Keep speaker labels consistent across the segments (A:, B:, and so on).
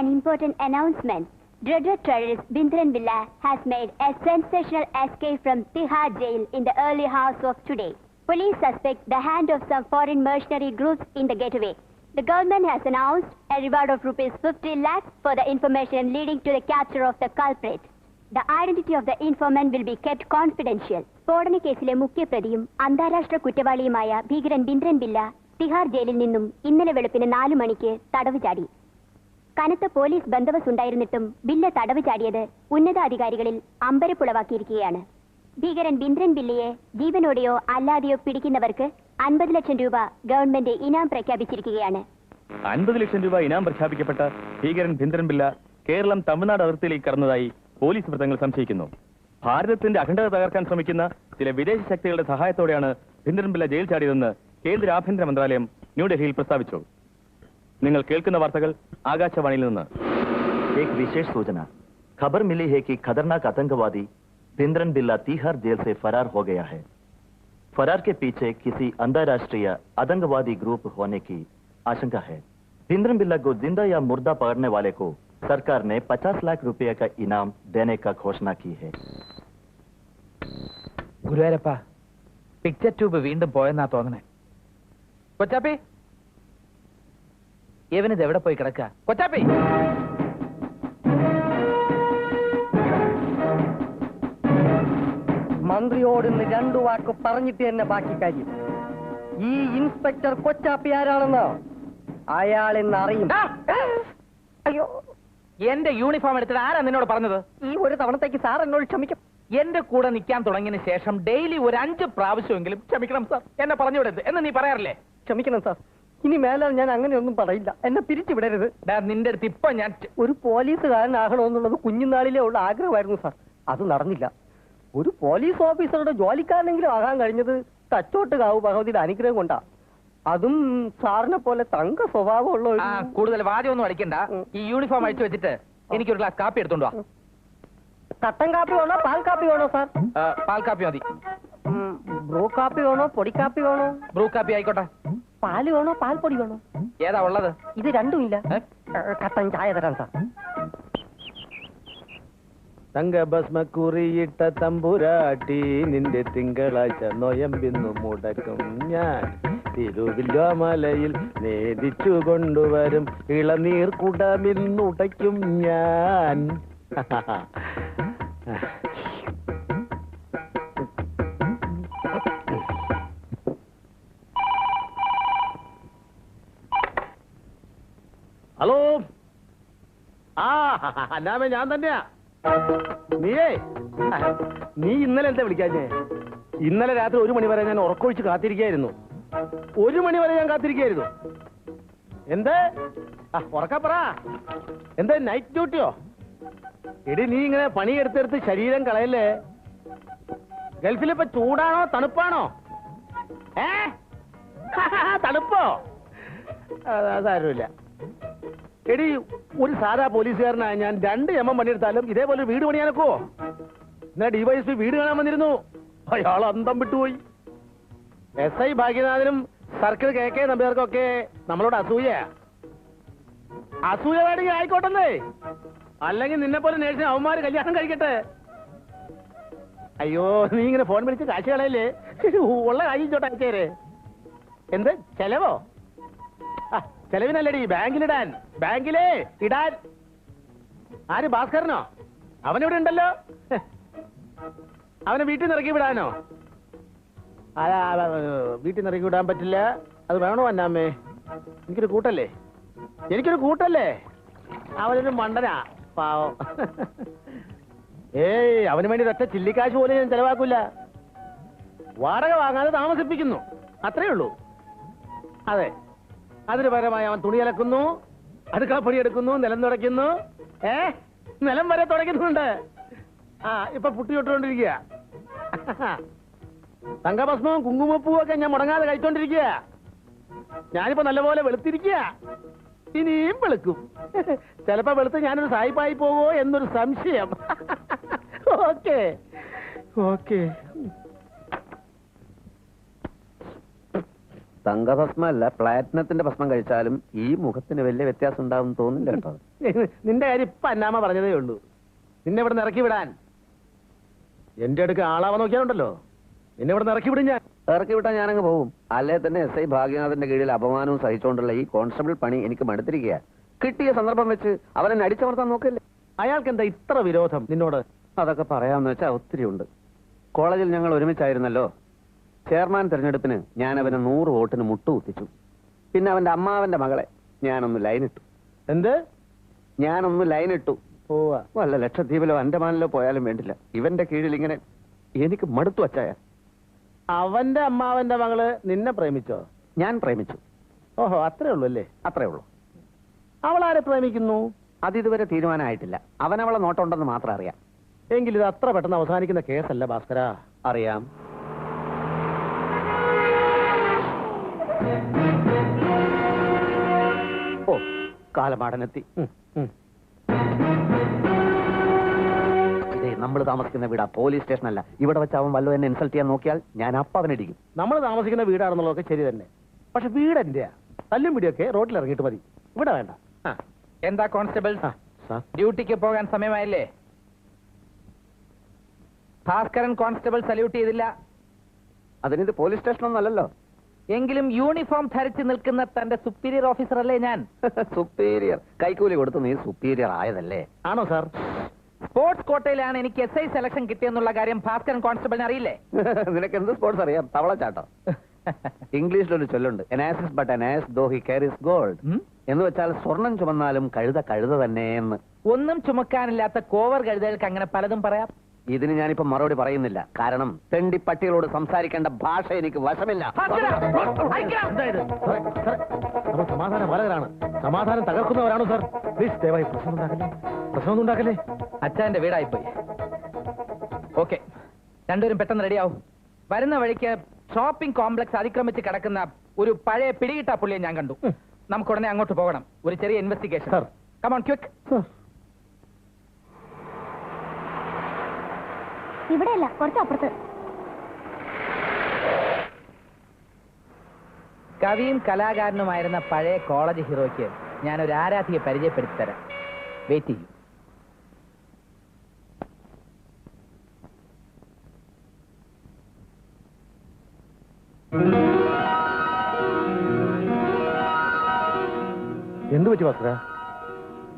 A: Important announcement. Dreaded terrorist Bindran Billa has made a sensational escape from Tihar jail in the early hours of today. Police suspect the hand of some foreign mercenary groups in the getaway. The government has announced a reward of rupees 50 lakhs for the information leading to the capture of the culprit. The identity of the informant will be kept confidential. സ്ഫോടന കേസിലെ മുഖ്യപ്രതിയും അന്താരാഷ്ട്ര കുറ്റവാളിയുമായ ഭീകരൻ ബിന്ദ്രൻ ബില്ല തിഹാർ ജയിലിൽ നിന്നും ഇന്നലെ വെളുപ്പിന് 4 മണിക്ക് തടവ് ചാടി. കനത്ത പോലീസ് ബന്ദോബസ്ത് ഉണ്ടായിരുന്നിട്ടും ബില്ല തടവ് ചാടിയത് ഉന്നതാധികാരികളിൽ അമ്പരപ്പുളവാക്കിയിരിക്കുകയാണ്. ഭീകരൻ ബിന്ദ്രൻ ബില്ലയെ ജീവനോടെയോ അല്ലാതെയോ പിടിക്കുന്നവർക്ക് 50 ലക്ഷം രൂപ ഗവൺമെന്റ് ഇനാം പ്രഖ്യാപിച്ചിരിക്കുകയാണ്.
B: 50 ലക്ഷം രൂപ ഇനാം പ്രഖ്യാപിക്കപ്പെട്ട ഭീകരൻ ബിന്ദ്രൻ ബില്ല കേരളം തമിഴ്നാട് അതിർത്തിയിലേക്ക് കടന്നതായി പോലീസ് വൃത്തങ്ങൾ സംശയിക്കുന്നു. ഭാരതത്തിന്റെ അഖണ്ഡത തകർക്കാൻ ശ്രമിക്കുന്ന ചില വിദേശ ശക്തികളുടെ സഹായത്തോടെയാണ് ബിന്ദ്രൻ ബില്ല ജയിൽ ചാടിയതെന്ന് കേന്ദ്ര ആഭ്യന്തര മന്ത്രാലയം ന്യൂഡൽഹിയിൽ പ്രസ്താവിച്ചു. നിങ്ങൾ കേൾക്കുന്ന വാർത്തകൾ ആകാശവാണിയിൽ നിന്ന്.
C: एक विशेष सूचना खबर मिली है कि खतरनाक आतंकवादी बिंद्रन बिल्ला तिहार जेल से फरार हो गया है. फरार के पीछे किसी अंतरराष्ट्रीय आतंकवादी ग्रुप होने की आशंका है. बिंद्रन बिल्ला को जिंदा या मुर्दा पकड़ने वाले को सरकार ने 50 लाख रुपए का इनाम देने का घोषणा की है.
D: ഗുരുവായൂരപ്പ, പിക്ചർ ട്യൂബ് വീണ്ടും പോയെന്നാ തോന്നണേ. കൊച്ചാപ്പി, ഇവനിത് എവിടെ പോയി കിടക്കുക? കൊച്ചാപ്പി,
E: മന്ത്രിയോട് ഇന്ന് 2 വാക്ക് പറഞ്ഞിട്ട് തന്നെ ബാക്കി കാര്യം. ഈ ഇൻസ്പെക്ടർ കൊച്ചാപ്പി ആരാണെന്നോ അയാൾ ഇന്ന് അറിയും. അയ്യോ,
D: എന്റെ യൂണിഫോം എടുത്തിട്ട് ആരാ നിന്നോട് പറഞ്ഞത്?
E: ഈ ഒരു തവണത്തേക്ക് സാർ എന്നോട് ക്ഷമിക്കും.
D: എന്റെ കൂടെ നിൽക്കാൻ തുടങ്ങിയതിന് ശേഷം ഡെയിലി ഒരു 5 പ്രാവശ്യമെങ്കിലും ക്ഷമിക്കണം സാർ എന്നെ പറഞ്ഞു വിടരുത് എന്ന് നീ പറയാറില്ലേ?
E: ക്ഷമിക്കണം സാർ, ഇനി മേലാൽ ഞാൻ അങ്ങനെയൊന്നും പറയില്ല. എന്നെ പിരിച്ചുവിടരുത്.
D: നിന്റെ അടുത്ത് ഇപ്പൊ ഞാൻ
E: ഒരു പോലീസുകാരനാകണമെന്നുള്ളത് കുഞ്ഞുനാളിലേ ഉള്ള ആഗ്രഹമായിരുന്നു സാർ. അത് നടന്നില്ല. ഒരു പോലീസ് ഓഫീസറുടെ ജോലിക്കാരനെങ്കിലും ആകാൻ കഴിഞ്ഞത് തച്ചോട്ട് കാവ് ഭഗവതിയുടെ അനുഗ്രഹം കൊണ്ടാ. അതും സാറിനെ പോലെ തങ്ക സ്വഭാവമുള്ള ഒരു...
D: കൂടുതൽ വാചകമൊന്നും അടിക്കണ്ട. ഈ യൂണിഫോം അഴിച്ചു വെച്ചിട്ട് എനിക്കൊരു ഗ്ലാസ് കാപ്പി എടുത്തോണ്ട് വാ.
E: കട്ടൻ കാപ്പി വേണോ പാൽ കാപ്പി വേണോ സാർ?
D: പാൽ കാപ്പി മതി.
E: ബ്രൂ കാപ്പി വേണോ പൊടി കാപ്പി വേണോ?
D: ബ്രൂ കാപ്പി ആയിക്കോട്ടെ.
E: പാല് വേണോ പാൽപ്പൊടി വേണോ?
D: ഏതാ ഉള്ളത്?
E: ഇത് രണ്ടുമില്ല. കട്ടൻ ചായ തരാം സാർ.
B: തങ്കഭസ്മക്കുറിയിട്ട തമ്പുരാട്ടി നിന്റെ തിങ്കളാഴ്ച നൊയമ്പിന്നു മുടക്കും ഞാൻ. തിരുവില്ലോമലയിൽ നേദിച്ചു കൊണ്ടുവരും ഇളനീർ കുടമിന്നുടയ്ക്കും ഞാൻ. ഹലോ, അല്ലാമേ ഞാൻ തന്നെയാ. നീ ഇന്നലെ എന്താ വിളിക്കാഞ്ഞേ? ഇന്നലെ രാത്രി 1 മണി വരെ ഞാൻ ഉറക്കൊഴിച്ച് കാത്തിരിക്കായിരുന്നു. 1 മണി വരെ ഞാൻ കാത്തിരിക്കായിരുന്നു. എന്ത് ഉറക്കപ്പറ? എന്താ നൈറ്റ് ഡ്യൂട്ടിയോ? എടി, നീ ഇങ്ങനെ പണിയെടുത്തെടുത്ത് ശരീരം കളയല്ലേ. ഗൾഫിലിപ്പോ ചൂടാണോ തണുപ്പാണോ? തണുപ്പോ? അതാരുമില്ല. എടി, ഒരു സാധാ പോലീസുകാരനായ ഞാൻ 2 എം പണിയെടുത്താലും ഇതേപോലെ വീട് പണിയാനൊക്കോ? ഇന്നലെ ഡിവൈഎസ്പി വീട് കാണാൻ വന്നിരുന്നു. അയാൾ അന്തം വിട്ടുപോയി. SI ഭാഗ്യനാഥനും സർക്കിൾ KK നമ്പ്യാർക്കൊക്കെ നമ്മളോട് അസൂയ വേണമെങ്കിൽ ആയിക്കോട്ടെന്നേ. അല്ലെങ്കിൽ നിന്നെ പോലെ നേഴ്സിന് അവന്മാര് കല്യാണം കഴിക്കട്ടെ. അയ്യോ, നീ ഇങ്ങനെ ഫോൺ വിളിച്ച് കാശ് കളയല്ലേ. ഉള്ള കാശിച്ചോട്ടെ അയച്ചേരെ. എന്ത് ചെലവോ? ചെലവിനല്ലടി, ബാങ്കിലേ ഇടാൻ. ആര്, ഭാസ്കരനോ? അവനിവിടെ ഉണ്ടല്ലോ. അവനെ വീട്ടിൽ നിന്ന് ഇറക്കി വിടാനോ? വീട്ടിൽ നിന്ന് ഇറക്കി വിടാൻ പറ്റില്ല. അത് വേണോ അന്നാമ്മേ? എനിക്കൊരു കൂട്ടല്ലേ. അവനൊരു മണ്ടനാ പാവം. അവന് വേണ്ടി ഒറ്റ ചില്ലിക്കാശ് പോലും ഞാൻ ചെലവാക്കൂല. വാടക വാങ്ങാതെ താമസിപ്പിക്കുന്നു, അത്രേ ഉള്ളൂ. അതെ, അതിന് പകരമായി അവൻ തുണി അലക്കുന്നു, അടുക്കളപ്പൊടി എടുക്കുന്നു, നിലം തുടയ്ക്കുന്നു. നിലം വരെ തുടയ്ക്കുന്നുണ്ട്. ഇപ്പൊ പുട്ടി തൊട്ടുകൊണ്ടിരിക്കുക. തങ്കഭസ്മവും കുങ്കുമപ്പൂവും ഒക്കെ ഞാൻ മുടങ്ങാതെ കഴിച്ചോണ്ടിരിക്കുക. ഞാനിപ്പോ നല്ലപോലെ വെളുത്തിരിക്കുക. ഇനിയും വെളുക്കും. ചിലപ്പോ വെളുത്ത് ഞാനൊരു സായിപ്പായി പോവോ എന്നൊരു സംശയം. ഓക്കെ.
F: തങ്കഭസ്മല്ല, പ്ലാറ്റിനത്തിന്റെ ഭസ്മം കഴിച്ചാലും ഈ മുഖത്തിന് വലിയ വ്യത്യാസം ഉണ്ടാവും തോന്നില്ല കേട്ടോ.
B: നിന്റെ കാര്യം ഇപ്പൊ അന്നാമ്മ പറഞ്ഞതേ ഉള്ളൂ. നിന്നെ ഇവിടെ ഇറക്കി വിടാൻ. എന്റെ അടുക്ക് ആളാവാൻ നോക്കിയാലുണ്ടല്ലോ, നിന്നെ ഇവിടെ ഇറക്കി വിടും ഞാൻ.
F: ഇറക്കി വിട്ടാൽ ഞാനങ്ങ് പോകും. അല്ലേ തന്നെ SI ഭാഗ്യനാഥന്റെ കീഴിൽ അപമാനവും സഹിച്ചുകൊണ്ടുള്ള ഈ കോൺസ്റ്റബിൾ പണി എനിക്ക് മടുത്തിരിക്കുക. കിട്ടിയ സന്ദർഭം വെച്ച് അവനെ അടിച്ചമർത്താൻ നോക്കല്ലേ.
B: അയാൾക്ക് എന്താ ഇത്ര വിരോധം നിന്നോട്?
F: അതൊക്കെ പറയാമെന്ന് വെച്ചാൽ ഒത്തിരി ഉണ്ട്. കോളേജിൽ ഞങ്ങൾ ഒരുമിച്ചായിരുന്നല്ലോ. ചെയർമാൻ തെരഞ്ഞെടുപ്പിന് ഞാൻ അവന് 100 വോട്ടിന് മുട്ടുകുത്തിച്ചു. പിന്നെ അവന്റെ അമ്മാവന്റെ മകളെ ഞാനൊന്ന് ലൈനിട്ടു.
B: എന്ത്?
F: ഞാനൊന്ന് ലൈനിട്ടു. വല്ല ലക്ഷദ്വീപിലോ അൻഡമാനിലോ പോയാലും വേണ്ടില്ല, ഇവന്റെ കീഴിൽ ഇങ്ങനെ എനിക്ക് മടുത്തു വച്ചായ.
B: അവന്റെ അമ്മാവന്റെ മകള് നിന്നെ പ്രേമിച്ചോ?
F: ഞാൻ പ്രേമിച്ചു.
B: ഓഹോ, അത്രേ ഉള്ളൂ അല്ലേ?
F: അത്രേ ഉള്ളൂ.
B: അവളാരെ പ്രേമിക്കുന്നു?
F: അതിതുവരെ തീരുമാനമായിട്ടില്ല. അവനവളെ നോട്ടമുണ്ടെന്ന് മാത്രം അറിയാം.
B: എങ്കിൽ ഇത് അത്ര പെട്ടെന്ന് അവസാനിക്കുന്ന കേസല്ല ഭാസ്കര.
F: അറിയാം. ഓ, കാലമാടനെത്തി. ഇതേ നമ്മൾ താമസിക്കുന്ന വീടാ, പോലീസ് സ്റ്റേഷനല്ല. ഇവിടെ വെച്ച് അവൻ വല്ലോ എന്നെ ഇൻസൾട്ട് ചെയ്യാൻ നോക്കിയാൽ ഞാൻ അപ്പ അവനടിക്കും.
B: നമ്മൾ താമസിക്കുന്ന വീടാണെന്നുള്ളതൊക്കെ ശരി തന്നെ. പക്ഷെ വീട് എന്റെയാ. തല്ലും പിടിയൊക്കെ റോഡിൽ ഇറങ്ങിയിട്ട് മതി, ഇവിടെ വേണ്ട.
D: എന്താ കോൺസ്റ്റബിൾ, ഡ്യൂട്ടിക്ക് പോകാൻ സമയമായില്ലേ? ഭാസ്കരൻ കോൺസ്റ്റബിൾ സല്യൂട്ട് ചെയ്തില്ല.
F: അതിനിത് പോലീസ് സ്റ്റേഷനൊന്നല്ലോ.
D: എങ്കിലും യൂണിഫോം ധരിച്ച് നിൽക്കുന്ന തന്റെ സുപ്പീരിയർ ഓഫീസർ അല്ലേ ഞാൻ?
F: സുപ്പീരിയർ കൈക്കൂലി കൊടുത്ത് നീ സുപ്പീരിയർ ആയതല്ലേ?
C: ആണോ സാർ?
D: സ്പോർട്സ് കോട്ടയിലാണ് എനിക്ക് SI സെലക്ഷൻ കിട്ടിയെന്നുള്ള കാര്യം ഭാസ്കരൻ കോൺസ്റ്റബിളിന് അറിയില്ലേ?
F: നിനക്ക് എന്ത് സ്പോർട്സ് അറിയാം? തവളച്ചാട്ടം. ഇംഗ്ലീഷിലൊരു ചൊല്ലുണ്ട്, an ass is but an ass though he carries gold. എന്ന് വെച്ചാൽ സ്വർണം ചുമന്നാലും കഴുത തന്നെ എന്ന്.
D: ഒന്നും ചുമക്കാനില്ലാത്ത കോവർ കഴുതകൾക്ക് അങ്ങനെ പലതും പറയാം.
F: ഇതിന് ഞാനിപ്പോ മറുപടി പറയുന്നില്ല, കാരണം തെണ്ടി പട്ടികളോട് സംസാരിക്കേണ്ട ഭാഷ എനിക്ക് വശമില്ല.
C: സമാധാന പാലകരാണ്, സമാധാനം തകർക്കുന്നവരാണോ സാർ? പ്ലീസ് ദയവായി പ്രശ്നമൊന്നും ഉണ്ടാക്കല്ലേ.
D: അച്ഛന്റെ വീടായിപ്പോയി. ഓക്കെ, രണ്ടുപേരും പെട്ടെന്ന് റെഡിയാവും. വരുന്ന വഴിക്ക് ഷോപ്പിംഗ് കോംപ്ലക്സ് അതിക്രമിച്ച് കിടക്കുന്ന ഒരു പഴയ പിടികിട്ടാ പുള്ളിയെ ഞാൻ കണ്ടു. നമുക്ക് ഉടനെ അങ്ങോട്ട് പോകണം, ഒരു ചെറിയ ഇൻവെസ്റ്റിഗേഷൻ. Come on quick.
A: ഇവിടെയല്ല, കുറച്ചപ്പുറത്ത്.
D: കവിയും കലാകാരനുമായിരുന്ന പഴയ കോളേജ് ഹീറോയ്ക്ക് ഞാനൊരു ആരാധിയെ പരിചയപ്പെടുത്തി തരാം. വെയിറ്റ് ചെയ്യൂ.
C: എന്തു പറ്റി ഭാസ്കര?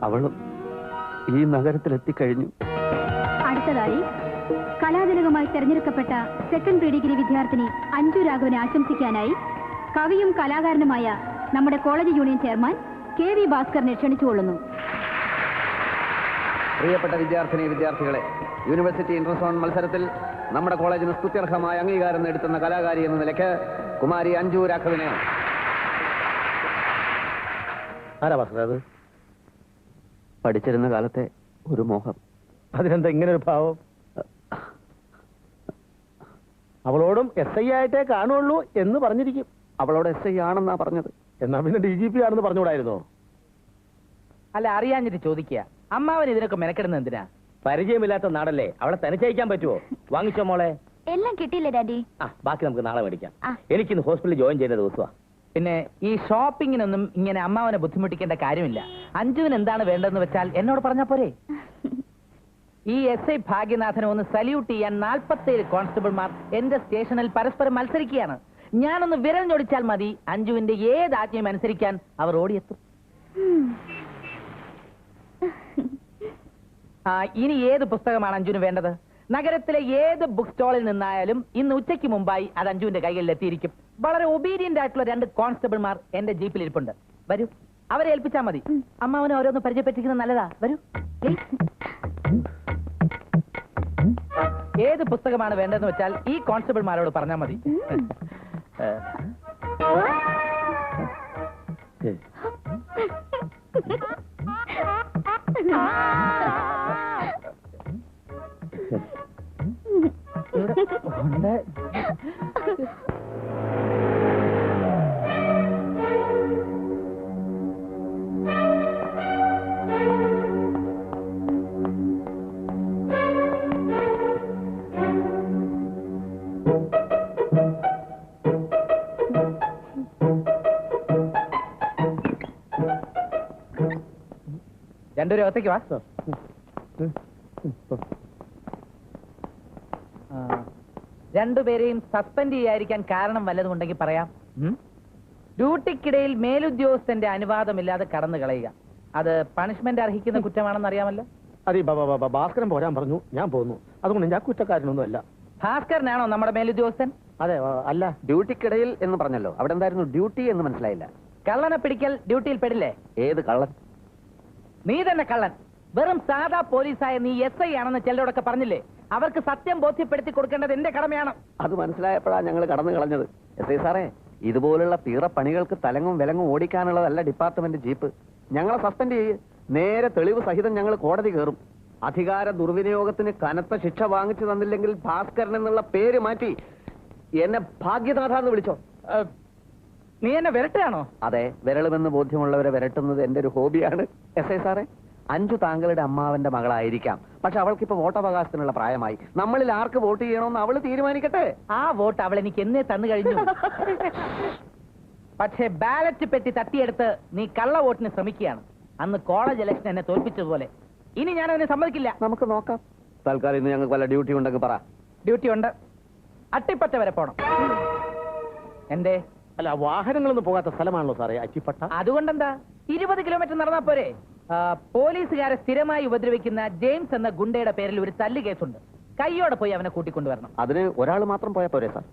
F: അവളും ഈ നഗരത്തിലെത്തിക്കഴിഞ്ഞു.
A: അടുത്തതായി കലാതിലകമായി തെരഞ്ഞെടുക്കപ്പെട്ട സെക്കൻഡ് പ്രീ ഡിഗ്രി വിദ്യാർത്ഥിനി അഞ്ജു രാഘവനെ ആശംസിക്കാനായി കവിയും കലാകാരനുമായ നമ്മുടെ കോളേജ് യൂണിയൻ ചെയർമാൻ KV ഭാസ്കറിനെ ക്ഷണിച്ചുകൊള്ളുന്നു.
F: പ്രിയപ്പെട്ട വിദ്യാർത്ഥികളെ, യൂണിവേഴ്സിറ്റി ഇന്റർസോൺ മത്സരത്തിൽ നമ്മുടെ കോളേജിന് സ്തുത്യർഹമായ അംഗീകാരം നേടുത്തുന്ന കലാകാരി എന്ന നിലയ്ക്ക് കുമാരി അഞ്ജു രാഘവനെ.
C: ആരാ ഭാസ്കര അത്?
F: പഠിച്ചിരുന്ന കാലത്തെ ഒരു മോഹം.
C: അതിനെന്താ ഇങ്ങനെ ഒരു ഭാവം? അവളോടും SI ആയിട്ടേ കാണുള്ളൂ എന്ന് പറഞ്ഞിരിക്കും.
F: അവളോട് SI ആണെന്നാ പറഞ്ഞത്.
C: എന്നാ പിന്നെ DGP ആണെന്ന് പറഞ്ഞുകൂടായിരുന്നോ?
D: അല്ല, അറിയാഞ്ഞിട്ട് ചോദിക്കുക. അമ്മാവൻ ഇതിനൊക്കെ മെനക്കെടുന്നത് എന്തിനാ?
C: പരിചയമില്ലാത്ത നാടല്ലേ, അവളെ തനിച്ചയക്കാൻ പറ്റുമോ? വാങ്ങിച്ചോ മോളെ.
A: എല്ലാം കിട്ടിയില്ലേ ഡാഡി?
C: ബാക്കി നമുക്ക് നാളെ മേടിക്കാം. എനിക്കിന്ന് ഹോസ്പിറ്റലിൽ ജോയിൻ ചെയ്യുന്ന ദിവസമാണ്.
D: പിന്നെ ഈ ഷോപ്പിങ്ങിനൊന്നും ഇങ്ങനെ അമ്മാവനെ ബുദ്ധിമുട്ടിക്കേണ്ട കാര്യമില്ല. അഞ്ജുവിന് എന്താണ് വേണ്ടതെന്ന് വെച്ചാൽ എന്നോട് പറഞ്ഞാ പോരെ. ഈ SI ഭാഗ്യനാഥനെ ഒന്ന് സല്യൂട്ട് ചെയ്യാൻ 47 കോൺസ്റ്റബിൾമാർ എന്റെ സ്റ്റേഷനിൽ പരസ്പരം മത്സരിക്കുകയാണ്. ഞാനൊന്ന് വിരൽ ഞൊടിച്ചാൽ മതി, അഞ്ജുവിന്റെ ഏത് ആജ്ഞയും അനുസരിക്കാൻ അവർ ഓടിയെത്തും. ഇനി ഏത് പുസ്തകമാണ് അഞ്ജുവിന് വേണ്ടത്? നഗരത്തിലെ ഏത് ബുക്ക് സ്റ്റോളിൽ നിന്നായാലും ഇന്ന് ഉച്ചയ്ക്ക് മുമ്പായി അത് അഞ്ജുവിന്റെ കൈകളിൽ എത്തിയിരിക്കും. വളരെ ഒബീഡിയന്റ് ആയിട്ടുള്ള 2 കോൺസ്റ്റബിൾമാർ എന്റെ ജീപ്പിൽ ഇരിപ്പുണ്ട്. വരൂ, അവരെ ഏൽപ്പിച്ചാൽ മതി. അമ്മാവനെ ഓരോന്ന് പരിചയപ്പെട്ടിരിക്കുന്നത് നല്ലതാ. വരൂ. ഏത് പുസ്തകമാണ് വേണ്ടതെന്ന് വെച്ചാൽ ഈ കോൺസ്റ്റബിൾമാരോട് പറഞ്ഞാൽ മതി. രണ്ടുപേരും ഒറ്റയ്ക്ക് വാ. രണ്ടുപേരെയും സസ്പെൻഡ് ചെയ്യാതിരിക്കാൻ കാരണം വല്ലതും ഉണ്ടെങ്കിൽ പറയാം. ഡ്യൂട്ടിക്കിടയിൽ മേലുദ്യോഗസ്ഥന്റെ അനുവാദമില്ലാതെ കടന്നു കളയുക, അത് പണിഷ്മെന്റ് അർഹിക്കുന്ന കുറ്റമാണെന്ന് അറിയാമല്ലോ.
C: അതെ, ഭാസ്കരൻ പോരാൻ പറഞ്ഞു, ഞാൻ പോന്നു. അതുകൊണ്ട് ഞാൻ കുറ്റക്കാരനൊന്നും അല്ല.
D: ഭാസ്കരനാണോ നമ്മുടെ മേലുദ്യോഗസ്ഥൻ?
C: അതെ, അല്ല.
F: ഡ്യൂട്ടിക്കിടയിൽ എന്ന് പറഞ്ഞല്ലോ, അവിടെ എന്തായിരുന്നു ഡ്യൂട്ടി എന്ന് മനസ്സിലായില്ല.
D: കള്ളനെ പിടിക്കൽ ഡ്യൂട്ടിയിൽ പെടില്ലേ?
F: ഏത് കള്ളൻ?
D: നീ തന്നെ കള്ളൻ. വെറും സാധാ പോലീസായ നീ SI ആണെന്ന് ചിലരോടൊക്കെ പറഞ്ഞില്ലേ? അവർക്ക് സത്യം ബോധ്യപ്പെടുത്തി കൊടുക്കേണ്ടത് എന്റെ കടമയാണ്.
F: അത് മനസ്സിലായപ്പോഴാണ് ഞങ്ങൾ കടന്നു കളഞ്ഞത്. SI സാറേ, ഇതുപോലുള്ള തീറ പണികൾക്ക് തലങ്ങും വിലങ്ങും ഓടിക്കാനുള്ളതല്ല ഡിപ്പാർട്ട്മെന്റ് ജീപ്പ്. ഞങ്ങളെ സസ്പെൻഡ് ചെയ്യ്. നേരെ തെളിവ് സഹിതം ഞങ്ങൾ കോടതി കയറും. അധികാര ദുർവിനിയോഗത്തിന് കനത്ത ശിക്ഷ വാങ്ങിച്ചു തന്നില്ലെങ്കിൽ ഭാസ്കരൻ എന്നുള്ള പേര് മാറ്റി എന്നെ ഭാഗ്യനാഥ എന്ന് വിളിച്ചോ.
D: നീ എന്നെ വിരട്ടുകയാണോ?
F: അതെ, വിരളുമെന്ന് ബോധ്യമുള്ളവരെ വിരട്ടുന്നത് എന്റെ ഒരു ഹോബിയാണ്. SI സാറേ, അഞ്ജു താങ്കളുടെ അമ്മാവന്റെ മകളായിരിക്കാം, പക്ഷെ അവൾക്കിപ്പോ വോട്ടവകാശത്തിനുള്ള പ്രായമായി. നമ്മളിൽ ആർക്ക് വോട്ട് ചെയ്യണമെന്ന് അവള് തീരുമാനിക്കട്ടെ.
D: ആ വോട്ട് അവൾ എനിക്ക് എന്നേ തന്നു കഴിഞ്ഞു. പക്ഷേ ബാലറ്റ് പെട്ടി തട്ടിയെടുത്ത് നീ കള്ള വോട്ടിന് ശ്രമിക്കുകയാണ്. അന്ന് കോളേജ് ഇലക്ഷൻ എന്നെ തോൽപ്പിച്ചതുപോലെ. ഇനി ഞാൻ അവനെ സമ്മതിക്കില്ല.
F: നമുക്ക് നോക്കാം. തൽക്കാലം ഇന്ന് ഞങ്ങൾക്ക് വല്ല ഡ്യൂട്ടി ഉണ്ടെങ്കിൽ പറ.
D: ഡ്യൂട്ടി ഉണ്ട്. അട്ടിപ്പറ്റ വരെ പോണം. എന്തേ?
E: അല്ല വാഹനങ്ങളൊന്നും പോകാത്ത സ്ഥലമാണല്ലോ സാറേ അച്ചിപ്പട്ട.
D: അതുകൊണ്ടെന്താ 20 കിലോമീറ്റർ നടന്നാ പോരെ. പോലീസുകാരെ സ്ഥിരമായി ഉപദ്രവിക്കുന്ന ജെയിംസ് എന്ന ഗുണ്ടയുടെ പേരിൽ ഒരു തല്ല് കേസുണ്ട്. കയ്യോടെ പോയി അവനെ കൂട്ടിക്കൊണ്ടുവരണം.
F: അതിന് ഒരാൾ മാത്രം പോയാൽ പോരെ സാർ?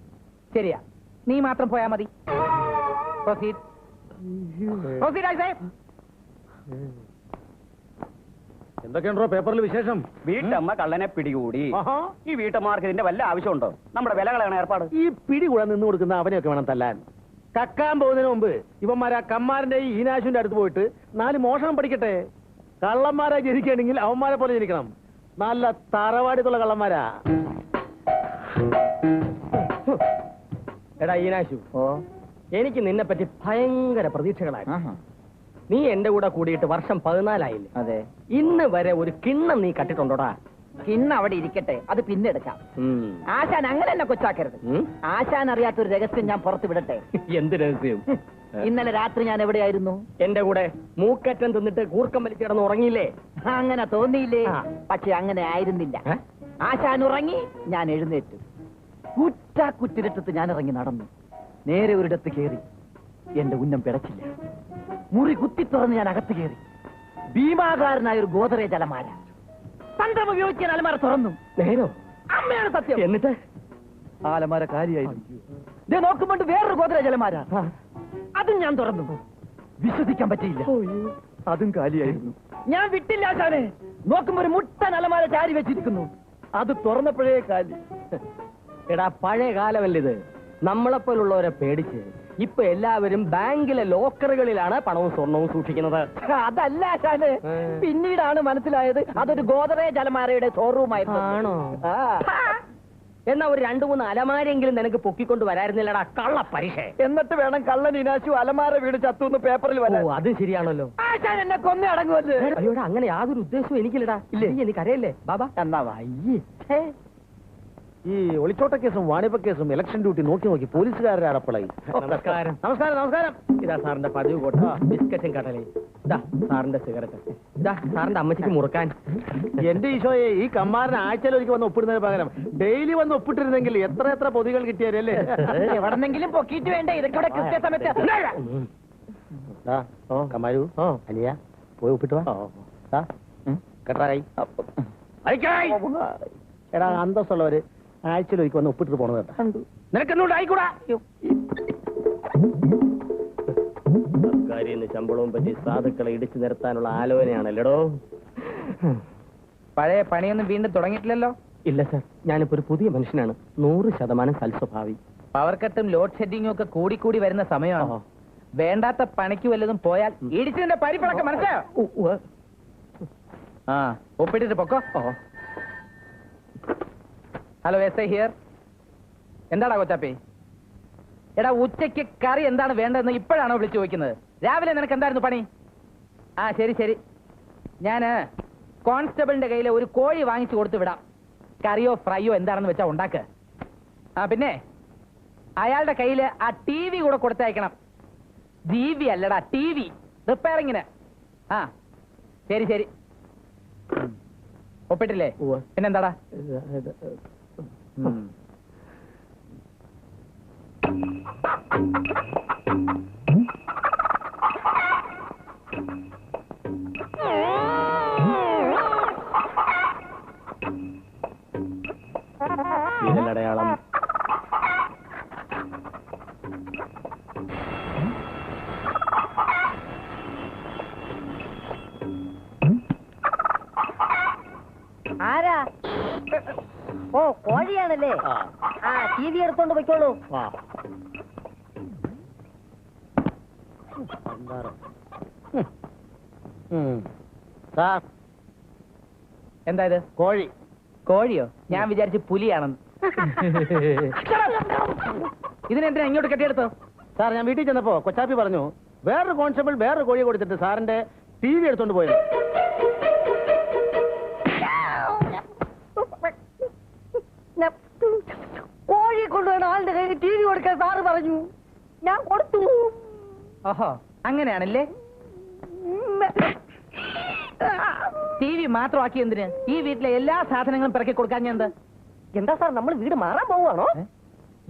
D: ശരിയാ, നീ മാത്രം പോയാ മതി. Proceed. Proceed, I say.
E: എന്തൊക്കെയുണ്ടോ പേപ്പറിൽ വിശേഷം?
G: വീട്ടമ്മ കള്ളനെ പിടികൂടി. ഈ വീട്ടമ്മമാർക്ക് ഇതിന്റെ വല്ല ആവശ്യമുണ്ടോ? നമ്മുടെ വില കളയണ ഏർപ്പാട്.
E: ഈ പിടി കൂടെ നിന്ന് കൊടുക്കുന്ന അവനെയൊക്കെ വേണം തല്ലാൻ. കക്കാൻ പോകുന്നതിന് മുമ്പ് ഇവന്മാരാ കമ്മാരന്റെ ഈ ഈനാശുവിന്റെ അടുത്ത് പോയിട്ട് 4 മോഷണം പഠിക്കട്ടെ. കള്ളന്മാരായി ജനിക്കുകയാണെങ്കിൽ അവന്മാരെ പോലെ ജനിക്കണം. നല്ല തറവാടിത്തുള്ള കള്ളന്മാരാ. എടാ ഈനാശു, എനിക്ക് നിന്നെ പറ്റി ഭയങ്കര പ്രതീക്ഷകളായി. നീ എന്റെ കൂടെ കൂടിയിട്ട് വർഷം 14
D: അതെ,
E: ഇന്ന് വരെ ഒരു കിണ്ണം നീ കട്ടിട്ടുണ്ടോടാ?
D: കിണ്ണം അവിടെ ഇരിക്കട്ടെ, അത് പിന്നെ എടുക്കാം. ആശാൻ അങ്ങനെ എന്നെ കൊച്ചാക്കരുത്. ആശാൻ അറിയാത്തൊരു രഹസ്യം ഞാൻ പുറത്തു വിടട്ടെ.
E: എന്ത് രഹസ്യം?
D: ഇന്നലെ രാത്രി ഞാൻ എവിടെയായിരുന്നു?
E: എന്റെ കൂടെ മൂക്കറ്റം തിന്നിട്ട് കൂർക്കം വലിച്ചു കിടന്ന് ഉറങ്ങിയില്ലേ?
D: അങ്ങനെ തോന്നിയില്ലേ? പക്ഷെ അങ്ങനെ ആയിരുന്നില്ല. ആശാൻ ഉറങ്ങി, ഞാൻ എഴുന്നേറ്റു. കുറ്റിരട്ടത്ത് ഞാൻ ഇറങ്ങി നടന്നു. നേരെ ഒരിടത്ത് കയറി. എന്റെ ഉന്നം പിടച്ചില്ല. മുറി കുത്തി തുറന്ന് ഞാൻ അകത്ത് കയറി. ഭീമാകാരനായ ഒരു ഗോദറേജ് അലമാര തന്ത്രം ഉപയോഗിച്ച് ഞാൻ അലമാര തുറന്നു.
E: നേരോ?
D: അമ്മയാണ് സത്യം.
E: എന്നിട്ട്
D: ആ അലമാര കാര്യമായിരുന്നു. നോക്കുമ്പോണ്ട് വേറൊരു ഗോദറേജ് അലമാര, അതും ഞാൻ തുറന്നു. വിശ്വസിക്കാൻ പറ്റിയില്ല, അതും കാലിയായിരുന്നു. ഞാൻ വിട്ടില്ല ആശാനെ. നോക്കുമ്പോ ഒരു മുട്ടൻ അലമാര ചാരി വെച്ചിരിക്കുന്നു.
E: അത് തുറന്നപ്പോഴേ കാലി. എടാ പഴയ കാലമല്ലേ ഇത്. നമ്മളെപ്പോലുള്ളവരെ പേടിച്ച് ഇപ്പൊ എല്ലാവരും ബാങ്കിലെ ലോക്കറുകളിലാണ് പണവും സ്വർണവും സൂക്ഷിക്കുന്നത്.
D: അതല്ല ആശാന്, പിന്നീടാണ് മനസ്സിലായത് അതൊരു ഗോദറേജ് അലമാരയുടെ ഷോറൂമായിരുന്നു.
E: ആണോ? എന്നാ ഒരു 2-3 അലമാരെങ്കിലും നിനക്ക് പൊക്കിക്കൊണ്ട് വരായിരുന്നില്ലടാ കള്ള പരീക്ഷ.
D: എന്നിട്ട് വേണം കള്ളൻ ഇനാശു അലമാര വീട് ചത്തുന്ന് പേപ്പറിൽ വരാൻ.
E: ഓ, അത് ശരിയാണല്ലോ.
D: ആശാൻ എന്നെ കൊന്നേ അടങ്ങുമല്ലോ.
E: അയ്യോടാ, അങ്ങനെ യാതൊരു ഉദ്ദേശവും എനിക്കില്ലടാ. ഇല്ലേ, എനിക്കറിയല്ലേ ബാബാ?
D: എന്നാ വയ്യേ.
E: ഈ ഒളിച്ചോട്ട കേസും വാണിപ കേസും ഇലക്ഷൻ ഡ്യൂട്ടി നോക്കി നോക്കി പോലീസുകാരുടെ അടപ്പളായി. നമസ്കാരം. നമസ്കാരം, നമസ്കാരം. ഇതാ സാറിന്റെ പതിവ് കോട്ട, ബിസ്ക്കറ്റും കടലയും. ഇതാ സാറിന്റെ സിഗരറ്റ്. ഇതാ സാറിന്റെ അമ്മച്ചിക്ക് മുറുക്കാൻ. എന്റെ ഈശോയെ, ഈ കമ്മാരന് ആഴ്ചയിൽ ഒരിക്കൽ വന്ന് ഒപ്പിടുന്നതിന് പകരം ഡെയിലി വന്ന് ഒപ്പിട്ടിരുന്നെങ്കിൽ എത്ര പൊതികൾ കിട്ടിയാലേ.
D: എവിടെന്നെങ്കിലും പൊക്കിയിട്ട് വേണ്ടേ ഇതൊക്കെ കൃത്യസമയത്ത്.
E: കമാരു അനിയ പോയി ഒപ്പിട്ട് വാ. കെട്ടായി. എടാ അന്തസ്സുള്ളവര് ആഴ്ചയിൽ ഒരിക്കൽ വന്ന് ഒപ്പിട്ടിട്ട് പോണത് കേട്ടാ. നിനക്കെന്നോട് ആയിക്കൂടാ. സർക്കാരിന്ന് ശമ്പളവും പറ്റി സാധുക്കളെ ഇടിച്ചു നിരത്താനുള്ള ആലോചനയാണല്ലേടോ.
D: പഴയ പണിയൊന്നും വീണ്ടും തുടങ്ങിയിട്ടില്ലല്ലോ?
E: ഇല്ല സർ, ഞാനിപ്പോ ഒരു പുതിയ മനുഷ്യനാണ്. 100% സൽസ്വഭാവി.
D: പവർ കട്ടും ലോഡ് ഷെഡിങ്ങും ഒക്കെ കൂടി വരുന്ന സമയമാണോ? വേണ്ടാത്ത പണിക്ക് വല്ലതും പോയാൽ ഇടിച്ചതിന്റെ പരിപ്പളക്കം മനസ്സിലായോ? ആ, ഒപ്പിട്ടിട്ട് പൊക്കോ. Hello, S I here. എന്താടാ കൊച്ചാപ്പി? എടാ, ഉച്ചയ്ക്ക് കറി എന്താണ് വേണ്ടതെന്ന് ഇപ്പോഴാണോ വിളിച്ചു ചോദിക്കുന്നത്? രാവിലെ നിനക്ക് എന്തായിരുന്നു പണി? ആ ശരി, ഞാന് കോൺസ്റ്റബിളിന്റെ കയ്യിൽ ഒരു കോഴി വാങ്ങിച്ചു കൊടുത്തു വിടാം. കറിയോ ഫ്രൈയോ എന്താണെന്ന് വെച്ചാ ഉണ്ടാക്ക്. ആ പിന്നെ അയാളുടെ കയ്യിൽ ആ TV കൂടെ കൊടുത്തയക്കണം. TV അല്ലടാ, TV റിപ്പയറിങ്ങിന്. ആ ശരി. ഒപ്പിട്ടില്ലേ? പിന്നെന്താടാ?
E: വിരലടയാളം.
H: ആരാ? ഓ, കോഴിയാണല്ലേ? ആ, TV എടുത്തോണ്ട് പോയിക്കോളൂ.
E: സാർ,
D: എന്താ ഇത്? കോഴിയോ? ഞാൻ വിചാരിച്ചു പുലിയാണെന്ന്. ഇതിനെന്തിനാ ഇങ്ങോട്ട് കെട്ടിയെടുത്തോ?
E: സാർ, ഞാൻ വീട്ടിൽ ചെന്നപ്പോ കൊച്ചാപ്പി പറഞ്ഞു വേറൊരു കോൺസ്റ്റബിൾ വേറൊരു കോഴിയെ കൊടുത്തിട്ട് സാറിന്റെ TV എടുത്തോണ്ട് പോയത്.
H: കോഴി കൊണ്ടുവന്ന ആളുടെ കയ്യിൽ TV കൊടുക്കാൻ സാറ് പറഞ്ഞു. ഞാൻ കൊടുത്തു.
D: ഓഹോ, അങ്ങനെയാണല്ലേ? TV മാത്രമാക്കി എന്തിന്? ഈ വീട്ടിലെ എല്ലാ സാധനങ്ങളും പിറക്കി കൊടുക്കാൻ ഞാൻ
H: എന്താ സാർ, നമ്മൾ വീട് മാറാൻ പോവാണോ?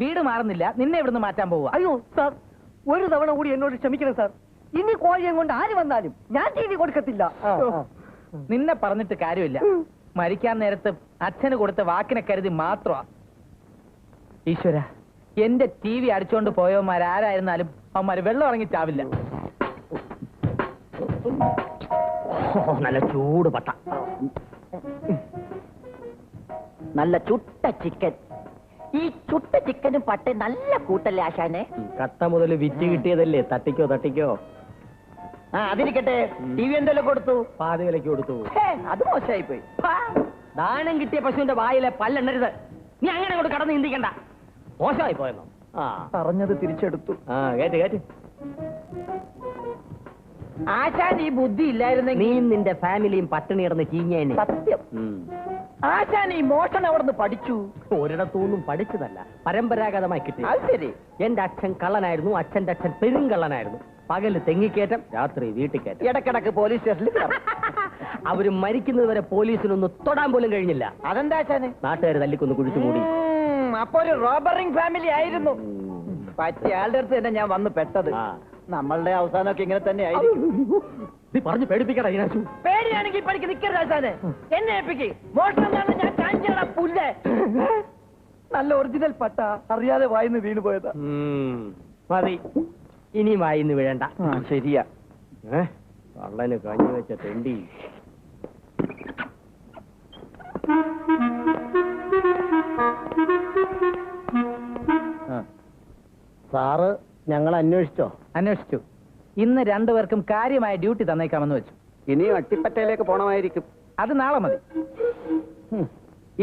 D: വീട് മാറുന്നില്ല, നിന്നെ ഇവിടുന്ന് മാറ്റാൻ പോവുക.
E: അയ്യോ സാർ,
H: ഒരു തവണ കൂടി എന്നോട് ക്ഷമിക്കണം സാർ. ഇനി കോഴിയും കൊണ്ട് ആര് വന്നാലും ഞാൻ ടി വി കൊടുക്കത്തില്ല.
D: നിന്നെ പറഞ്ഞിട്ട് കാര്യമില്ല. മരിക്കാൻ നേരത്ത് അച്ഛന് കൊടുത്ത വാക്കിനെ കരുതി മാത്രമാ. ഈശ്വര, എന്റെ ടി വി അടിച്ചോണ്ട് പോയവന്മാരാരായിരുന്നാലും അവന്മാര് വെള്ളം ഇറങ്ങി ചാവില്ല.
E: നല്ല ചൂട് പട്ട, നല്ല ചുട്ട ചിക്കൻ. ഈ ചുട്ട ചിക്കനും പട്ട നല്ല കൂട്ടല്ലേ ആശാനെ?
G: കട്ട മുതൽ വിറ്റ് കിട്ടിയതല്ലേ, തട്ടിക്കോ തട്ടിക്കോ.
E: അതിരിക്കട്ടെ, ടി വി എന്തെല്ലാം കൊടുത്തു?
G: പാതി വിലക്ക് കൊടുത്തു.
E: അത് മോശമായി പോയി. ദാനം കിട്ടിയ പശുവിന്റെ വായിലെ പല്ലെണ്ണരുത്. നീ അങ്ങനെ അങ്ങോട്ട് കടന്ന് ചിന്തിക്കണ്ട. മോശമായി പോയെന്നോ?
G: പറഞ്ഞത് തിരിച്ചെടുത്തു. കേറ്റ്.
E: ആശാൻ ഈ ബുദ്ധി ഇല്ലായിരുന്നെങ്കിൽ നീ നിന്റെ ഫാമിലിയും പട്ടിണി കിടന്ന് ചീഞ്ഞേനെ. സത്യം. ആശാൻ ഈ മോഷണം അവിടുന്ന് പഠിച്ചു? ഒരിടത്തുനിന്നും പഠിച്ചതല്ല, പരമ്പരാഗതമായി കിട്ടി. അത് ശരി. എന്റെ അച്ഛൻ കള്ളനായിരുന്നു, അച്ഛന്റെ അച്ഛൻ പെരുങ്കള്ളനായിരുന്നു. പകല് തെങ്ങിക്കയറ്റം, രാത്രി വീട്ടിൽ കയറ്റം, ഇടക്കിടക്ക് പോലീസ് സ്റ്റേഷനിൽ അവര് മരിക്കുന്നത് വരെ പോലീസിനൊന്ന് തൊടാൻ പോലും കഴിഞ്ഞില്ല. അതെന്താ ആശാനെ? നാട്ടുകാർ തല്ലിക്കൊന്ന് കുഴിച്ചു മൂടി. അപ്പൊ ഒരു റോബറിംഗ് ഫാമിലി ആയിരുന്നു. പറ്റിയ ആളുടെ അടുത്ത് തന്നെ ഞാൻ വന്ന് പെട്ടത്. നമ്മളുടെ അവസാനമൊക്കെ ഇങ്ങനെ തന്നെ ആയിരിക്കും. നീ പറഞ്ഞു പേടിപ്പിക്കടാ ഈനാശു. പേടിയാണെങ്കിൽ പഠിക്ക് നിൽക്കരുത് ആശാനെ. എന്നെ ഏൽപ്പിക്ക്. മോഷണം ഞാൻ കാഞ്ചിടാ പുല്ലേ.
H: നല്ല ഒറിജിനൽ പട്ട, അറിയാതെ വായിന്ന് വീണ് പോയതാ.
E: മതി, ഇനി വായിന്ന് വീഴണ്ട. ശരിയാ. കള്ളന് കഞ്ഞി വെച്ച തെണ്ടി.
G: സാറ് ഞങ്ങൾ അന്വേഷിച്ചോ?
D: അന്വേഷിച്ചു. ഇന്ന് രണ്ടുപേർക്കും കാര്യമായ ഡ്യൂട്ടി തന്നേക്കാമെന്ന് വെച്ചു.
F: ഇനിയും അട്ടിപ്പറ്റയിലേക്ക് പോണമായിരിക്കും.
D: അത് നാളെ മതി.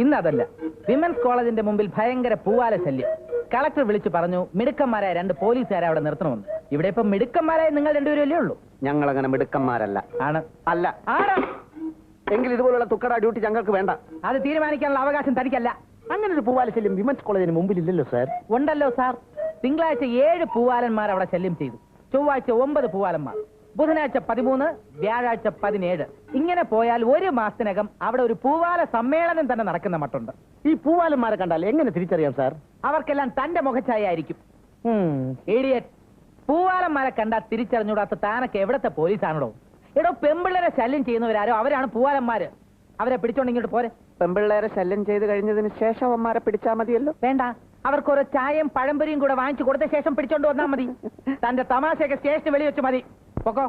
D: ഇന്നതല്ല, വിമൻസ് കോളേജിന്റെ മുമ്പിൽ ഭയങ്കര പൂവാല ശല്യം. കളക്ടർ വിളിച്ചു പറഞ്ഞു മിടുക്കന്മാരായ 2 പോലീസുകാരെ അവിടെ നിർത്തണമെന്ന്. ഇവിടെ ഇപ്പൊ മിടുക്കന്മാരായ നിങ്ങൾ രണ്ടുപേരല്ലേ ഉള്ളൂ.
F: ഞങ്ങൾ അങ്ങനെ മിടുക്കന്മാരല്ല.
D: ആണ്.
F: അല്ല.
D: ആണ്.
F: എങ്കിൽ ഇതുപോലുള്ള തുക്കട ഡ്യൂട്ടി ഞങ്ങൾക്ക് വേണ്ട.
D: അത് തീരുമാനിക്കാനുള്ള അവകാശം തനിക്കല്ല.
G: അങ്ങനെ ഒരു പൂവാല ശല്യം വിമൻസ് കോളേജിന് മുമ്പിൽ ഇല്ലല്ലോ സാർ.
D: ഉണ്ടല്ലോ സാർ. തിങ്കളാഴ്ച 7 പൂവാലന്മാർ അവിടെ ശല്യം ചെയ്തു. ചൊവ്വാഴ്ച 9 പൂവാലന്മാർ, ബുധനാഴ്ച 13, വ്യാഴാഴ്ച 17. ഇങ്ങനെ പോയാൽ 1 മാസത്തിനകം അവിടെ ഒരു പൂവാല സമ്മേളനം തന്നെ നടക്കുന്ന മട്ടുണ്ട്.
G: ഈ പൂവാലന്മാരെ കണ്ടാൽ എങ്ങനെ തിരിച്ചറിയാം സാർ?
D: അവർക്കെല്ലാം തന്റെ മുഖഛായ ആയിരിക്കും. ഇഡിയറ്റ്. പൂവാലന്മാരെ കണ്ടാൽ തിരിച്ചറിഞ്ഞൂടാത്ത താനൊക്കെ എവിടത്തെ പോലീസാണോ? എടോ, പെമ്പിള്ളേരെ ശല്യം ചെയ്യുന്നവരാരോ അവരാണ് പൂവാലന്മാര്. അവരെ പിടിച്ചോണ്ട് ഇങ്ങോട്ട് പോരെ.
F: പെമ്പിള്ളേരെ ശല്യം ചെയ്ത് കഴിഞ്ഞതിന് ശേഷം അവന്മാരെ പിടിച്ചാൽ മതിയല്ലോ.
D: വേണ്ട, അവർക്ക് ഓരോ ചായയും പഴംപൊരിയും കൂടെ വാങ്ങിച്ചു കൊടുത്ത ശേഷം പിടിച്ചോണ്ട് വന്നാൽ മതി. തന്റെ തമാശയൊക്കെ സ്റ്റേഷന് വെളി വെച്ച് മതി. പൊക്കോ.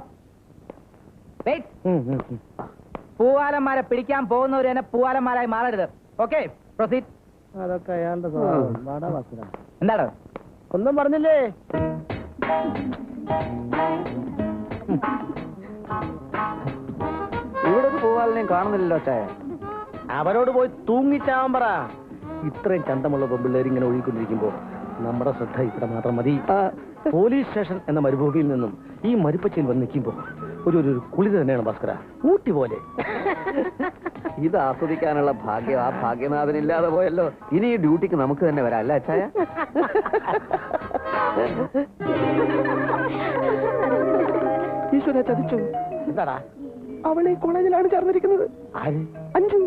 D: പൂവാലന്മാരെ പിടിക്കാൻ പോകുന്നവര് തന്നെ പൂവാലന്മാരായി മാറരുത്. Okay, proceed.
G: അതൊക്കെ അയാളുടെ
D: എന്താണ്?
G: ഒന്നും പറഞ്ഞില്ലേ?
F: ഇവിടെ ഒരു പൂവാലിനെയും കാണുന്നില്ലല്ലോ ചായ.
G: അവരോട് പോയി തൂങ്ങിച്ചാവാൻ പറ. ഇത്രയും ചന്തമുള്ള പെമ്പിള്ളേർ ഇങ്ങനെ ഒഴുകിക്കൊണ്ടിരിക്കുമ്പോ നമ്മുടെ ശ്രദ്ധ ഇവിടെ മാത്രം മതി. പോലീസ് സ്റ്റേഷൻ എന്ന മരുഭൂമിയിൽ നിന്നും ഈ മരുപ്പച്ചയിൽ വന്ന് നിൽക്കുമ്പോ ഒരു കുളിര് തന്നെയാണ് ഭാസ്കര. ഊട്ടി പോലെ.
F: ഇത് ആസ്വദിക്കാനുള്ള ഭാഗ്യം ആ ഭാഗ്യനാഥനില്ലാതെ പോയല്ലോ. ഇനി ഈ ഡ്യൂട്ടിക്ക് നമുക്ക് തന്നെ വരാം, അല്ല അച്ചായ?
G: ഈശ്വര ചതിച്ചു.
F: എന്താടാ?
G: അവളെ കോളേജിലാണ് ചേർന്നിരിക്കുന്നത്.
F: ആര്?
G: അഞ്ചു.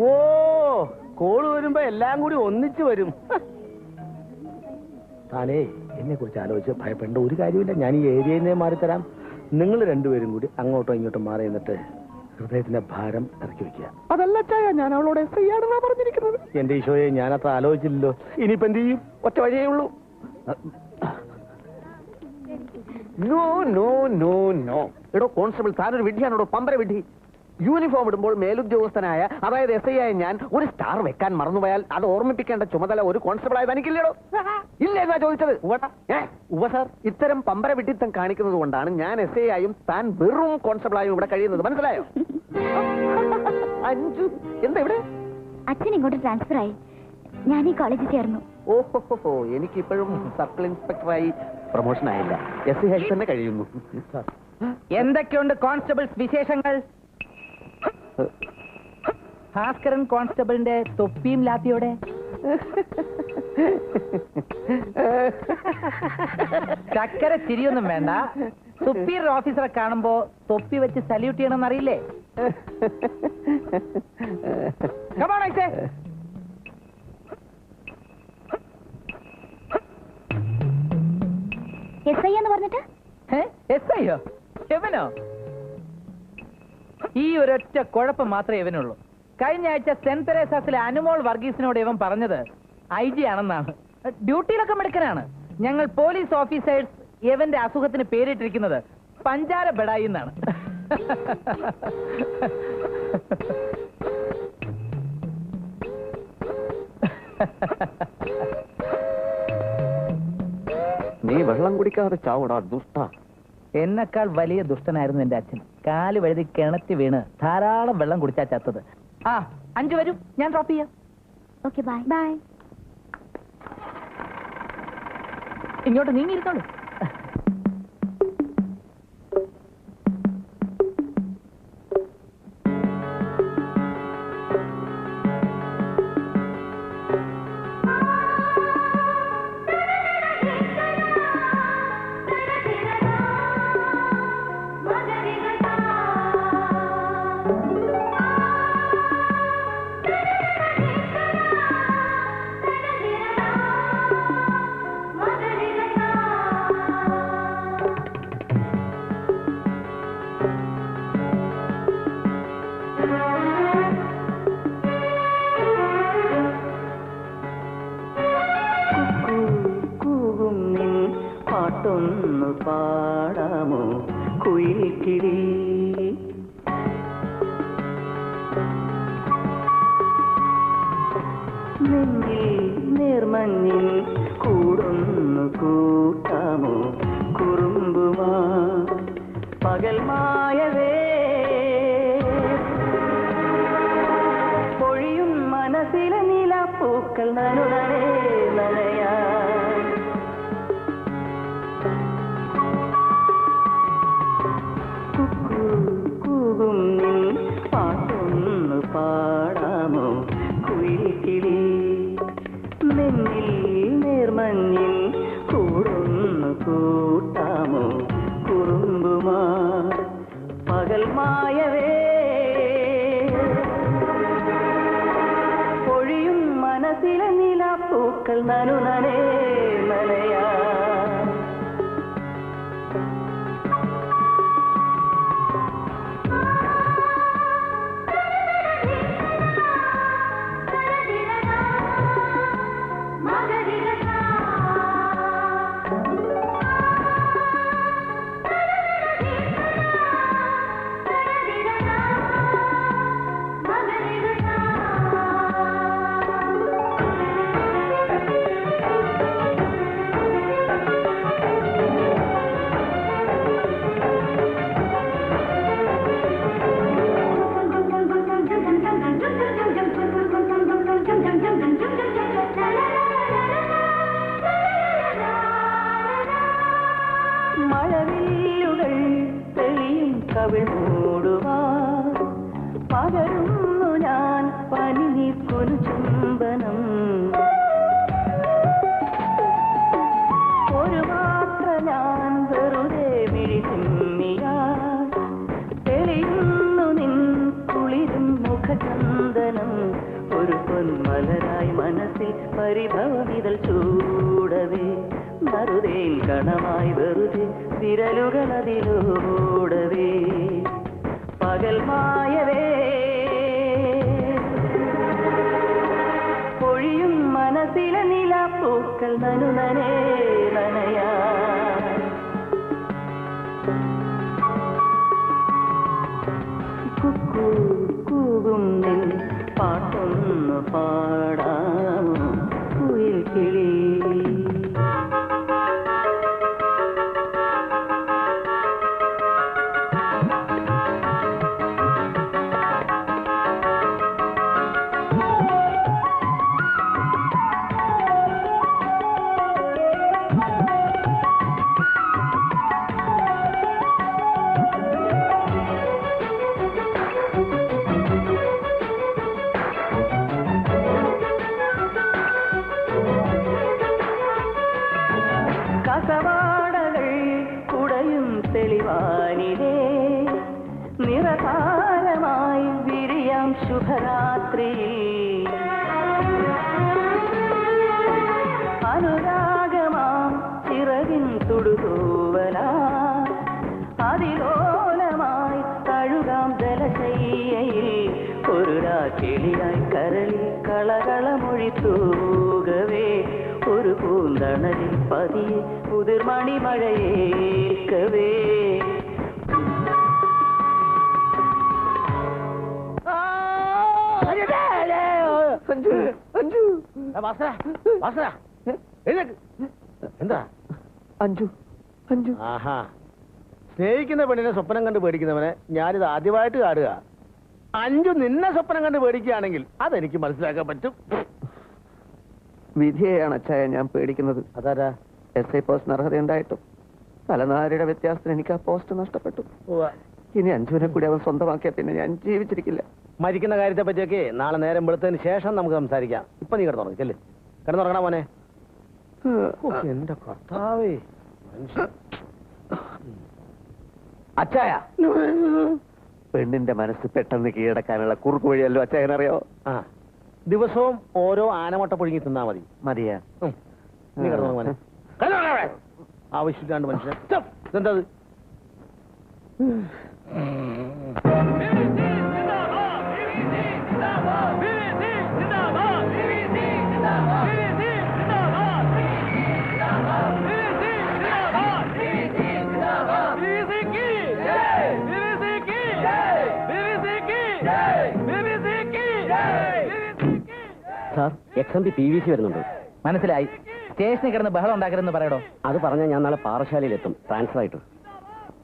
G: ഓ, കോള് വരുമ്പോ എല്ലാം കൂടി ഒന്നിച്ചു വരും. താനേ എന്നെ കുറിച്ച് ആലോചിച്ച് ഭയപ്പെടേണ്ട ഒരു കാര്യമില്ല. ഞാൻ ഈ ഏരിയയിൽ നിന്നേ മാറിത്തരാം. നിങ്ങൾ രണ്ടുപേരും കൂടി അങ്ങോട്ടും ഇങ്ങോട്ടും മാറി നിന്നിട്ട് ഹൃദയത്തിന്റെ ഭാരം ഇറക്കി വെക്കുക. അതല്ല ചായ, ഞാൻ അവളോട് SI ആണെന്നാ പറഞ്ഞിരിക്കുന്നത്. എന്റെ ഈശോയെ, ഞാനത്ര ആലോചിച്ചില്ലല്ലോ. ഇനിയിപ്പോ എന്ത് ചെയ്യും? ഒറ്റ വഴിയേ ഉള്ളൂ.
F: No no no no. എടോ കോൺസ്റ്റബിൾ, താനൊരു വിഡ്ഢിയാണോടോ, പമ്പര വിഡ്ഢി. യൂണിഫോം ഇടുമ്പോൾ മേലുദ്യോഗസ്ഥനായ, അതായത് SI ആയ ഞാൻ ഒരു സ്റ്റാർ വെക്കാൻ മറന്നുപോയാൽ അത് ഓർമ്മിപ്പിക്കേണ്ട ചുമതല ഒരു കോൺസ്റ്റബിൾ ആയത് എനിക്കില്ലടോ. ഇല്ല എന്നാ ചോദിച്ചത്. സാർ, ഇത്തരം പമ്പര വിഡ്ഢിത്തം കാണിക്കുന്നത് കൊണ്ടാണ് ഞാൻ SI ആയും താൻ വെറും കോൺസ്റ്റബിൾ ആയും ഇവിടെ കഴിയുന്നത്. മനസ്സിലായോ? അഞ്ചു, എന്താ ഇവിടെ?
A: അച്ഛൻ ഇങ്ങോട്ട് ട്രാൻസ്ഫർ ആയി. ഞാൻ ഈ കോളേജിൽ ചേർന്നു.
F: ഓഹോ, എനിക്കിപ്പോഴും സർക്കിൾ ഇൻസ്പെക്ടറായി പ്രൊമോഷൻ ആയില്ല. SI ആയി തന്നെ കഴിയുന്നു.
D: എന്തൊക്കെയുണ്ട് കോൺസ്റ്റബിൾസ് വിശേഷങ്ങൾ? ഭാസ്കരൻ കോൺസ്റ്റബിളിന്റെ തൊപ്പിയും ലാത്തിയോടെ ചക്കര ചിരിയൊന്നും വേണ്ട. സുപ്പീരിയർ ഓഫീസറെ കാണുമ്പോ തൊപ്പി വെച്ച് സല്യൂട്ട് ചെയ്യണമെന്ന് അറിയില്ലേ? ഇവനോ? ഈ ഒരൊറ്റ കുഴപ്പം മാത്രമേ ഇവനുള്ളൂ. കഴിഞ്ഞ ആഴ്ച സെന്റ് തെരേസാസിലെ അനുമോൾ വർഗീസിനോട് ഇവൻ പറഞ്ഞത് IG ആണെന്നാണ്. ഡ്യൂട്ടിയിലൊക്കെ മിടുക്കനാണ്. ഞങ്ങൾ പോലീസ് ഓഫീസേഴ്സ് ഇവന്റെ അസുഖത്തിന് പേരിട്ടിരിക്കുന്നത് പഞ്ചാര ബെടായി എന്നാണ്.
F: നീ വെള്ളം കുടിക്കാതെ ചാവടാ ദുഷ്ട.
D: എന്നെക്കാൾ വലിയ ദുഷ്ടനായിരുന്നു എന്റെ അച്ഛൻ. കാല് വഴുതി കിണറ്റി വീണ് ധാരാളം വെള്ളം കുടിച്ചാ ചത്തത്. ആ 5 വരും, ഞാൻ ഡ്രോപ്പ് ചെയ്യാം.
A: Okay bye bye.
D: ഇങ്ങോട്ട് നീങ്ങിയിരുന്നോളൂ.
I: പാട്ടൊന്നു പാടാമോ കുയിൽക്കിളി? നെഞ്ചിൽ നേർമഞ്ഞിൽ കൂടൊന്നു കൂട്ടാമോ കുറുമ്പുമാ? പകൽ മായവേ പൊഴിയും മനസ്സിലെ നിലാപ്പൂക്കൾ നനുനരേ നനയാ. കൂകും നിൻ പാട്ടൊന്നു പാടാമോ കുയിൽക്കിളി? നെഞ്ചിൽ നേർമഞ്ഞിൽ കൂടൊന്നു കൂട്ടാമോ കുറുമ്പുമാ? പകൽ മായവേ പൊഴിയും മനസ്സിലെ നിലാപ്പൂക്കൾ നനുനനേ നനയാ. മഴവില്ലുകൾ തെളിയും കവിൾ മൂടുവാൻ പകരുന്നു ഞാൻ പനിനീർക്കൊരു ചുംബനം. ഒരു മാത്ര ഞാൻ വെറുതെ മിഴി ചിമ്മിയാൽ തെളിയുന്നു നിൻ കുളിരും മുഖചന്ദനം. ഒരു പൊന്മലരായി മനസ്സിൽ പരിഭവമിതൽ ചൂടവേ മറുതേൻ കണമായി വെറുതെ വിരലുകൾ അതിലൂടവേ. പകൽ മായവേ പൊഴിയും മനസ്സിലെ നിലാപ്പൂക്കൾ നനുനനേ നനയാ. കുക്കൂ കൂകും നിൻ പാട്ടൊന്നു പാടാമോ കുയിൽക്കിളി? കിളിയായി കരളിൽ കളകളമൊഴി തൂകവേ ഒരു പൂന്തണലിൽ പതിയെ പുതിർമണി മഴയേൽക്കവേ
G: എന്താ
E: അഞ്ചു അഞ്ചു
G: ആഹാ, സ്നേഹിക്കുന്ന പെണ്ണിനെ സ്വപ്നം കണ്ട് പേടിക്കുന്നവനെ ഞാനിത് ആദ്യമായിട്ട് കാണുക. അഞ്ചു നിന്നെ സ്വപ്നം കണ്ട് പേടിക്കുകയാണെങ്കിൽ അതെനിക്ക് മനസ്സിലാക്കാൻ പറ്റും.
F: വിധിയെയാണ് അച്ചായ ഞാൻ പേടിക്കുന്നത്.
G: അതാരാ?
F: SI പോസ്റ്റിന് അർഹതയുണ്ടായിട്ടും തലനാരിയുടെ വ്യത്യാസത്തിന് എനിക്ക് ആ പോസ്റ്റ് നഷ്ടപ്പെട്ടു. ഇനി അഞ്ജുവിനെ കൂടി അവൻ സ്വന്തമാക്കിയ പിന്നെ ഞാൻ ജീവിച്ചിരിക്കില്ല.
G: മരിക്കുന്ന കാര്യത്തെ പറ്റിയൊക്കെ നാളെ നേരം വെളുത്തതിന് ശേഷം നമുക്ക് സംസാരിക്കാം. ഇപ്പൊ നീ കിടന്നുറങ്ങി ചെല്ലേ. കിടന്നുറങ്ങണ മോനെ. എന്റെ കർത്താവേ,
E: അച്ചായ
F: പെണ്ണിന്റെ മനസ്സ് പെട്ടെന്ന് കീഴടക്കാനുള്ള കുറുക്ക് വഴിയല്ലോ അച്ചായനറിയോ?
G: ആ, ദിവസവും ഓരോ ആനമുട്ട പുഴുങ്ങി തിന്നാ മതി.
F: മതിയാ?
G: നീ കിടന്നുറങ്ങ മോനെ. ആവശ്യമില്ലാണ്ട് മനുഷ്യനെ ഇതെന്തത്?
E: സാർ, XMP PVC വരുന്നുണ്ട്.
D: മനസ്സിലായി. സ്റ്റേഷനിൽ കിടന്ന് ബഹളം ഉണ്ടാക്കരുതെന്ന് പറയടോ.
E: അത് പറഞ്ഞാൽ ഞാൻ നാളെ പാറശാലയിൽ എത്തും, ട്രാൻസ്ഫർ ആയിട്ട്.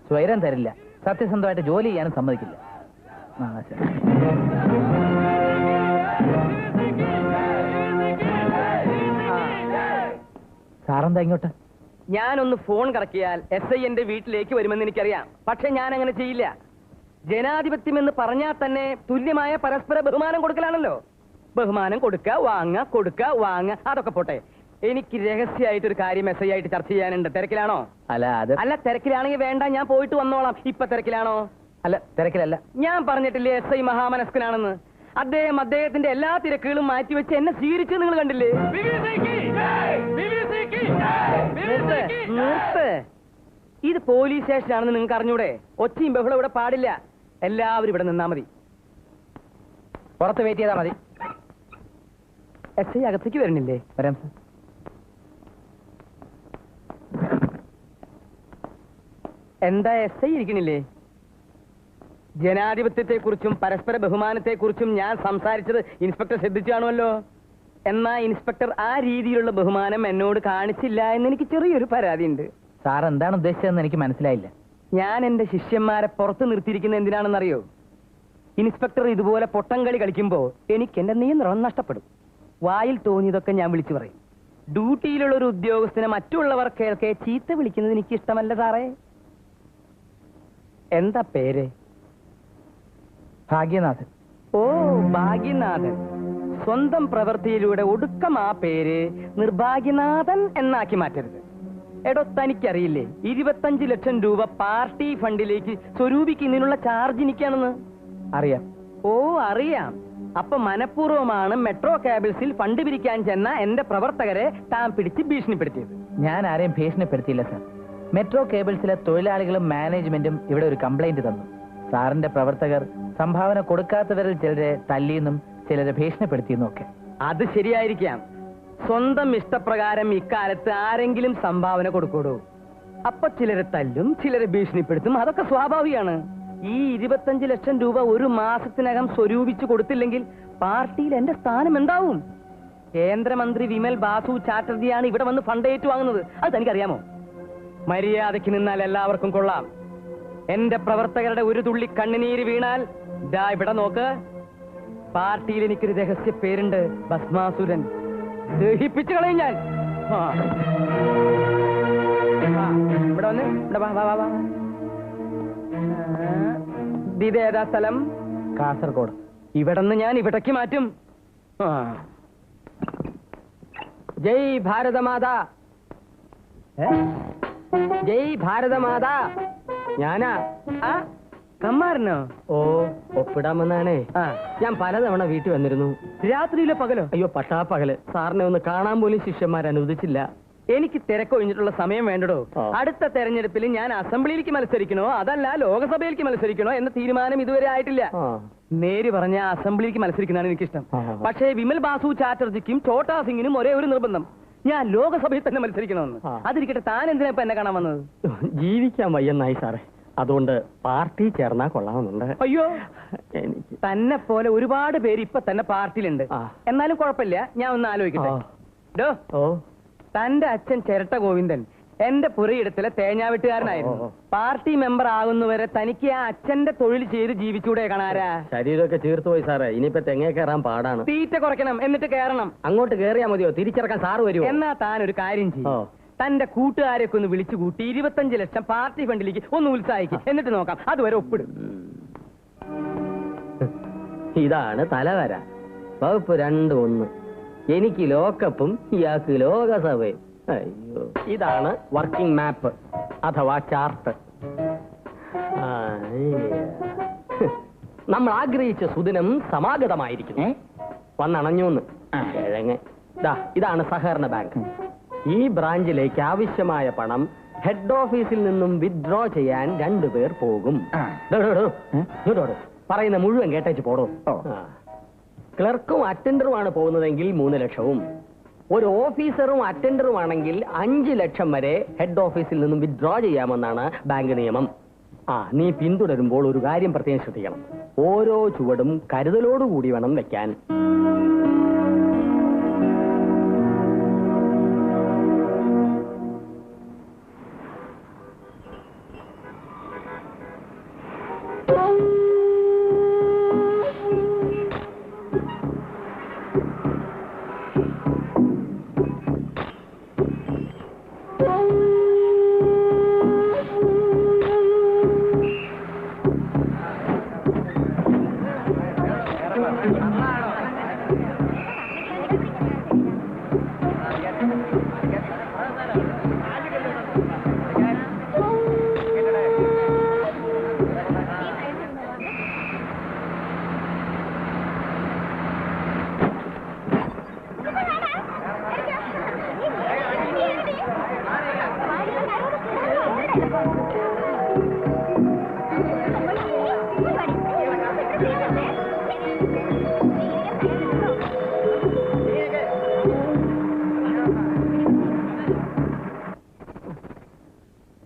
D: സ്വൈരം തരില്ല. സത്യസന്ധമായിട്ട് ജോലി ചെയ്യാനും സമ്മതിക്കില്ല. സാറെന്താ ഇങ്ങോട്ട്?
E: ഞാനൊന്ന് ഫോൺ കറക്കിയാൽ SI എന്റെ വീട്ടിലേക്ക് വരുമെന്ന് എനിക്കറിയാം. പക്ഷെ ഞാൻ അങ്ങനെ ചെയ്യില്ല. ജനാധിപത്യം എന്ന് പറഞ്ഞാൽ തന്നെ തുല്യമായ പരസ്പര ബഹുമാനം കൊടുക്കലാണല്ലോ. ബഹുമാനം കൊടുക്കുക, വാങ്ങുക, കൊടുക്കുക, വാങ്ങുക, അതൊക്കെ പോട്ടെ. എനിക്ക് രഹസ്യമായിട്ടൊരു കാര്യം SI ആയിട്ട് ചർച്ച ചെയ്യാനുണ്ട്. തിരക്കിലാണോ? അല്ല, തിരക്കിലാണെങ്കിൽ വേണ്ട, ഞാൻ പോയിട്ട് വന്നോളാം. ഇപ്പൊ തിരക്കിലാണോ?
D: അല്ല, തിരക്കിലല്ല.
E: ഞാൻ പറഞ്ഞിട്ടില്ലേ SI മഹാമനസ്കനാണെന്ന്? അദ്ദേഹത്തിന്റെ എല്ലാ തിരക്കുകളും മാറ്റിവെച്ച് എന്നെ സ്വീകരിച്ച് നിങ്ങൾ കണ്ടില്ലേ? നിർത്ത്. ഇത് പോലീസ് സ്റ്റേഷനാണെന്ന് നിങ്ങൾക്ക് അറിഞ്ഞൂടെ? ഒച്ചയും ബഹളം ഇവിടെ പാടില്ല. എല്ലാവരും ഇവിടെ നിന്നാ മതി.
D: പുറത്ത് വെയിറ്റ് ചെയ്താൽ മതി.
E: SI അകത്തേക്ക് വരണില്ലേ?
D: വരാം സാർ.
E: എന്താ SI ഇരിക്കണില്ലേ? ജനാധിപത്യത്തെക്കുറിച്ചും പരസ്പര ബഹുമാനത്തെക്കുറിച്ചും ഞാൻ സംസാരിച്ചത് ഇൻസ്പെക്ടർ ശ്രദ്ധിച്ചു കാണുമല്ലോ. എന്നാ ഇൻസ്പെക്ടർ ആ രീതിയിലുള്ള ബഹുമാനം എന്നോട് കാണിച്ചില്ല എന്ന് എനിക്ക് ചെറിയൊരു പരാതിയുണ്ട്.
D: സാർ എന്താണ് ഉദ്ദേശിച്ചതെന്ന് എനിക്ക് മനസ്സിലായില്ല.
E: ഞാൻ എന്റെ ശിഷ്യന്മാരെ പുറത്ത് നിർത്തിയിരിക്കുന്നത് എന്തിനാണെന്നറിയോ? ഇൻസ്പെക്ടർ ഇതുപോലെ പൊട്ടം കളി കളിക്കുമ്പോൾ എനിക്ക് എന്റെ നിയന്ത്രണം നഷ്ടപ്പെടും. വായിൽ തോന്നിയതൊക്കെ ഞാൻ വിളിച്ചു പറയും. ഡ്യൂട്ടിയിലുള്ള ഒരു ഉദ്യോഗസ്ഥനെ മറ്റുള്ളവർ കേൾക്കെ ചീത്ത വിളിക്കുന്നത് എനിക്ക് ഇഷ്ടമല്ല സാറേ. എന്താ പേര്?
D: ഭാഗ്യനാഥൻ.
E: ഓ, ഭാഗ്യനാഥൻ. സ്വന്തം പ്രവൃത്തിയിലൂടെ ഒടുക്കം ആ പേര് നിർഭാഗ്യനാഥൻ എന്നാക്കി മാറ്റരുത്. എടോ, തനിക്കറിയില്ലേ 25 ലക്ഷം രൂപ പാർട്ടി ഫണ്ടിലേക്ക് സ്വരൂപിക്കുന്നതിനുള്ള ചാർജ് എനിക്കാണെന്ന്?
D: അറിയാം.
E: ഓ, അറിയാം. അപ്പൊ മനഃപൂർവ്വമാണ് മെട്രോ കേബിൾസിൽ ഫണ്ട് പിരിക്കാൻ ചെന്ന എന്റെ പ്രവർത്തകരെ താൻ പിടിച്ച് ഭീഷണിപ്പെടുത്തിയത്.
D: ഞാൻ ആരെയും ഭീഷണിപ്പെടുത്തിയില്ല സാർ. മെട്രോ കേബിൾസിലെ തൊഴിലാളികളും മാനേജ്മെന്റും ഇവിടെ ഒരു കംപ്ലൈന്റ് തന്നു. സാറിന്റെ പ്രവർത്തകർ സംഭാവന കൊടുക്കാത്തവരിൽ ചിലരെ തല്ലിയെന്നും ചിലരെ ഭീഷണിപ്പെടുത്തിയെന്നും ഒക്കെ.
E: അത് ശരിയായിരിക്കാം. സ്വന്തം ഇഷ്ടപ്രകാരം ഇക്കാലത്ത് ആരെങ്കിലും സംഭാവന കൊടുക്കൂടൂ? അപ്പൊ ചിലരെ തല്ലും, ചിലരെ ഭീഷണിപ്പെടുത്തും. അതൊക്കെ സ്വാഭാവികമാണ്. ഈ 25 ലക്ഷം രൂപ ഒരു മാസത്തിനകം സ്വരൂപിച്ചു കൊടുത്തില്ലെങ്കിൽ പാർട്ടിയിൽ എന്റെ സ്ഥാനം എന്താവും? കേന്ദ്രമന്ത്രി വിമൽ ബാസു ചാറ്റർജിയാണ് ഇവിടെ വന്ന് ഫണ്ട് ഏറ്റുവാങ്ങുന്നത്. അത് തനിക്കറിയാമോ? മര്യാദയ്ക്ക് നിന്നാൽ എല്ലാവർക്കും കൊള്ളാം. എന്റെ പ്രവർത്തകരുടെ ഒരു തുള്ളി കണ്ണുനീര് വീണാൽ ദാ ഇവിടെ നോക്ക്. പാർട്ടിയിൽ എനിക്കൊരു രഹസ്യ പേരുണ്ട്, ഭസ്മാസുരൻ. ദഹിപ്പിച്ചു കളയും ഞാൻ. ഇവിടെ വന്ന് ഇവിടെ വാ, വാ, വാ, വാ. ഇതേതാ സ്ഥലം?
D: കാസർഗോഡ്.
E: ഇവിടെന്ന് ഞാൻ ഇവിടേക്ക് മാറ്റും. ജയ് ഭാരതമാതാ, ജയ് ഭാരതമാതാ. ഞാനാ? ആ, കമ്മാരനോ?
J: ഓ, ഒപ്പിടാമെന്നാണേ.
E: ഞാൻ പലതവണ വീട്ടിൽ വന്നിരുന്നു. രാത്രിയിലെ പകലോ?
J: അയ്യോ, പട്ടാപ്പകല്. സാറിനെ ഒന്ന് കാണാൻ പോലും ശിഷ്യന്മാർ അനുവദിച്ചില്ല.
E: എനിക്ക് തിരക്കൊഴിഞ്ഞിട്ടുള്ള സമയം വേണ്ടടോ. അടുത്ത തെരഞ്ഞെടുപ്പിൽ ഞാൻ അസംബ്ലിയിലേക്ക് മത്സരിക്കണോ അതല്ല ലോകസഭയിലേക്ക് മത്സരിക്കണോ എന്ന തീരുമാനം ഇതുവരെ ആയിട്ടില്ല. നേര് പറഞ്ഞ അസംബ്ലിക്ക് മത്സരിക്കുന്നതാണ് എനിക്കിഷ്ടം. പക്ഷേ വിമൽ ബാസു ചാറ്റർജിക്കും ഛോട്ടാ സിംഗിനും ഒരേ ഒരു നിർബന്ധം, ഞാൻ ലോകസഭയിൽ തന്നെ മത്സരിക്കണമെന്ന്. അതിരിക്കട്ടെ, താൻ എന്തിനാ ഇപ്പൊ എന്നെ കാണാൻ വന്നത്?
J: ജീവിക്കാൻ വയ്യെന്നായി സാറേ, അതുകൊണ്ട് പാർട്ടി ചേർന്നാ കൊള്ളാമെന്നുണ്ട്.
E: അയ്യോ, എനിക്ക് തന്നെ പോലെ ഒരുപാട് പേര് ഇപ്പൊ തന്നെ പാർട്ടിയിലുണ്ട്. എന്നാലും കുഴപ്പമില്ല, ഞാൻ ഒന്ന് ആലോചിക്കട്ടെ. തന്റെ അച്ഛൻ ചിരട്ട ഗോവിന്ദൻ എന്റെ പുരയിടത്തിലെ തേങ്ങാവെട്ടുകാരനായിരുന്നു. പാർട്ടി മെമ്പർ ആകുന്നവരെ തനിക്ക് ആ അച്ഛന്റെ തൊഴിൽ ചെയ്ത് ജീവിച്ചൂടെ കാണാരാ?
J: ശരീരമൊക്കെ ചീർത്തു പോയി സാറേ, ഇനിയിപ്പോ തെങ്ങേ കയറാൻ പാടാണ്.
E: തീറ്റ കുറയ്ക്കണം, എന്നിട്ട് കയറണം.
J: അങ്ങോട്ട് കയറിയാ മതിയോ? തിരിച്ചിറക്കാൻ സാറ് വരുമോ?
E: എന്നാ താൻ ഒരു കാര്യം ചെയ്യും, തന്റെ കൂട്ടുകാരെയൊക്കെ ഒന്ന് വിളിച്ചു കൂട്ടി 25 ലക്ഷം പാർട്ടി ഫണ്ടിലേക്ക് ഒന്ന് ഉത്സാഹിക്കും, എന്നിട്ട് നോക്കാം. അതുവരെ ഒപ്പിടും.
J: ഇതാണ് തലവര. വകുപ്പ് 2-1. എനിക്ക് ലോക്കപ്പും ഇയാൾക്ക് ലോകസഭയും. അയ്യോ, ഇതാണ് വർക്കിംഗ് മാപ്പ് അഥവാ ചാർട്ട്. നമ്മൾ ആഗ്രഹിച്ച സുദിനം സമാഗതമായിരിക്കുന്നു. വന്നണഞ്ഞൂന്ന് കിഴങ്ങ്. ഇതാണ് സഹകരണ ബാങ്ക്. ഈ ബ്രാഞ്ചിലേക്ക് ആവശ്യമായ പണം ഹെഡ് ഓഫീസിൽ നിന്നും വിത്ഡ്രോ ചെയ്യാൻ 2 പേർ പോകും. പറയുന്ന മുഴുവൻ കേട്ടേച്ച് പോടോ. ക്ലർക്കും അറ്റൻഡറുമാണ് പോകുന്നതെങ്കിൽ 3 ലക്ഷവും, ഒരു ഓഫീസറും അറ്റൻഡറും ആണെങ്കിൽ 5 ലക്ഷം വരെ ഹെഡ് ഓഫീസിൽ നിന്നും വിത്ഡ്രോ ചെയ്യാമെന്നാണ് ബാങ്ക് നിയമം. നീ പിന്തുടരുമ്പോൾ ഒരു കാര്യം പ്രത്യേകം ശ്രദ്ധിക്കണം. ഓരോ ചുവടും കരുതലോടുകൂടി വേണം വെക്കാൻ.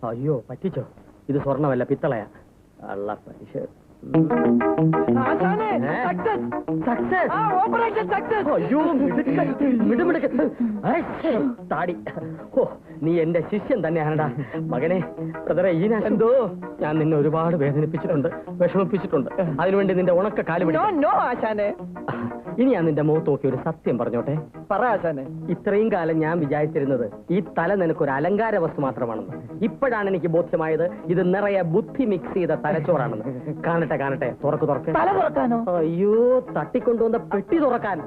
J: അയ്യോ, പറ്റിച്ചോ? ഇത് സ്വർണ്ണമല്ല, പിത്തളയാ. അള്ള പലിശ. താടി. ഓ, നീ എന്റെ ശിഷ്യൻ തന്നെയാണടാ മകനെ. ബ്രദറെ, എന്തോ ഞാൻ നിന്നെ ഒരുപാട് വേദനിപ്പിച്ചിട്ടുണ്ട്, വിഷമിപ്പിച്ചിട്ടുണ്ട്. അതിനുവേണ്ടി നിന്റെ ഉണക്ക കാല് പിടിച്ചു. ഇനി ഞാൻ നിന്റെ മുഖത്ത് നോക്കി ഒരു സത്യം പറഞ്ഞോട്ടെ.
E: പറയാശാനെ,
J: ഇത്രയും കാലം ഞാൻ വിചാരിച്ചിരുന്നത് ഈ തല നിനക്കൊരു അലങ്കാര വസ്തു മാത്രമാണെന്ന്. ഇപ്പോഴാണ് എനിക്ക് ബോധ്യമായത് ഇത് നിറയെ ബുദ്ധി മിക്സ് ചെയ്ത തലച്ചോറാണെന്ന്. കാണട്ടെ കാണട്ടെ, തുറക്ക് തുറക്ക്.
E: തല തുറക്കാനോ?
J: അയ്യോ, തട്ടിക്കൊണ്ടുവന്ന പെട്ടി തുറക്കാൻ.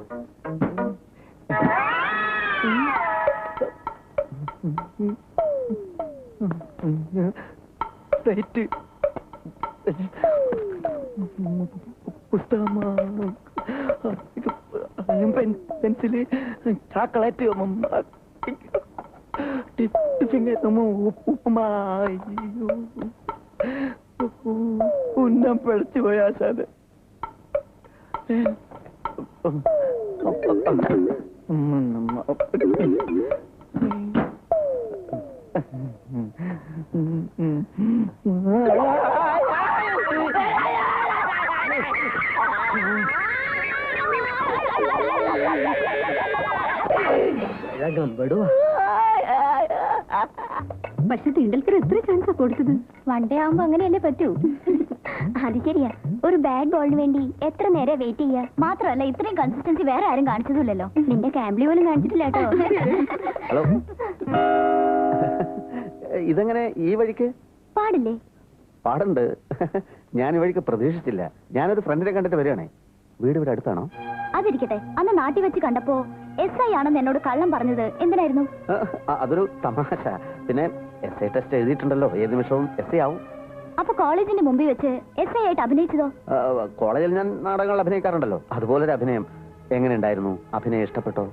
E: പുസ്തകം, പെൻസില്, ചോക്ലേറ്റ്, ഉപ്പുമായി ഉന്നം പിഴച്ചു പോയാശാന്.
A: പക്ഷെ തിണ്ടൽക്കർ എത്ര ചാൻസാ കൊടുത്തത്? വൺ ഡേ ആവുമ്പോ അങ്ങനെയല്ലേ പറ്റൂ. അത് ശരിയാ, ഒരു ബാഡ് ബോളിന് വേണ്ടി എത്ര നേരം വെയിറ്റ് ചെയ്യാ. മാത്രമല്ല ഇത്രയും കൺസിസ്റ്റൻസി വേറെ ആരും കാണിച്ചതില്ലല്ലോ. നിന്റെ ക്യാമ്പിളി പോലും കാണിച്ചിട്ടില്ല കേട്ടോ.
F: ഹലോ, ഇതെങ്ങനെ ഈ വഴിക്ക്?
A: പാടില്ലേ?
F: പാടുണ്ട്. ഞാൻ ഈ വഴിക്ക് പ്രതീക്ഷിച്ചില്ല. ഞാനൊരു ഫ്രണ്ടിനെ കണ്ടിട്ട് വരികയാണേ. വീട് ഇവിടെ അടുത്താണോ?
A: അതിരിക്കട്ടെ, അന്ന് നാട്ടിൽ വെച്ച് കണ്ടപ്പോ SI ആണെന്ന് എന്നോട് കള്ളം പറഞ്ഞത് എന്തിനായിരുന്നു?
F: അതൊരു തമാശ. പിന്നെ SI ടെസ്റ്റ് എഴുതിയിട്ടുണ്ടല്ലോ, ഏത് നിമിഷവും SI ആവും.
A: അപ്പൊ കോളേജിന്റെ മുമ്പിൽ വെച്ച് SI ആയിട്ട് അഭിനയിച്ചതോ?
F: കോളേജിൽ ഞാൻ നാടകങ്ങൾ അഭിനയിക്കാറുണ്ടല്ലോ, അതുപോലൊരു അഭിനയം. എങ്ങനെ ഉണ്ടായിരുന്നു? അഭിനയം ഇഷ്ടപ്പെട്ടോ?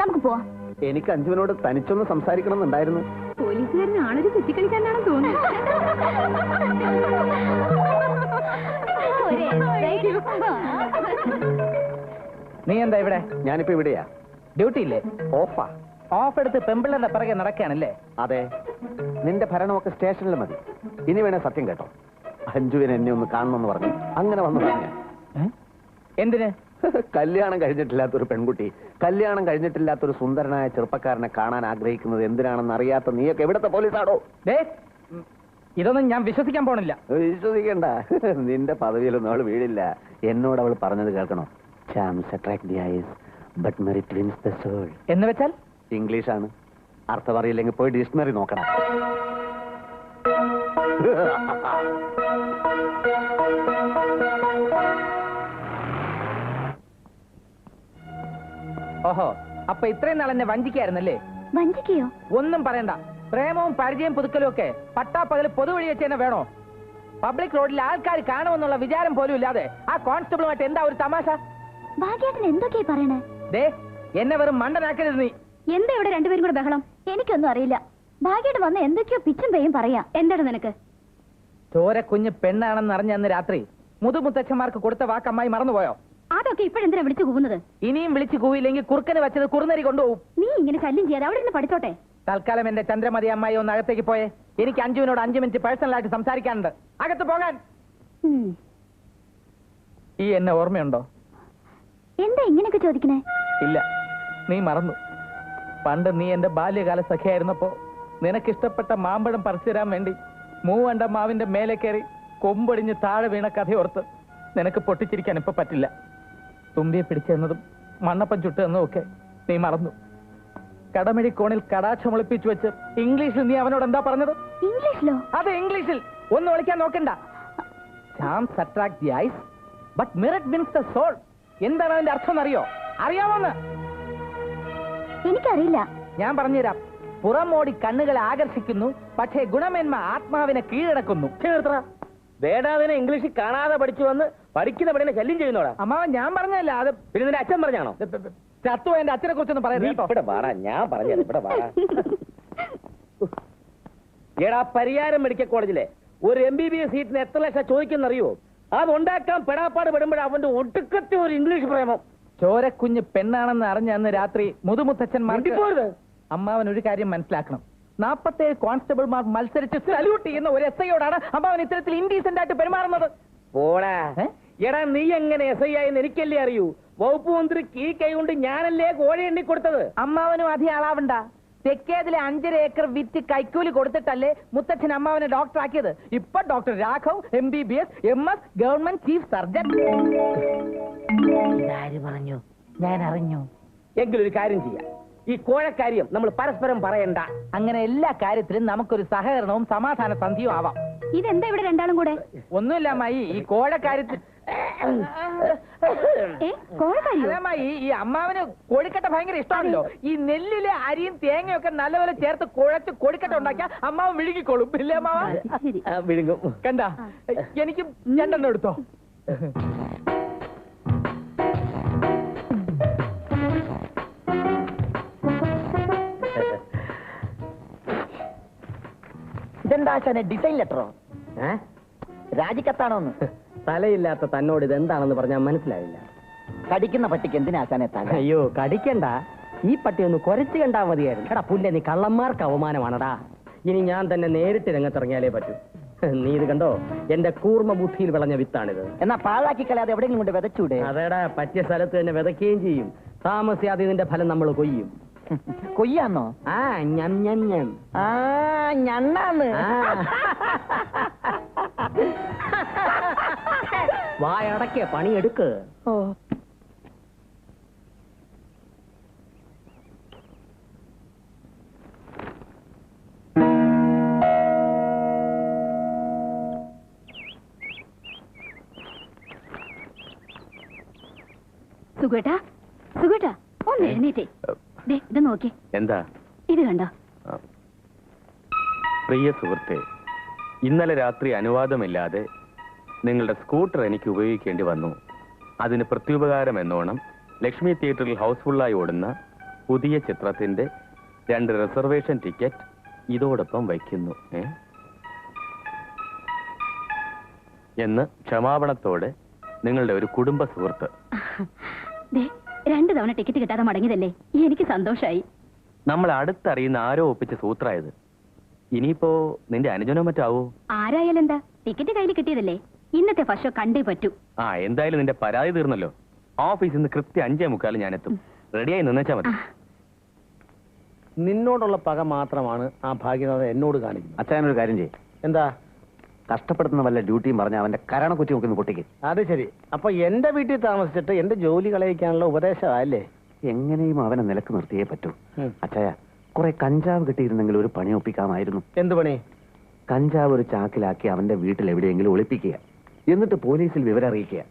A: നമുക്ക് പോവാം.
F: എനിക്ക് അഞ്ജുവിനോട് തനിച്ചൊന്ന് സംസാരിക്കണം എന്നുണ്ടായിരുന്നു.
A: പോലീസുകാരൻ ആളൊരു കുത്തിക്കളിക്കാനാണ് തോന്നുന്നത്.
D: നീ എന്താ ഇവിടെ?
F: ഞാനിപ്പോ ഇവിടെയാ.
D: ഡ്യൂട്ടി ഇല്ലേ?
F: ഓഫാ.
D: ഓഫ് എടുത്ത് പെമ്പിള്ളന്റെ പിറകെ നടക്കുകയാണല്ലേ?
F: അതെ, നിന്റെ ഭരണമൊക്കെ സ്റ്റേഷനിൽ മതി. ഇനി വേണേ സത്യം കേട്ടോ, അഞ്ജുവിനെ എന്നെ ഒന്ന് കാണണമെന്ന് പറഞ്ഞു. അങ്ങനെ വന്നു പറഞ്ഞു.
D: എന്തിന്?
F: കല്യാണം കഴിഞ്ഞിട്ടില്ലാത്തൊരു പെൺകുട്ടി കല്യാണം കഴിഞ്ഞിട്ടില്ലാത്തൊരു സുന്ദരനായ ചെറുപ്പക്കാരനെ കാണാൻ ആഗ്രഹിക്കുന്നത് എന്തിനാണെന്ന് അറിയാത്ത നീയൊക്കെ എവിടത്തെ പോലീസാണോ?
D: ഇതൊന്നും ഞാൻ വിശ്വസിക്കാൻ പോണില്ല.
F: വിശ്വസിക്കണ്ട, നിന്റെ പദവിയിലൊന്നും അവൾ വീടില്ല. എന്നോട് അവൾ പറഞ്ഞത് കേൾക്കണോ? Charms attract the eyes but merit wins the soul.
D: എന്ന് വെച്ചാൽ?
F: ഇംഗ്ലീഷാണ്, അർത്ഥം അറിയില്ലെങ്കിൽ പോയി ഡിക്ഷണറി നോക്കണം.
D: ഓഹോ, അപ്പൊ ഇത്രയും നാൾ എന്നെ വഞ്ചിക്കായിരുന്നല്ലേ?
A: വഞ്ചിക്കയോ?
D: ഒന്നും പറയണ്ട. പ്രേമവും പരിചയം പുതുക്കലും ഒക്കെ പട്ടാപ്പകല് പൊതുവഴി വെച്ച് തന്നെ വേണോ? പബ്ലിക് റോഡിൽ ആൾക്കാർ കാണുമെന്നുള്ള വിചാരം പോലും ഇല്ലാതെ ആ കോൺസ്റ്റബിളുമായിട്ട് എന്താ ഒരു തമാശ?
A: ഭാഗ്യേട്ടൻ എന്തൊക്കെയാ പറയണേ?
D: ദേ, എന്നെ വെറും മണ്ടനാക്കരുത് നീ.
A: എന്താ ഇവിടെ രണ്ടുപേരും കൂടെ ബഹളം? എനിക്കൊന്നും അറിയില്ല. ഭാഗ്യേട്ടൻ വന്ന് എന്തൊക്കെയോ പിച്ചും പേയും പറയാ. എന്താണ് നിനക്ക്?
D: ചോര കുഞ്ഞ് പെണ്ണാണെന്ന് അറിഞ്ഞ അന്ന് രാത്രി മുതുമുത്തച്ഛന്മാർക്ക് കൊടുത്ത വാക്കമ്മായി മറന്നുപോയോ?
A: അതൊക്കെ ഇപ്പോഴെന്തിനാ വിളിച്ചു കൂവുന്നത്?
D: ഇനിയും വിളിച്ചു കൂവില്ലെങ്കിൽ കുറുക്കന് വെച്ചത് കുറുനരി കൊണ്ടുപോകും.
A: നീ ഇങ്ങനെ ശല്യം ചെയ്യാതെ അവിടെ ഇരുന്ന് പഠിച്ചോട്ടെ.
D: തൽക്കാലം എന്റെ ചന്ദ്രമതി അമ്മായി ഒന്ന് അകത്തേക്ക് പോയേ. എനിക്ക് അഞ്ജുവിനോട് 5 മിനിറ്റ് പേഴ്സണലായിട്ട് സംസാരിക്കാനുണ്ട്. അകത്ത് പോകാൻ. ഈ എന്നെ ഓർമ്മയുണ്ടോ?
A: എന്താ ഇങ്ങനെയൊക്കെ ചോദിക്കണേ?
D: ഇല്ല, നീ മറന്നു. പണ്ട് നീ എന്റെ ബാല്യകാല സഖിയായിരുന്നപ്പോ നിനക്കിഷ്ടപ്പെട്ട മാമ്പഴം പറിച്ചു തരാൻ വേണ്ടി മൂവണ്ട മാവിന്റെ മേലെ കയറി കൊമ്പൊടിഞ്ഞ് താഴെ വീണ കഥയോർത്ത് നിനക്ക് പൊട്ടിച്ചിരിക്കാൻ ഇപ്പൊ പറ്റില്ല. തുമ്പിയെ പിടിച്ചെന്നതും മണ്ണപ്പം ചുട്ടെന്നതും ഒക്കെ നീ മറന്നു. കടമിഴിക്കോണിൽ കടാക്ഷമൊളിപ്പിച്ചു വെച്ച് ഇംഗ്ലീഷിൽ നീ അവനോട് എന്താ പറഞ്ഞത്?
A: ഇംഗ്ലീഷിലോ?
D: അതെ, ഇംഗ്ലീഷിൽ. ഒന്ന് വിളിക്കാൻ നോക്കണ്ട. Charms attract the eyes but merit wins the soul. എന്താണ് അതിന്റെ അർത്ഥം എന്നറിയോ? അറിയാമോന്ന്?
A: എനിക്കറിയില്ല.
D: ഞാൻ പറഞ്ഞുതരാം. പുറമോടി കണ്ണുകളെ ആകർഷിക്കുന്നു, പക്ഷേ ഗുണമേന്മ ആത്മാവിനെ കീഴടക്കുന്നു.
J: വേടാവിനെ ഇംഗ്ലീഷിൽ കാണാതെ പഠിച്ചു വന്ന് പഠിക്കുന്ന പടിനെ ശല്യം ചെയ്യുന്നോടാ.
D: അമ്മാവ ഞാൻ പറഞ്ഞല്ല, അത്
J: പിന്നെ നിന്റെ അച്ഛൻ പറഞ്ഞാണോ?
D: ചത്തു എന്റെ അച്ഛനെ കുറിച്ചൊന്നും പറയുന്നത്.
J: ഞാൻ പറഞ്ഞത് ഇവിടെ എടാ, പരിയാരം മെഡിക്കൽ കോളേജിലെ ഒരു MBBS സീറ്റിന് എത്ര ലക്ഷം ചോദിക്കുന്നറിയോ? അതുണ്ടാക്കാൻ പെടാപ്പാട് പെടുമ്പോഴേ അവന്റെ ഒടുക്കത്തെ ഒരു ഇംഗ്ലീഷ് പ്രേമം.
D: ചോരക്കുഞ്ഞ് പെണ്ണാണെന്ന് അറിഞ്ഞ അന്ന് രാത്രി മുതുമുത്തച്ഛന്മാർക്ക് അമ്മാവൻ ഒരു കാര്യം മനസ്സിലാക്കണം. 47 കോൺസ്റ്റബിൾമാർ മത്സരിച്ച് സല്യൂട്ട് ചെയ്യുന്ന ഒരു SI-യോടാണ് അമ്മാവൻ ഇത്തരത്തിൽ ഇൻഡീസെന്റ് ആയിട്ട് പെരുമാറുന്നത്.
J: പോടാ. എടാ, നീ എങ്ങനെ SI ആയെന്ന് എനിക്കല്ലേ അറിയൂ. വകുപ്പ് മന്ത്രിക്ക് ഈ കൈ കൊണ്ട് ഞാനല്ലേ കോഴ എണ്ണി കൊടുത്തത്.
D: അമ്മാവനും അധികം ആളാവണ്ട. തെക്കേതിലെ 5.5 ഏക്കർ വിറ്റ് കൈക്കൂലി കൊടുത്തിട്ടല്ലേ മുത്തച്ഛൻ അമ്മാവനെ ഡോക്ടർ ആക്കിയത്. ഇപ്പൊ doctor Raghav MBBS MS government chief surgeon.
J: ഇതാര് പറഞ്ഞു? ഞാൻ അറിഞ്ഞു. എങ്കിലൊരു കാര്യം ചെയ്യാം, ഈ കോഴക്കാര്യം നമ്മൾ പരസ്പരം പറയണ്ട.
D: അങ്ങനെ എല്ലാ കാര്യത്തിലും നമുക്കൊരു സഹകരണവും സമാധാന സന്ധിയും ആവാം.
A: ഇതെന്താ ഇവിടെ രണ്ടാളും കൂടെ?
D: ഒന്നുമില്ല അമ്മായി, ഈ കോഴക്കാര്യത്തിൽ ഈ അമ്മാവന് കോഴിക്കട്ട ഭയങ്കര ഇഷ്ടമാണല്ലോ. ഈ നെല്ലിലെ അരിയും തേങ്ങയൊക്കെ നല്ലപോലെ ചേർത്ത് കുഴച്ച് കോഴിക്കട്ട ഉണ്ടാക്കിയാൽ അമ്മാവൻ വിഴുങ്ങിക്കോളും. ഇല്ലേ അമ്മാവ?
J: വിഴുങ്ങും.
D: കണ്ട, എനിക്ക് 2 എടുത്തോ.
J: ഇതെന്താ ഡിസൈൻ ലെറ്ററോ? രാജിക്കത്താണോന്ന്?
E: തലയില്ലാത്ത തന്നോട് ഇത് എന്താണെന്ന് പറഞ്ഞാൽ മനസ്സിലായില്ല.
J: കടിക്കുന്ന പട്ടിക്ക് എന്തിനാശാനെ തല?
E: അയ്യോ, കടിക്കണ്ട. ഈ പട്ടി ഒന്ന് കുരച്ച് കണ്ടാ മതിയായിരുന്നു. എടാ പുല്ലെ, നീ കള്ളന്മാർക്ക് അവമാനമാണടാ. ഇനി ഞാൻ തന്നെ നേരിട്ട് രംഗത്തിറങ്ങിയാലേ പറ്റൂ. നീ ഇത് കണ്ടോ? എന്റെ കൂർമ്മ ബുദ്ധിയിൽ വിളഞ്ഞ വിത്താണിത്.
J: എന്നാ പാഴാക്കി കളയാതെ എവിടെയെങ്കിലും കൊണ്ട് വിതച്ചൂടെ?
E: അതേടാ, പറ്റിയ സ്ഥലത്ത് തന്നെ വിതയ്ക്കുകയും ചെയ്യും. താമസിയാതെ ഇതിന്റെ ഫലം നമ്മൾ കൊയ്യും.
J: കൊയ്യാന്നോ?
E: ആ, ഞം ഞം ഞം.
J: ആ, ഞണ്ണാന്ന്.
E: വായടക്കിയ പണിയെടുക്ക്.
A: സുഖേട്ടാ, സുഖേട്ടാ, ഒന്ന് എഴുന്നേറ്റേ. ഇത് നോക്കി.
B: എന്താ
A: ഇത് കണ്ടോ?
B: പ്രിയ സുഹൃത്തെ, ഇന്നലെ രാത്രി അനുവാദമില്ലാതെ നിങ്ങളുടെ സ്കൂട്ടർ എനിക്ക് ഉപയോഗിക്കേണ്ടി വന്നു. അതിന് പ്രത്യുപകാരം എന്നോണം ലക്ഷ്മി തിയേറ്ററിൽ ഹൗസ്ഫുള്ളായി ഓടുന്ന പുതിയ ചിത്രത്തിന്റെ 2 റിസർവേഷൻ ടിക്കറ്റ് ഇതോടൊപ്പം വയ്ക്കുന്നു എന്ന് ക്ഷമാപണത്തോടെ നിങ്ങളുടെ ഒരു കുടുംബ സുഹൃത്ത്.
A: 2 തവണ ടിക്കറ്റ് കിട്ടാതെ മടങ്ങിയതല്ലേ, എനിക്ക് സന്തോഷായി.
B: നമ്മൾ അടുത്തറിയുന്ന ആരോ ഒപ്പിച്ച സൂത്രായത്. ഇനിയിപ്പോ നിന്റെ അനുജനോ മറ്റാവോ?
A: ആരായാലും എന്താ, ടിക്കറ്റ് കയ്യിൽ കിട്ടിയതല്ലേ, ഇന്നത്തെ ഫസ്റ്റ് ഷോ കണ്ടേ പറ്റൂ.
B: എന്തായാലും നിന്റെ പരാതി തീർന്നല്ലോ. ഓഫീസിൽ നിന്ന് കൃത്യം 5:45 ഞാൻ എത്തും. റെഡിയായി നിന്നേച്ചാ മതി.
G: നിന്നോടുള്ള പക മാത്രമാണ് ആ ഭാഗ്യനാഥൻ എന്നോട് കാണിക്കുന്നത്.
F: അച്ഛനൊരു കാര്യം ചെയ്യും.
G: എന്താ?
F: കഷ്ടപ്പെടുന്ന വല്ല ഡ്യൂട്ടിയും പറഞ്ഞ അവന്റെ കരണക്കുറ്റി നോക്കി പൊട്ടിക്ക്.
G: അത് ശരി. അപ്പൊ എന്റെ വീട്ടിൽ താമസിച്ചിട്ട് എന്റെ ജോലി കളയിക്കാനുള്ള ഉപദേശമല്ലേ?
F: എങ്ങനെയും അവനെ നിലക്ക് നിർത്തിയേ പറ്റൂ. അച്ഛായ, കുറെ കഞ്ചാവ് കിട്ടിയിരുന്നെങ്കിൽ ഒരു പണി ഒപ്പിക്കാമായിരുന്നു.
G: എന്ത് പണി?
F: കഞ്ചാവ് ഒരു ചാക്കിലാക്കി അവന്റെ വീട്ടിൽ എവിടെയെങ്കിലും ഒളിപ്പിക്കുക, എന്നിട്ട് പോലീസിൽ വിവരം അറിയിക്കുക.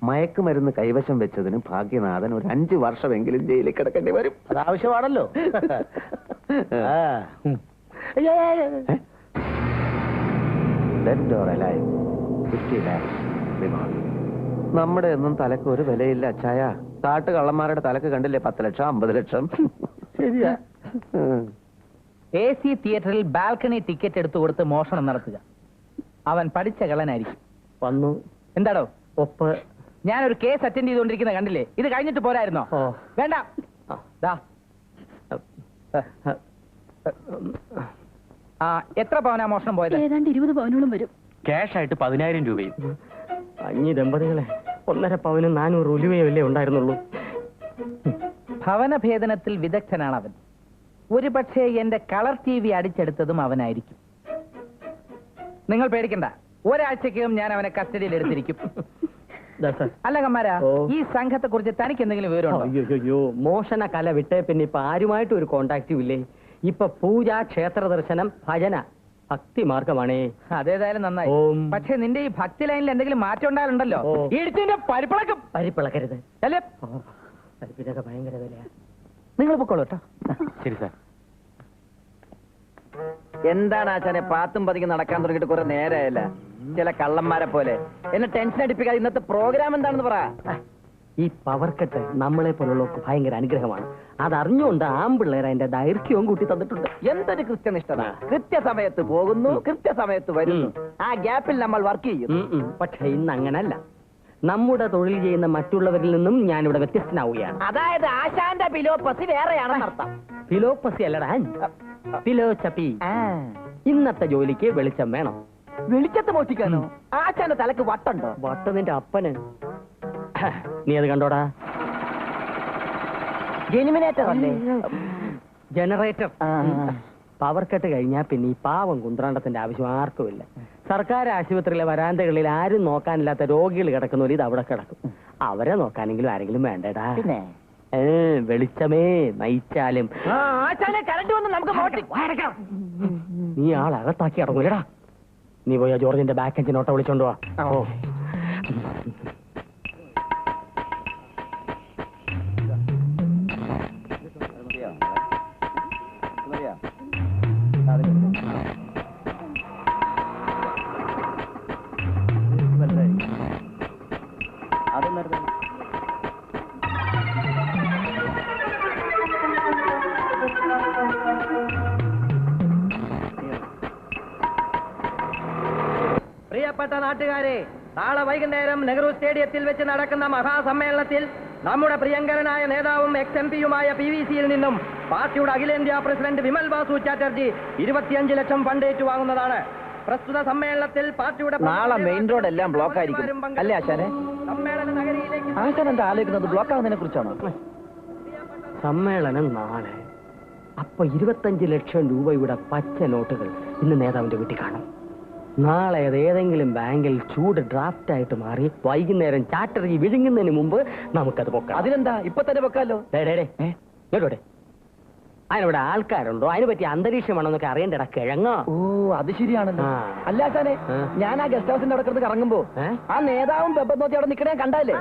F: മയക്കുമരുന്ന് കൈവശം വെച്ചതിന് ഭാഗ്യനാഥൻ ഒരു 5 വർഷമെങ്കിലും ജയിലിൽ കിടക്കേണ്ടി വരും.
G: അത് ആവശ്യമാണല്ലോ.
F: നമ്മുടെ ഒന്നും തലക്ക് ഒരു വിലയില്ല അച്ചായ. കാട്ടു കള്ളന്മാരുടെ തലക്ക് കണ്ടില്ലേ 10 ലക്ഷം 50 ലക്ഷം.
G: ശരിയാ.
D: AC തിയേറ്ററിൽ ബാൽക്കണി ടിക്കറ്റ് എടുത്തു കൊടുത്ത് മോഷണം നടത്തുക. അവൻ പഠിച്ച കള്ളനായിരിക്കും.
J: വന്നു.
D: എന്താടോ?
J: ഒപ്പ്.
D: ഞാനൊരു കേസ് അറ്റൻഡ് ചെയ്തുകൊണ്ടിരിക്കുന്ന കണ്ടില്ലേ? ഇത് കഴിഞ്ഞിട്ട് പോരായിരുന്നോ? വേണ്ട. എത്ര പവനാ മോഷണം പോയത്?
A: ഏതാണ്ട് 20 പവനോളം വരും.
B: ക്യാഷ് ആയിട്ട് 10,000 രൂപയും.
J: അഞ്ഞി ദമ്പതികളെ 1.5 പവനും 400 ഉലുവയല്ലേ ഉണ്ടായിരുന്നുള്ളൂ.
D: ഭവനഭേദനത്തിൽ വിദഗ്ധനാണ് അവൻ. ഒരു പക്ഷേ എന്റെ കളർ TV അടിച്ചെടുത്തതും അവനായിരിക്കും. നിങ്ങൾ പേടിക്കണ്ട, ഒരാഴ്ചക്കകം ഞാൻ അവനെ കസ്റ്റഡിയിൽ എടുത്തിരിക്കും. അല്ല കമ്മാരാ, ഈ സംഘത്തെ കുറിച്ച് തനിക്ക് എന്തെങ്കിലും വിവരമുണ്ടോ?
J: അയ്യോ, മോഷണ കല വിട്ടേ പിന്നെ ഇപ്പൊ ആരുമായിട്ടും ഒരു കോണ്ടാക്റ്റും ഇല്ലേ. ഇപ്പൊ പൂജ, ക്ഷേത്ര ദർശനം, ഭജന, ഭക്തി മാർഗമാണേ.
D: അതേതായാലും നന്നായി. പക്ഷെ നിന്റെ ഈ ഭക്തി ലൈനിൽ എന്തെങ്കിലും മാറ്റം ഉണ്ടായാലുണ്ടല്ലോ, ഇടിച്ചിന്റെ പരിപ്പിളക്കും.
J: പരിപ്പിളക്കരുത്
D: അല്ലേ?
J: പരിപ്പിനൊക്കെ ഭയങ്കര വിലയാ.
D: നിങ്ങൾ പൊക്കോളൂ കേട്ടോ.
B: ശരി സാർ.
E: എന്താണ് ആച്ചാനെ പാത്തും പതിക്ക് നടക്കാൻ തുടങ്ങിയിട്ട് കുറെ നേരമായല്ല. ചില കള്ളന്മാരെ പോലെ എന്നെ ടെൻഷൻ അടിപ്പിക്കാതെ ഇന്നത്തെ പ്രോഗ്രാം എന്താണെന്ന് പറ.
J: ഈ പവർ കട്ട് നമ്മളെ പോലുള്ളവർക്ക് ഭയങ്കര അനുഗ്രഹമാണ്. അതറിഞ്ഞുകൊണ്ട് ആമ്പിള്ളേരെ അതിന്റെ ദൈർഘ്യവും കൂട്ടി തന്നിട്ടുണ്ട്.
E: എന്തൊരു കൃത്യനിഷ്ഠത! കൃത്യസമയത്ത് പോകുന്നു, കൃത്യസമയത്ത് വരുന്നു. ആ ഗ്യാപ്പിൽ നമ്മൾ വർക്ക് ചെയ്യും.
J: പക്ഷെ ഇന്ന് അങ്ങനല്ല. നമ്മുടെ തൊഴിൽ ചെയ്യുന്ന മറ്റുള്ളവരിൽ നിന്നും ഞാനിവിടെ വ്യത്യസ്തനാവുകയാണ്.
E: അതായത് ആശാന്റെ ഫിലോപ്പസി വേറെയാണെന്നർത്ഥം.
J: ഫിലോപ്പസി അല്ലടാ, ഫിലോസഫി. ഇന്നത്തെ ജോലിക്ക് വെളിച്ചം വേണം.
E: വെളിച്ചത്ത് മോഷിക്കാനോ? ആശാന്റെ തലക്ക് വട്ടുണ്ടോ?
J: വട്ട് നിന്റെ അപ്പന്. നീ അത് കണ്ടോടാ?
E: ജെനിമിനേറ്റർ അല്ലേ?
J: ജനറേറ്റർ. പവർ കട്ട് കഴിഞ്ഞാൽ പിന്നെ ഈ പാവം കുന്ത്രാണ്ടത്തിന്റെ ആവശ്യം ആർക്കുമില്ല. സർക്കാർ ആശുപത്രിയിലെ വരാന്തകളിൽ ആരും നോക്കാനില്ലാത്ത രോഗികൾ കിടക്കുന്നവർ ഇത് അവിടെ കിടക്കും. അവരെ നോക്കാനെങ്കിലും ആരെങ്കിലും വേണ്ടടാ.
E: പിന്നെ
J: വെളിച്ചമേ നയിച്ചാലും
E: കറണ്ട് വന്ന് നമുക്ക്
J: നീ ആളകത്താക്കി അടങ്ങൂലടാ. നീ പോയ ജോർജിന്റെ ബാക്ക് എഞ്ചിൻ ഓട്ടോ വിളിച്ചോണ്ട് വാ.
E: പ്രിയപ്പെട്ട നാട്ടുകാരെ, നാളെ വൈകുന്നേരം നെഹ്റു സ്റ്റേഡിയത്തിൽ വെച്ച് നടക്കുന്ന മഹാസമ്മേളനത്തിൽ നമ്മുടെ പ്രിയങ്കരനായ നേതാവും XMP-യുമായ PVC-യിൽ നിന്നും പാർട്ടിയുടെ അഖിലേന്ത്യാ പ്രസിഡന്റ് വിമൽ ബാസു ചാറ്റർജി 25 ലക്ഷം ഫണ്ട് ഏറ്റുവാങ്ങുന്നതാണ്. പ്രസ്തുത സമ്മേളനത്തിൽ പാർട്ടിയുടെ
K: നാളെ മെയിൻ റോഡ് എല്ലാം ബ്ലോക്ക് ആയിരിക്കും അല്ലേ ആശാനെ?
E: സമ്മേളന നഗരിയിലേക്ക്
K: ആശാൻ എന്താ ആലോചിക്കുന്നത്? ബ്ലോക്ക് ആവുന്നതിനെ കുറിച്ചാണോ?
J: സമ്മേളനം നാളെ. അപ്പൊ 25 ലക്ഷം രൂപയുടെ പച്ച നോട്ടുകൾ ഇന്ന് നേതാവിന്റെ വീട്ടിൽ കാണും. നാളെ അത് ഏതെങ്കിലും ബാങ്കിൽ ചൂട് ഡ്രാഫ്റ്റ് ആയിട്ട് മാറി വൈകുന്നേരം ചാറ്ററി വിഴുങ്ങുന്നതിന് മുമ്പ് നമുക്കത് പൊക്കാം.
K: അതിനെന്താ, ഇപ്പൊ തന്നെ പൊക്കാലോ?
J: കേട്ടോടെ, അതിനവിടെ ആൾക്കാരുണ്ടോ, അതിനെ പറ്റി അന്തരീക്ഷമാണെന്നൊക്കെ അറിയണ്ടടാ കിഴങ്ങോ.
K: ഓ, അത് ശരിയാണല്ലോ. അല്ല ആശാനെ, ഞാൻ ആ ഗസ്റ്റ് ഹൗസിന്റെ അവിടെ കിടന്ന് കറങ്ങുമ്പോ ആ നേതാവും പെപ്പർ നോക്കി അവിടെ നിൽക്കണേ കണ്ടല്ലേ?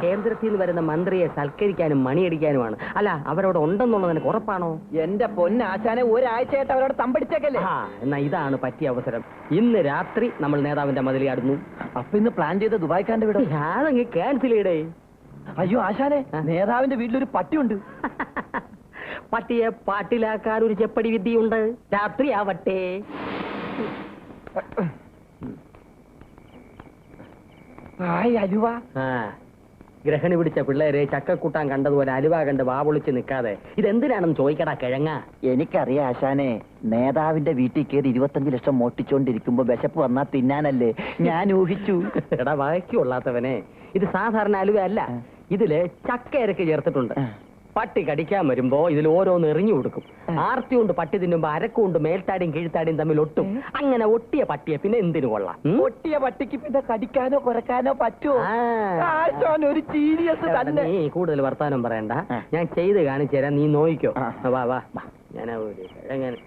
J: കേന്ദ്രത്തിൽ നിന്ന് വരുന്ന മന്ത്രിയെ സൽക്കരിക്കാനും മണിയടിക്കാനുമാണ്. അല്ല, അവരവിടെ ഉണ്ടെന്നുള്ളത് നിനക്ക് ഉറപ്പാണോ?
K: എന്റെ പൊന്ന ആശാനെ, ഒരാഴ്ചയായിട്ട് അവരോട് തമ്പടിച്ചേക്കല്ലേ.
J: എന്നാ ഇതാണ് പറ്റിയ അവസരം. ഇന്ന് രാത്രി നമ്മൾ നേതാവിന്റെ മതിലിയാടുന്നു.
K: അപ്പൊ ഇന്ന് പ്ലാൻ ചെയ്ത ദുബായ്ക്കാന്റെ വീട്
J: അതങ്ങ് ക്യാൻസൽ ചെയ്യടേ.
K: അയ്യോ ആശാനെ, നേതാവിന്റെ വീട്ടിലൊരു പട്ടിയുണ്ട്.
J: പട്ടിയെ പാട്ടിലാക്കാൻ ഒരു ചെപ്പടി വിദ്യയുണ്ട്. രാത്രിയാവട്ടെ.
K: അലുവ.
J: ഗ്രഹണി പിടിച്ച പിള്ളേരെ ചക്കക്കൂട്ടാൻ കണ്ടതുപോലെ അലുവ കണ്ട് വാപൊളിച്ച് നിൽക്കാതെ ഇതെന്തിനാണെന്ന് ചോദിക്കടാ കിഴങ്ങ.
L: എനിക്കറിയാം ആശാനെ, നേതാവിന്റെ വീട്ടിൽ കയറി 25 ലക്ഷം മോട്ടിച്ചോണ്ടിരിക്കുമ്പോ വിശപ്പ് വന്നാ തിന്നാനല്ലേ ഞാൻ ഊഹിച്ചു.
J: എടാ വായിക്ക് കൊള്ളാത്തവനെ, ഇത് സാധാരണ അലുവ അല്ല, ഇതില് ചക്കയരക്ക് ചേർത്തിട്ടുണ്ട്. പട്ടി കടിക്കാൻ വരുമ്പോ ഇതിൽ ഓരോന്ന് എറിഞ്ഞു കൊടുക്കും. ആർത്തി കൊണ്ട് പട്ടി തിന്നുമ്പോ അരക്കുകൊണ്ട് മേൽത്താടിയും കീഴ്ത്താടിയും തമ്മിൽ ഒട്ടും. അങ്ങനെ ഒട്ടിയ പട്ടിയെ പിന്നെ എന്തിനു കൊള്ളാം?
K: ഒട്ടിയ പട്ടിക്ക് പിന്നെ കടിക്കാനോ കുറക്കാനോ പറ്റുമോ? ഒരു സീരിയസ് തന്നെ.
J: നീ കൂടുതൽ വർത്താനം പറയണ്ട, ഞാൻ ചെയ്ത് കാണിച്ചു തരാം, നീ നോയിക്കോ. വാ വാ, ഞാൻ എങ്ങനെ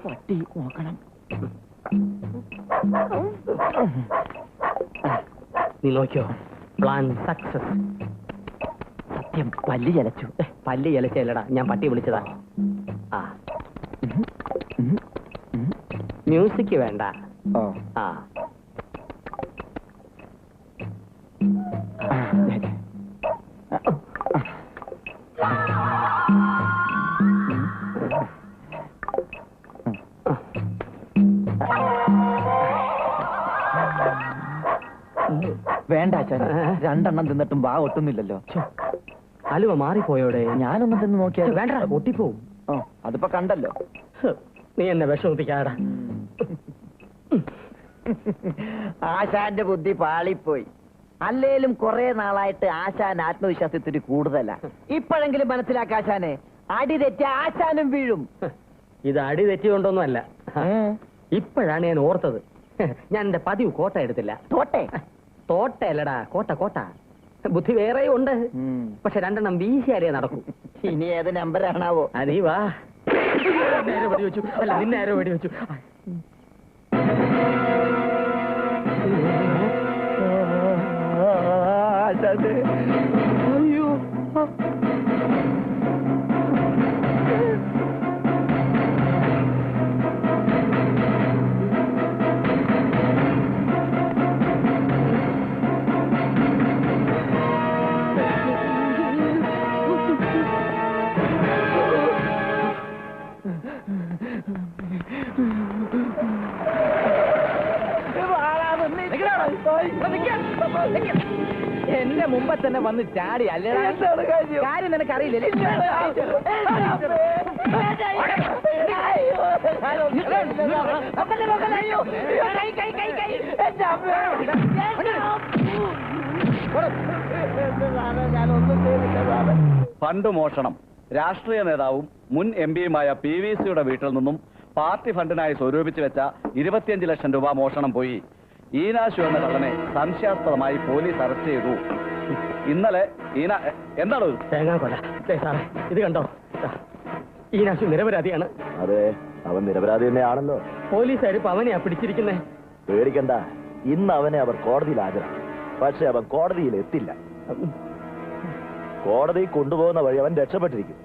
L: പട്ടി നോക്കണം.
J: നീ നോക്കിയോ, പ്ലാൻ സക്സസ്.
L: സത്യം പല്ല് ചലച്ചു.
J: പല്ല് ചലച്ചല്ലടാ, ഞാൻ പട്ടി വിളിച്ചതാ. ആ മ്യൂസിക് വേണ്ട. ആ
L: വേണ്ട ആശാനെ, 2 എണ്ണം തിന്നിട്ടും വാ ഒട്ടുന്നില്ലല്ലോ.
J: അലുവ മാറിപ്പോയോടെ.
L: ഞാനൊന്നും തിന്ന് നോക്കിയാ
J: വേണ്ട, ഒട്ടിപ്പോവും.
L: അതിപ്പോ കണ്ടല്ലോ.
J: നീ എന്നെ വിഷമിപ്പിക്കാടാ.
L: ആശാന്റെ ബുദ്ധി പാളിപ്പോയി. അല്ലേലും കുറെ നാളായിട്ട് ആശാൻ ആത്മവിശ്വാസത്തിന് കൂടുതലാ. ഇപ്പോഴെങ്കിലും മനസ്സിലാക്കാശാനെ, അടി തെറ്റി ആശാനും വീഴും.
J: ഇത് അടി തെറ്റിക്കൊണ്ടൊന്നും അല്ല, ഇപ്പോഴാണ് ഞാൻ ഓർത്തത്. ഞാൻ എന്റെ പതിവ് കോട്ട എടുത്തില്ല. തോട്ടയല്ലടാ, കോട്ട. ബുദ്ധി വേറെ ഉണ്ട്, പക്ഷെ 2 എണ്ണം വീശിയാലേ നടക്കും.
L: ഇനി ഏത് നമ്പറാണാവോ?
J: നീ വാ. വെടിവെച്ചു അല്ല, നിന്നെ ആരോ വെടിവെച്ചു.
K: അയ്യോ,
D: എന്റെ മുമ്പ് തന്നെ വന്ന് ചാടി അല്ലേടാ. കാര്യം നിനക്ക് അറിയില്ലേ?
F: ഫണ്ട് മോഷണം. രാഷ്ട്രീയ നേതാവും മുൻ MP-യുമായ PVC-യുടെ വീട്ടിൽ നിന്നും പാർട്ടി ഫണ്ടിനായി സ്വരൂപിച്ചു വെച്ച 25 ലക്ഷം രൂപ മോഷണം പോയി. ഈനാശു എന്ന കള്ളനെ സംശയാസ്പദമായി പോലീസ് അറസ്റ്റ് ചെയ്തു. ഇന്നലെ എന്താണ്
J: തേങ്ങാക്കൊല. സാറേ, ഇത് കണ്ടോ, ഈനാശു നിരപരാധിയാണ്.
C: അതെ, അവൻ നിരപരാധി തന്നെയാണല്ലോ.
J: പോലീസുകാർ ഇപ്പൊ അവനെയാ പിടിച്ചിരിക്കുന്നേ.
C: പേടിക്കണ്ട, ഇന്ന് അവനെ അവർ കോടതിയിൽ ഹാജരാക്കും. പക്ഷെ അവൻ കോടതിയിൽ എത്തില്ല. കോടതി കൊണ്ടുപോകുന്ന വഴി അവൻ രക്ഷപ്പെട്ടിരിക്കും.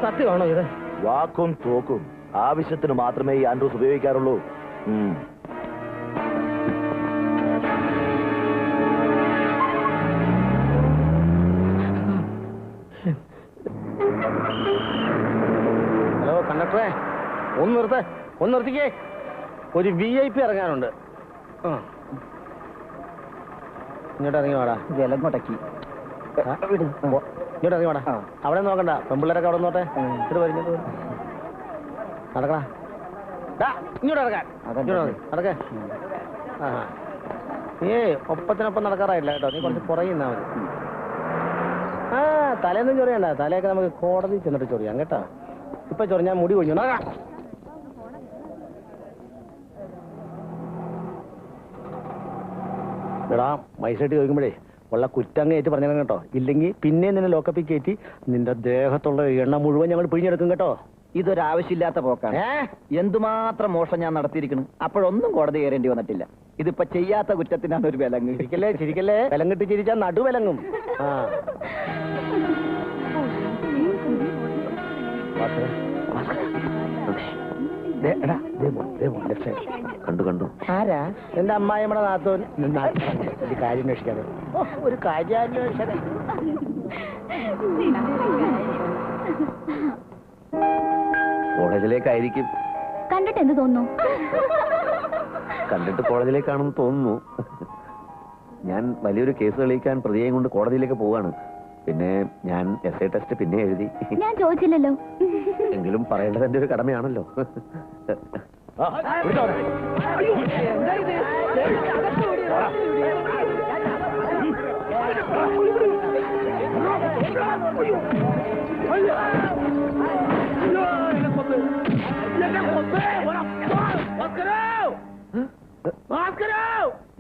J: സത്യമാണോ ഇത്?
C: വാക്കും തോക്കും ആവശ്യത്തിന് മാത്രമേ ഈ ആൻഡ്രൂസ് ഉപയോഗിക്കാറുള്ളൂ.
E: ഹലോ കണ്ടക്ടറെ, ഒന്ന് നിർത്തിക്കേ. ഒരു VIP ഇറങ്ങാനുണ്ട്. ഇങ്ങോട്ട് ഇറങ്ങി വാടാ.
L: വിലം കൊടക്കി
E: ഇങ്ങോട്ട് ഇറങ്ങി വാടാ. അവിടെ നോക്കണ്ട, പെമ്പിള്ളേരൊക്കെ അവിടെ നോട്ടെ. ഇങ്ങോട്ട് വരും, നടക്കടാ. ഇങ്ങോട്ട് ഇറങ്ങാൻ നടക്കേ. നീ ഒപ്പത്തിനൊപ്പം നടക്കാറായില്ല കേട്ടോ, നീ കുറച്ച് പുറകെ നിന്നാ മതി. തലേന്നും ചൊറിയണ്ട, തലയൊക്കെ നമുക്ക് കോടതി ചെന്നിട്ട് ചൊറിയാം കേട്ടോ. ഇപ്പൊ ചൊറിഞ്ഞാൽ മുടി കൊഴിഞ്ഞു. എടാ, മൈസൈറ്റ് ചോദിക്കുമ്പോഴേ ഉള്ള കുറ്റങ്ങ് ഏറ്റ് പറഞ്ഞാൽ കേട്ടോ. ഇല്ലെങ്കിൽ പിന്നെ നിന്നെ ലോക്കപ്പിൽ കയറ്റി നിന്റെ ദേഹത്തുള്ള എണ്ണ മുഴുവൻ ഞങ്ങൾ പിഴിഞ്ഞെടുക്കും കേട്ടോ.
L: ഇതൊരാവശ്യമില്ലാത്ത പോക്കാണ്. എന്തുമാത്രം മോഷണം ഞാൻ നടത്തിയിരിക്കണം, അപ്പോഴൊന്നും കോടതി കയറേണ്ടി വന്നിട്ടില്ല. ഇതിപ്പോ ചെയ്യാത്ത കുറ്റത്തിനാണ് ഒരു വിലങ്ങ്.
E: ചിരിക്കല്ലേ, വിലം കിട്ടി ചിരിച്ചാൽ നടുവിലങ്ങും.
F: കണ്ടു കണ്ടു.
G: ആരാ? എന്റെ അമ്മായിയുടെ നാത്തോൻ. ഒരു കാര്യം അന്വേഷിക്കാതെ. ഒരു കാര്യം അന്വേഷിക്കാതെ.
F: കോളേജിലേക്കായിരിക്കും.
A: കണ്ടിട്ട് എന്ത് തോന്നുന്നു?
F: കണ്ടിട്ട് കോളേജിലേക്കാണെന്ന് തോന്നുന്നു. ഞാൻ വലിയൊരു കേസ് തെളിയിക്കാൻ പ്രതിയെയും കൊണ്ട് കോടതിയിലേക്ക് പോവാണ്. പിന്നെ ഞാൻ എസ്ഐ ടെസ്റ്റ് പിന്നെ എഴുതി.
A: ഞാൻ ചോദിച്ചില്ലല്ലോ.
F: എങ്കിലും പറയേണ്ടത് എന്റെ ഒരു കടമയാണല്ലോ.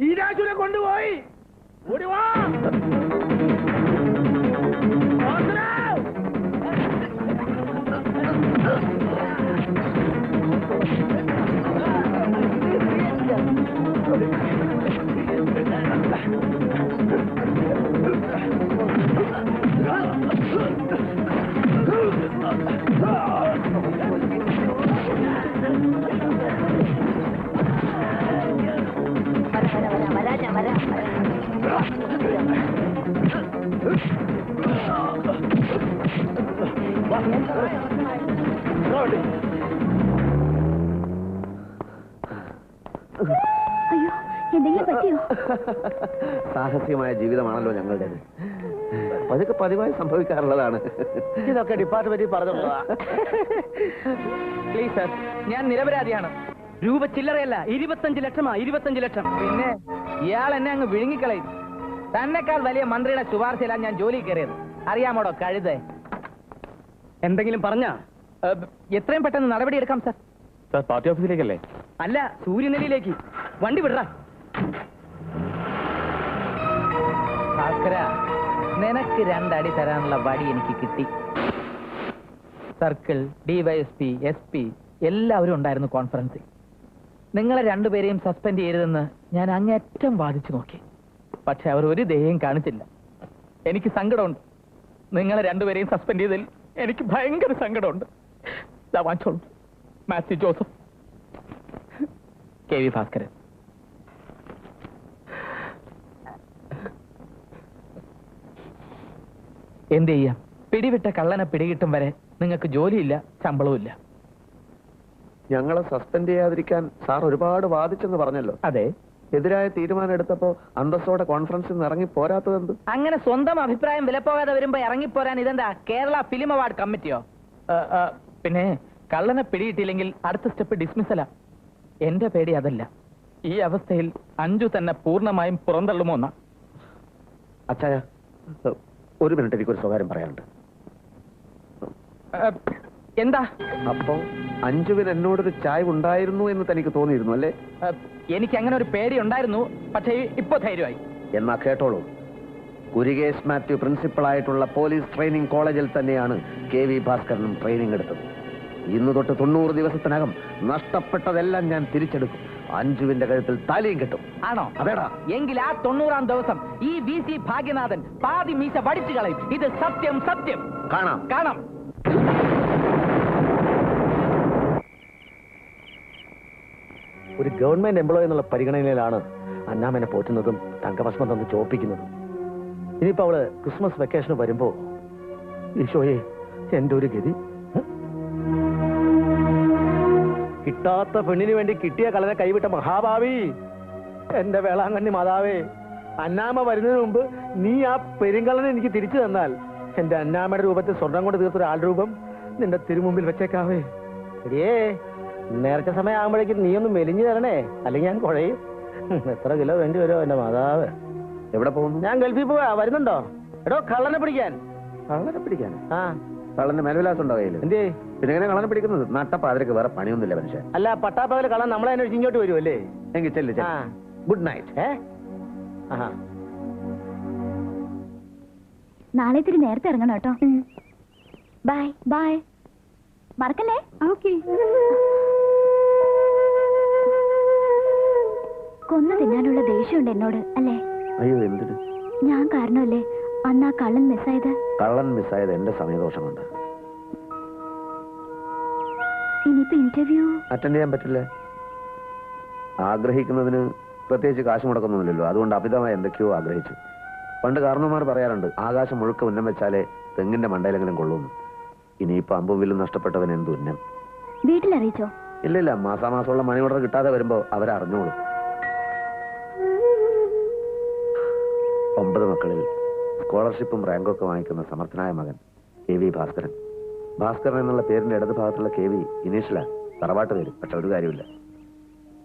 G: ഈ രാജുനെ കൊണ്ടുപോയി ഓടിവാ.
A: അയ്യോ, എന്തെങ്കിലും പറ്റിയോ?
F: സാഹസികമായ ജീവിതമാണല്ലോ ഞങ്ങളുടേത്. അതൊക്കെ പതിവായി സംഭവിക്കാറുള്ളതാണ്.
G: ഇതൊക്കെ ഡിപ്പാർട്ട്മെന്റിൽ പറഞ്ഞോളാ.
D: പ്ലീസ് സർ, ഞാൻ നിരപരാധിയാണ്.
J: രൂപ ചില്ലറയല്ല, 25 ലക്ഷമാ. 25 ലക്ഷം.
D: പിന്നെ ഇയാൾ എന്നെ അങ്ങ് വിഴുങ്ങിക്കളയും. തന്നെക്കാൾ വലിയ മന്ത്രിയുടെ ശുപാർശയിലാണ് ഞാൻ ജോലി കയറിയത്. അറിയാമോടോ കഴുത?
J: എന്തെങ്കിലും പറഞ്ഞാ?
D: എത്രയും പെട്ടെന്ന് നടപടി എടുക്കാം സർ.
B: Sir party ഓഫീസിലേക്കല്ലേ?
J: അല്ല, സൂര്യനെല്ലിയിലേക്ക്. വണ്ടി വിടറാ.
D: ഭാസ്കര, നിനക്ക് 2 അടി തരാനുള്ള വടി എനിക്ക് കിട്ടി. സർക്കിൾ, ഡിവൈഎസ്പി, SP എല്ലാവരും ഉണ്ടായിരുന്നു കോൺഫറൻസിൽ. നിങ്ങളെ 2 പേരെയും സസ്പെൻഡ് ചെയ്യരുതെന്ന് ഞാൻ അങ്ങേറ്റം വാദിച്ചു നോക്കി. പക്ഷെ അവർ ഒരു ദയയും കാണിച്ചില്ല. എനിക്ക് സങ്കടമുണ്ട്. നിങ്ങളെ 2 പേരെയും സസ്പെൻഡ് ചെയ്തതിൽ എനിക്ക് ഭയങ്കര സങ്കടമുണ്ട്. വാങ്ങിച്ചോളൂ. മാത്യു ജോസഫ്, KV ഭാസ്കരൻ. എന്ത് ചെയ്യാം? പിടിവിട്ട കള്ളനെ പിടികിട്ടും വരെ നിങ്ങൾക്ക് ജോലിയില്ല, ശമ്പളവും ഇല്ല.
F: ഞങ്ങളെ സസ്പെൻഡ് ചെയ്യാതിരിക്കാൻ സാർ ഒരുപാട് വാദിച്ചെന്ന് പറഞ്ഞല്ലോ.
D: അതെ.
F: എതിരായ തീരുമാനം എടുത്തപ്പോ അന്തസ്സോടെ കോൺഫറൻസിൽ നിന്ന് ഇറങ്ങി പോരാത്തതെന്ത്?
D: അങ്ങനെ സ്വന്തം അഭിപ്രായം വിലപ്പോകാതെ വരുമ്പോ ഇറങ്ങിപ്പോരാൻ ഇതെന്താ കേരള ഫിലിം അവാർഡ് കമ്മിറ്റിയോ? പിന്നെ കള്ളനെ പിടിയിട്ടില്ലെങ്കിൽ അടുത്ത സ്റ്റെപ്പ് ഡിസ്മിസലാ. എന്റെ പേടി അതല്ല. ഈ അവസ്ഥയിൽ അഞ്ജു തന്നെ പൂർണ്ണമായും പുറന്തള്ളുമോ എന്നാ.
F: അച്ചായ, ഒരു മിനിറ്റ്, എനിക്കൊരു സ്വകാര്യം പറയാനുണ്ട്.
D: എന്താ?
F: അപ്പോ അഞ്ജുവിന് എന്നോടൊരു ചായ ഉണ്ടായിരുന്നു എന്ന് തനിക്ക് തോന്നിയിരുന്നു അല്ലേ?
D: എനിക്ക് അങ്ങനെ ഒരു പേടി ഉണ്ടായിരുന്നു, പക്ഷേ ഇപ്പൊ ധൈര്യമായി.
F: എന്നാ കേട്ടോളൂ. കുരികേശ് മാത്യു പ്രിൻസിപ്പൾ ആയിട്ടുള്ള പോലീസ് ട്രെയിനിങ് കോളേജിൽ തന്നെയാണ് KV ഭാസ്കരനും ട്രെയിനിങ് എടുത്തത്. ഇന്ന് തൊട്ട് 90 ദിവസത്തിനകം നഷ്ടപ്പെട്ടതെല്ലാം ഞാൻ തിരിച്ചെടുക്കും. അഞ്ജുവിന്റെ കഴുത്തിൽ താലിയും കിട്ടും.
D: ആണോ?
F: അതേടാ.
D: എങ്കിൽ ആ 90-ാം ദിവസം ഈ VC ഭാഗ്യനാഥൻ പാതി മീശ വടിച്ചു കളയും. ഇത് സത്യം. സത്യം.
F: കാണാം.
D: കാണാം.
G: ഒരു ഗവൺമെന്റ് എംപ്ലോയി എന്നുള്ള പരിഗണനയിലാണ് അന്നാമനെ പോറ്റുന്നതും തങ്കഭസ്മം തന്ന് ചോപ്പിക്കുന്നതും. ഇനിയിപ്പോ അവള് ക്രിസ്മസ് വെക്കേഷന് വരുമ്പോ ഈശോയെ എന്റെ ഒരു ഗതി. കിട്ടാത്ത പെണ്ണിന് വേണ്ടി കിട്ടിയ കള്ളനെ കൈവിട്ട മഹാഭാവി എന്റെ വേളാങ്കണ്ണി മാതാവേ, അന്നാമ വരുന്നതിന് മുമ്പ് നീ ആ പെരുങ്കള്ളനെ എനിക്ക് തിരിച്ചു തന്നാൽ എന്റെ അന്നാമയുടെ രൂപത്തിൽ സ്വർണം കൊണ്ട് തീർത്തൊരു ആൾരൂപം നിന്റെ തിരുമുമ്പിൽ വെച്ചേക്കാവേ. ശരിയേ, നേരത്തെ സമയം ആകുമ്പോഴേക്കും നീ ഒന്ന് മെലിഞ്ഞു തരണേ, അല്ലെങ്കിൽ ഞാൻ കുഴയും. എത്ര കിലോ വേണ്ടി വരുമോ എന്റെ മാതാവ്?
F: എവിടെ പോകുന്നു?
G: ഞാൻ ഗൾഫിൽ പോവാ. വരുന്നുണ്ടോ? എടോ കള്ളനെ പിടിക്കാൻ.
F: കള്ളനെ പിടിക്കാൻ?
G: ആ,
F: കള്ളന്റെ മേൽവിലാസം ഉണ്ടോ കയ്യിൽ?
G: എന്തേ?
F: പിന്നെ എങ്ങനെ കള്ളനെ പിടിക്കുന്നത്? നട്ടപ്പാതിരക്ക് വേറെ പണിയൊന്നുമില്ല മനുഷ്യൻ.
G: അല്ല, പട്ടാപ്പകല് കള്ളൻ നമ്മളെ അന്വേഷിച്ച് ഇങ്ങോട്ട് വരുമല്ലേ?
F: എങ്കിൽ ചെല്ലു. Good night.
A: നാളെ ഇത്തിരി നേരത്തെ ഇറങ്ങണം കേട്ടോ. Bye bye. മറക്കല്ലേ? ഓക്കെ. കൊന്നു തിന്നാനുള്ള ദേഷ്യമുണ്ട് എന്നോട് അല്ലേ?
F: അയ്യോ, എന്തിന്?
A: ഞാൻ കാരണമല്ലേ അന്ന് ആ കള്ളൻ മിസ്സായത്?
F: കള്ളൻ മിസ്സായത് എന്റെ സമയദോഷം കൊണ്ട്.
A: ഇനിയിപ്പോ ഇന്റർവ്യൂ
F: അറ്റൻഡ് ചെയ്യാൻ പറ്റില്ല. ആഗ്രഹിക്കുന്നതിന് പ്രത്യേകിച്ച് കാശ് മുടക്കൊന്നുമില്ലല്ലോ. അതുകൊണ്ട് അമിതമായി എന്തൊക്കെയോ ആഗ്രഹിച്ചു. പണ്ട് കാരണവന്മാർ പറയാറുണ്ട്, ആകാശം മുഴുക്ക ഉന്നം വെച്ചാലേ തെങ്ങിന്റെ മണ്ടയിലെങ്കിലും കൊള്ളൂന്ന്. ഇനിയിപ്പോ അമ്പുവിലും നഷ്ടപ്പെട്ടവൻ എന്ത് ഉന്നം.
A: വീട്ടിലറിയിച്ചോ?
F: ഇല്ലില്ല, മാസാമാസമുള്ള മണി ഓർഡർ കിട്ടാതെ വരുമ്പോ അവരറിഞ്ഞോളൂ. 9 മക്കളിൽ സ്കോളർഷിപ്പും റാങ്കൊക്കെ വാങ്ങിക്കുന്ന സമർത്ഥനായ മകൻ KV ഭാസ്കരൻ. ഭാസ്കരൻ എന്നുള്ള പേരിന്റെ ഇടത് ഭാഗത്തുള്ള KV ഇനീഷ്യല തറവാട്ട് പേര്. പക്ഷെ ഒരു കാര്യമില്ല,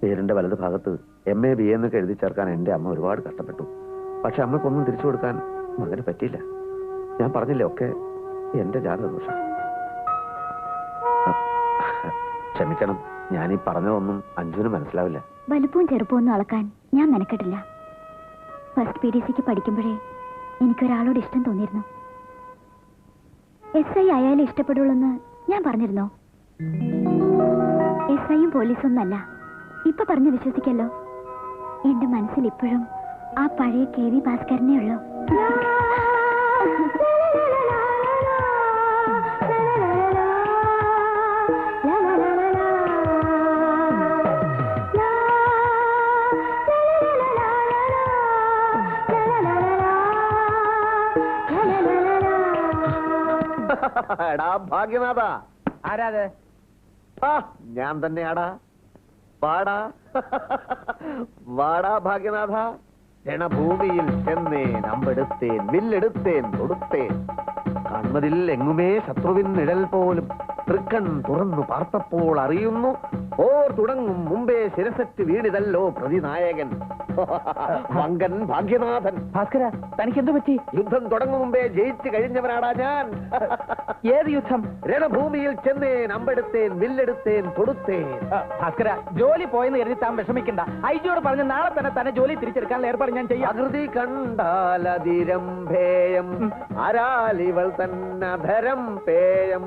F: പേരിന്റെ വലത് ഭാഗത്ത് MA BA എന്നൊക്കെ എഴുതി ചേർക്കാൻ എന്റെ അമ്മ ഒരുപാട് കഷ്ടപ്പെട്ടു. പക്ഷെ അമ്മക്കൊന്നും തിരിച്ചു കൊടുക്കാൻ മകന് പറ്റിയില്ല. ഞാൻ പറഞ്ഞില്ലേ, ഒക്കെ എന്റെ ജാതകദോഷം. ക്ഷമിക്കണം, ഞാനീ പറഞ്ഞതൊന്നും അഞ്ജുവിന് മനസ്സിലാവില്ല.
A: വലുപ്പവും ചെറുപ്പവും ഒന്നും അളക്കാൻ ഞാൻ മെനക്കെട്ടില്ല. ഫസ്റ്റ് PDCക്ക് പഠിക്കുമ്പോഴേ എനിക്കൊരാളോട് ഇഷ്ടം തോന്നിയിരുന്നു. SI ആയാലും ഇഷ്ടപ്പെടുള്ളൂന്ന് ഞാൻ പറഞ്ഞിരുന്നോ? SIയും പോലീസൊന്നല്ല. ഇപ്പൊ പറഞ്ഞ് വിശ്വസിക്കല്ലോ. എന്റെ മനസ്സിൽ ഇപ്പോഴും ആ പഴയ KV ഭാസ്കരനേ ഉള്ളൂ.
F: എടാ ഭാഗ്യനാഥ.
D: ആരാത്?
F: ഞാൻ തന്നെയാടാ. വാടാ വാടാ ഭാഗ്യനാഥ. രണഭൂമിയിൽ ചെന്നേൻ, അമ്പെടുത്തേൻ, വില്ലെടുത്തേൻ, തൊടുത്തേൻ. കൺമതിൽ എങ്ങുമേ ശത്രുവിൻ നിഴൽ പോലും. തൃക്കൺ തുറന്നു പാർത്തപ്പോൾ അറിയുന്നു, ഓർ തുടങ്ങും മുമ്പേ ശിരസറ്റ് വീണിതല്ലോ പ്രതിനായകൻ വങ്കൻ ഭാഗ്യനാഥൻ.
D: ഭാസ്കര, തനിക്ക് എന്തു പറ്റി?
F: യുദ്ധം തുടങ്ങും മുമ്പേ ജയിച്ചു കഴിഞ്ഞവനാടാ ഞാൻ.
D: ഏത് യുദ്ധം?
F: രണഭൂമിയിൽ ചെന്നേൻ, അമ്പെടുത്തേൻ, വില്ലെടുത്തേൻ, തൊടുത്തേൻ.
D: ഭാസ്കര, ജോലി പോയെന്ന് കരുതി താൻ വിഷമിക്കണ്ട. ഐജിയോട് പറഞ്ഞ് നാളെ തന്നെ ജോലി തിരിച്ചെടുക്കാനുള്ള ഏർപ്പാട് ഞാൻ ചെയ്യാം.
F: അകൃതി കണ്ടാലതിരംഭേയം, ആരാലിവൾ തന്നധരം പേയം,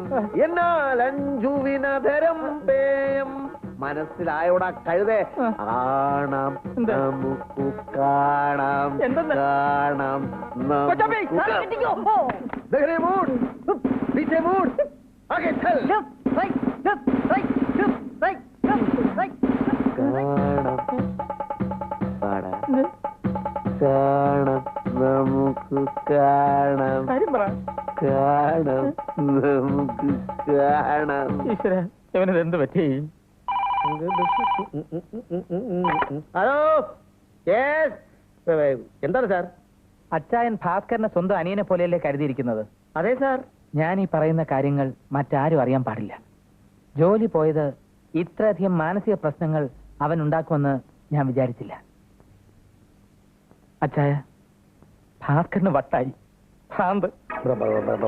F: എന്നാൽ അഞ്ജുവിനധരം പേയം. മനസ്സിലായോടാ കഴുതേ? കാണാം നമുക്ക്, കാണാം കാണാം കാണാം നമുക്ക്, കാണാം കാണാം നമുക്ക്, കാണാം.
D: ഇവനത് എന്ത് പറ്റി?
E: ഹലോ, എന്താണ് സാർ?
D: അച്ചായൻ ഭാസ്കരനെ സ്വന്തം അനിയനെ പോലെയല്ലേ കരുതിയിരിക്കുന്നത്?
E: അതെ സാർ.
D: ഞാൻ ഈ പറയുന്ന കാര്യങ്ങൾ മറ്റാരും അറിയാൻ പാടില്ല. ജോലി പോയത് ഇത്രയധികം മാനസിക പ്രശ്നങ്ങൾ അവൻ ഉണ്ടാക്കുമെന്ന് ഞാൻ വിചാരിച്ചില്ല. അച്ചായ, ഭാസ്കരന് വട്ടായി. ഭ്രാന്ത്.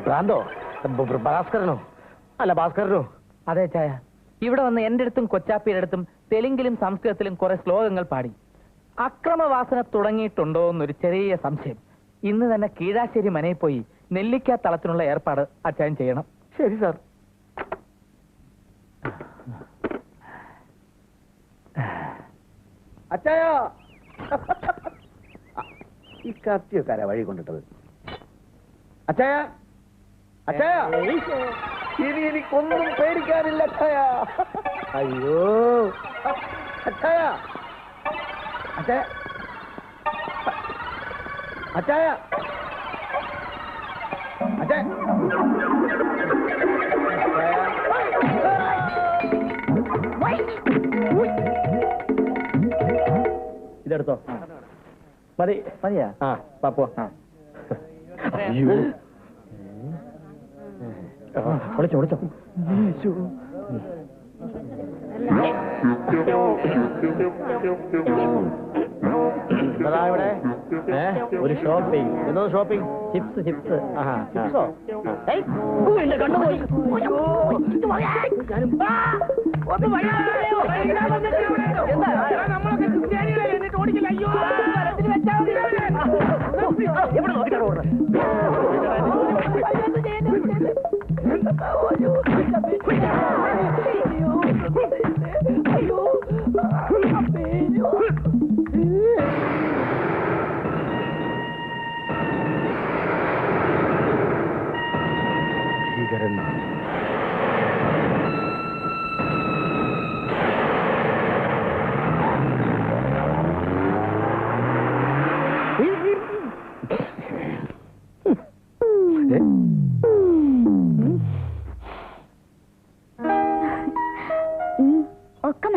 E: ഭ്രാന്തോ? ഭാസ്കരനോ? അല്ല, ഭാസ്കരനോ?
D: അതെ ചായ. ഇവിടെ വന്ന് എന്റെ അടുത്തും കൊച്ചാപ്പിയുടെ അടുത്തും തെലുങ്കിലും സംസ്കൃതത്തിലും കുറെ ശ്ലോകങ്ങൾ പാടി. അക്രമവാസന തുടങ്ങിയിട്ടുണ്ടോ എന്നൊരു ചെറിയ സംശയം. ഇന്ന് തന്നെ കീഴാശ്ശേരി മനയിൽ പോയി നെല്ലിക്ക തളത്തിനുള്ള ഏർപ്പാട് അച്ചായൻ ചെയ്യണം.
E: ശരി സാർ.
F: അച്ചായ, ഈ കത്തിയൊക്കെ വഴി കൊണ്ടിട്ടത്. അച്ചായ, അച്ചായ, ഇനി എനിക്കൊന്നും പേടിക്കാനില്ല അച്ചായ.
E: അയ്യോ
F: അച്ചായ, അച്ചായ, അച്ചായ, അച്ചായ,
E: ഇതെടുത്തോ. മതി.
J: മതിയാ?
E: ആ, പാപ്പോ. ഒളിച്ചോ ഒളിച്ചോ. അതാ ഇവിടെ ഒരു ഷോപ്പിംഗ്. എന്തോ ഷോപ്പിംഗ്? ചിപ്സ്. ചിപ്സ്. ചിപ്സോ? കണ്ടുപോയി. എവിടെ നോക്കിട്ടാണ് ഓടുന്നത്? ഭീകരൻ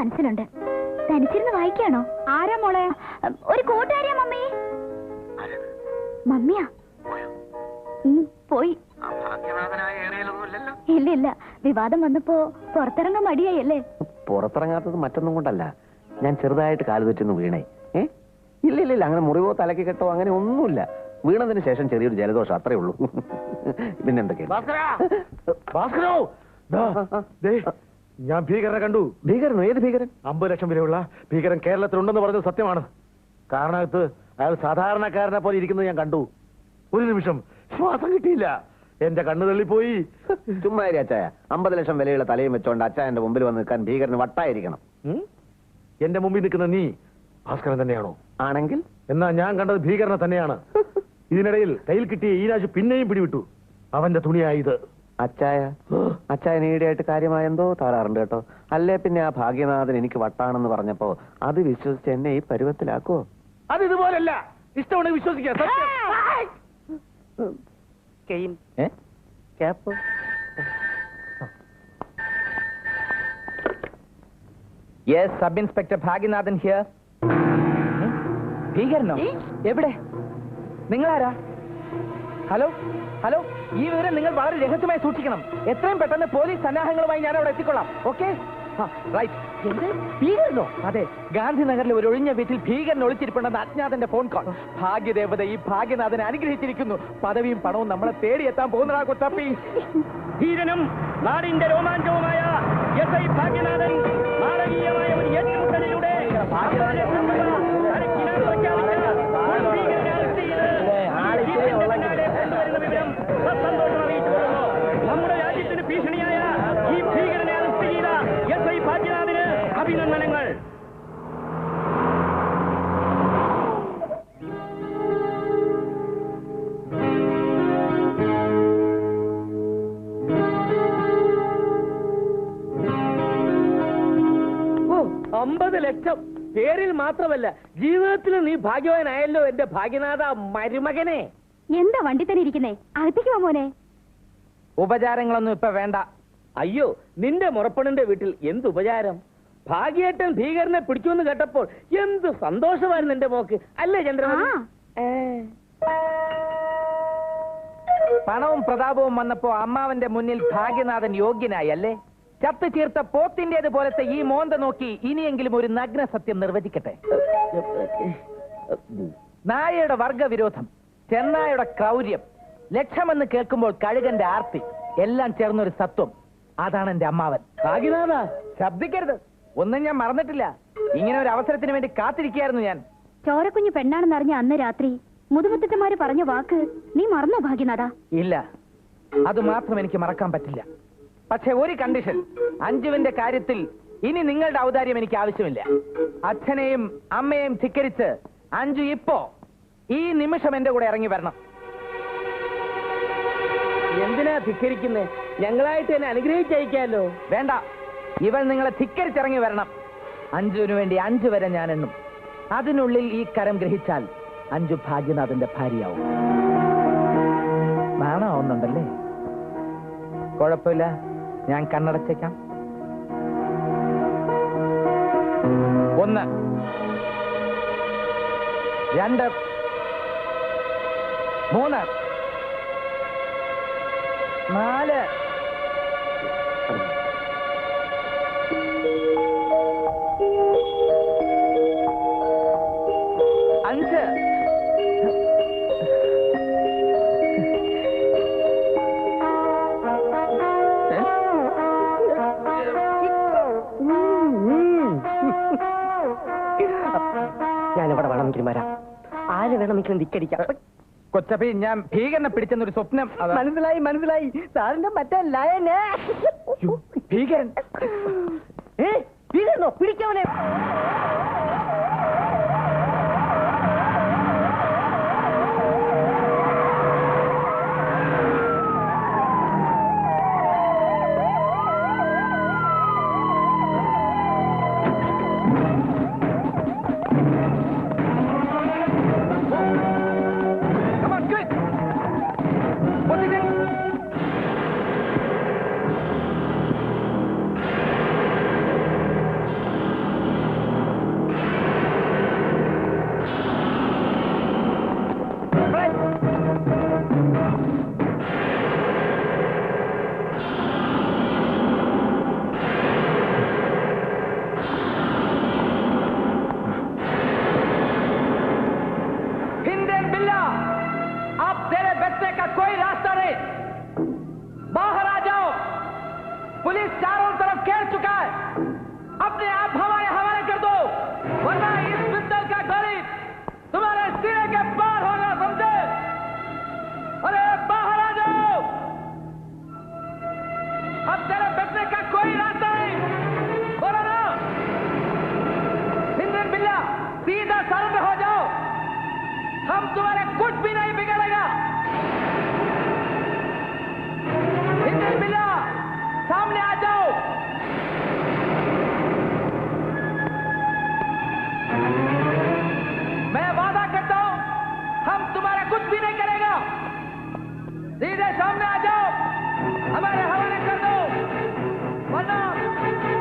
A: മനസ്സിലുണ്ട്. തനിച്ചിരുന്ന് വായിക്കാണോ? ആരാ മോളെ? ഒരു കൂട്ടുകാരിയാ മമ്മി. മമ്മിയാ? പോയി. ഇല്ല ഇല്ല, വിവാദം വന്നപ്പോ പുറത്തിറങ്ങാൻ മടിയായല്ലേ?
F: പുറത്തിറങ്ങാത്തത് മറ്റൊന്നും കൊണ്ടല്ല, ഞാൻ ചെറുതായിട്ട് കാല് തെറ്റിന്ന് വീണേ. ഇല്ല ഇല്ല ഇല്ല, അങ്ങനെ മുറിവോ തലക്ക് കെട്ടോ അങ്ങനെ ഒന്നുമില്ല. വീണതിന് ശേഷം ചെറിയൊരു ജലദോഷം, അത്രേ ഉള്ളൂ. പിന്നെന്തൊക്കെയാണ്?
G: ഞാൻ ഭീകരനെ കണ്ടു.
F: ഭീകരനോ? ഏത് ഭീകരൻ?
G: 50 ലക്ഷം വിലയുള്ള ഭീകരൻ കേരളത്തിലുണ്ടെന്ന് പറഞ്ഞത് സത്യമാണ്. കാരണത്ത് അയാൾ സാധാരണക്കാരനെ പോലെ ഇരിക്കുന്നത് ഞാൻ കണ്ടു. ഒരു നിമിഷം ശ്വാസം കിട്ടിയില്ല, എന്റെ കണ്ണു തള്ളിപ്പോയി.
F: ചുമ്മാ അച്ചായ, 50 ലക്ഷം വിലയുള്ള തലയും വെച്ചോണ്ട് അച്ചായന്റെ മുമ്പിൽ വന്ന് നിൽക്കാൻ ഭീകരന് വട്ടായിരിക്കണം.
G: എന്റെ മുമ്പിൽ നിൽക്കുന്ന നീ ഭാസ്കരൻ തന്നെയാണോ?
F: ആണെങ്കിൽ
G: എന്നാ ഞാൻ കണ്ടത് ഭീകരനെ തന്നെയാണ്. ഇതിനിടയിൽ കയ്യിൽ കിട്ടിയ ഈരാജ് പിന്നെയും പിടിവിട്ടു. അവന്റെ തുണിയായത്.
F: അച്ചായൻ ഈടെയായിട്ട് കാര്യമായ എന്തോ താറാറുണ്ട് കേട്ടോ. അല്ലേ പിന്നെ ആ ഭാഗ്യനാഥൻ എനിക്ക് വട്ടാണെന്ന് പറഞ്ഞപ്പോ അത് വിശ്വസിച്ച് എന്നെ ഈ പരുവത്തിലാക്കോ?
G: അത് ഇതുപോലല്ല, ഇഷ്ടമുണ്ടെങ്കിൽ വിശ്വസിക്കാം.
D: Yes, sub inspector Bhagyanathan here. ഭീകരനോ? എവിടെ? നിങ്ങളാരാ? ഹലോ ഹലോ, ഈ വിവരം നിങ്ങൾ വളരെ രഹസ്യമായി സൂക്ഷിക്കണം. എത്രയും പെട്ടെന്ന് പോലീസ് സന്നാഹങ്ങളുമായി ഞാൻ അവിടെ എത്തിക്കൊള്ളാം. ഓക്കെ? ഭീകരനോ? അതെ, ഗാന്ധിനഗറിലെ ഒരു ഒഴിഞ്ഞ വീട്ടിൽ ഭീകരൻ ഒളിച്ചിരിപ്പുണ്ടെന്ന് അജ്ഞാതന്റെ ഫോൺ കോൾ. ഭാഗ്യദേവത ഈ ഭാഗ്യനാഥനെ അനുഗ്രഹിച്ചിരിക്കുന്നു. പദവിയും പണവും നമ്മളെ തേടിയെത്താൻ പോകുന്നതാ കുട്ടപ്പി.
B: ധീരനും നാടിന്റെ രോമാഞ്ചവുമായ എസ്.ഐ. ഭാഗ്യനാഥൻ നാടകീയമായ ഒരു ഏറ്റുമുട്ടലിലൂടെ നമ്മുടെ രാജ്യത്തിന് ഭീഷണിയായ ഈ ഭീകരനെ അറസ്റ്റ് ചെയ്ത എസ്.ഐ. ഭാഗ്യനാഥന് അഭിനന്ദനങ്ങൾ.
K: ഓ, 50 ലക്ഷം പേരിൽ മാത്രമല്ല, ജീവിതത്തിൽ നീ ഭാഗ്യവാനായല്ലോ എന്റെ ഭാഗ്യനാഥ മരുമകനെ.
A: എന്താ വണ്ടി തന്നെ ഇരിക്കുന്നേ? അകത്തേക്ക് മോനെ.
D: ഉപചാരങ്ങളൊന്നും ഇപ്പൊ വേണ്ട.
K: അയ്യോ, നിന്റെ മുറപ്പണിന്റെ വീട്ടിൽ എന്ത് ഉപചാരം? ഭാഗ്യേട്ടൻ ഭീകരനെ പിടിച്ചുവെന്ന് കേട്ടപ്പോൾ എന്ത് സന്തോഷമായിരുന്നു എന്റെ മോക്ക്, അല്ലേ ചന്ദ്രമതി?
D: പണവും പ്രതാപവും വന്നപ്പോ അമ്മാവന്റെ മുന്നിൽ ഭാഗ്യനാഥൻ യോഗ്യനായി അല്ലേ? ചത്തു ചീർത്ത പോത്തിന്റേത് പോലത്തെ ഈ മോന്ത നോക്കി ഇനിയെങ്കിലും ഒരു നഗ്ന സത്യം നിർവചിക്കട്ടെ. നായയുടെ വർഗവിരോധം, ചെന്നായുടെ ക്രൗര്യം, ലക്ഷ്യമെന്ന് കേൾക്കുമ്പോൾ കഴുകന്റെ ആർത്തി, എല്ലാം ചേർന്നൊരു സത്വം. അതാണ് എന്റെ അമ്മാവൻ.
K: ഭാഗ്യനാഥ,
D: ശബ്ദിക്കരുത്. ഒന്നും ഞാൻ മറന്നിട്ടില്ല. ഇങ്ങനെ ഒരു അവസരത്തിന് വേണ്ടി കാത്തിരിക്കുകയായിരുന്നു ഞാൻ.
A: ചോരക്കുഞ്ഞു പെണ്ണാണെന്നറിഞ്ഞ അന്ന് രാത്രി മുതുമുത്തച്ഛന്മാര് പറഞ്ഞ വാക്ക് നീ മറന്നോ ഭാഗ്യനാഥ?
D: ഇല്ല, അത് മാത്രം എനിക്ക് മറക്കാൻ പറ്റില്ല. പക്ഷെ ഒരു കണ്ടീഷൻ, അഞ്ജുവിന്റെ കാര്യത്തിൽ ഇനി നിങ്ങളുടെ ഔദാര്യം എനിക്ക് ആവശ്യമില്ല. അച്ഛനെയും അമ്മയെയും ധിക്കരിച്ച് അഞ്ജു ഇപ്പോ ഈ നിമിഷം എന്റെ കൂടെ ഇറങ്ങി വരണം.
K: എന്തിനാ ധിക്കരിക്കുന്നേ? ഞങ്ങളായിട്ട് എന്നെ അനുഗ്രഹിച്ചയക്കാലോ.
D: വേണ്ട, ഇവൾ നിങ്ങളെ ധിക്കരിച്ചിറങ്ങി വരണം. അഞ്ജുവിന് വേണ്ടി 5 വരെ ഞാൻ എണ്ണും. അതിനുള്ളിൽ ഈ കരം ഗ്രഹിച്ചാൽ അഞ്ജു ഭാഗ്യനാഥന്റെ ഭാര്യയാവും. നാണാവുന്നുണ്ടല്ലേ? കുഴപ്പമില്ല, ഞാൻ കണ്ണടച്ചേക്കാം. 1 2 3 4 5
E: ഞാനിവിടെ വേണമെങ്കിലും വരാം, ആര് വേണമെങ്കിലും ധിക്കരിക്കാം.
D: കൊച്ചപ്പി, ഞാൻ ഭീകരനെ പിടിച്ചെന്നൊരു സ്വപ്നം.
E: മനസ്സിലായി മനസ്സിലായി, സാറിന്റെ മറ്റേ ലയനെ.
D: ഭീകരൻ
E: ഭീകരനോ? പിടിക്കവനെ.
D: चारों तरफ घेर चुका है। अपने आप हमारे हवाले कर दो, वरना इस पिस्तौल का गोली तुम्हारे सीने के पार होगा, समझे? अरे बाहर आ जाओ, अब तेरे बचने का कोई रास्ता नहीं। बोलो ना, हिंदन बिल्ला, सीधा सरेंडर हो जाओ, हम तुम्हारे कुछ भी नहीं बिगड़ेगा। हिंदन बिल्ला, सामने आ जाओ। मैं वादा करता हूं, हम तुम्हारा कुछ भी नहीं करेगा। सीधे सामने आ जाओ, हमारे हवाले कर दो, वरना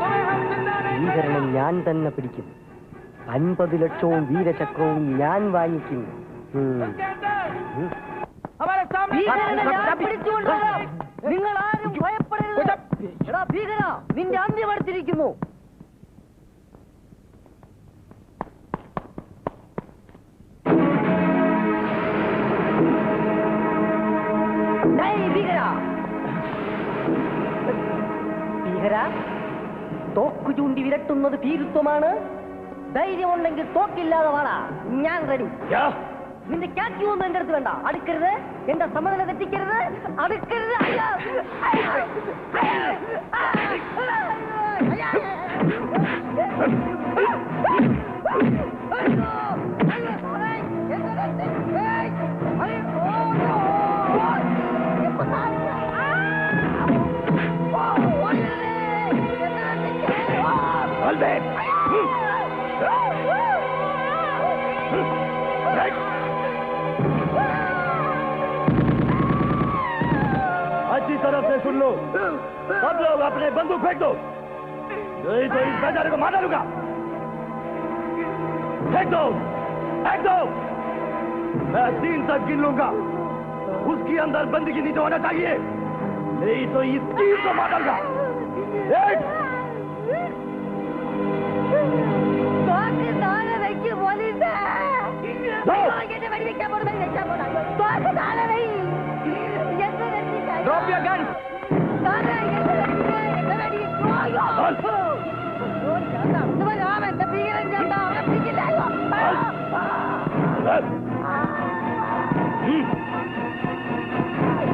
D: तुम्हें हम जिंदा नहीं
E: ഭീകരനെ ഞാൻ തന്നെ പിടിക്കും. 50 ലക്ഷവും വീരചക്രവും ഞാൻ വാങ്ങിക്കും.
D: हमारे सामने
H: ഭീകരനെ ഞാൻ പിടിച്ചുകൊണ്ടുവരാം. നിങ്ങൾ ആരും ഭയപ്പെടരുത്. എടാ ഭീകര, നിന്റെ അന്ത്യം അടുത്തിരിക്കുന്നു. ഭീകര, തോക്കു ചൂണ്ടി വിരട്ടുന്നത് ഭീരുത്വമാണ്. ധൈര്യമുണ്ടെങ്കിൽ തോക്കില്ലാതെ വാടാ, ഞാൻ റെഡി. നിന്റെ ക്യാച്ച് ഒന്നും എന്റെ അടുത്ത് വേണ്ട. അടുക്കരുത്, എന്റെ സമനില തെറ്റിക്കരുത്, അടുക്കരുത്.
C: अच्छी तरफ से सुन लो, सब लोग अपने बंदूक फेंक दो, नहीं तो इस बेचारे को मार डालूंगा। फेंक दो, फेंक दो। मैं 3 तक गिन लूंगा, उसके अंदर बंदगी नहीं तो होना चाहिए, नहीं तो इस 3 को मार डालूंगा। 1
D: Drop your gun.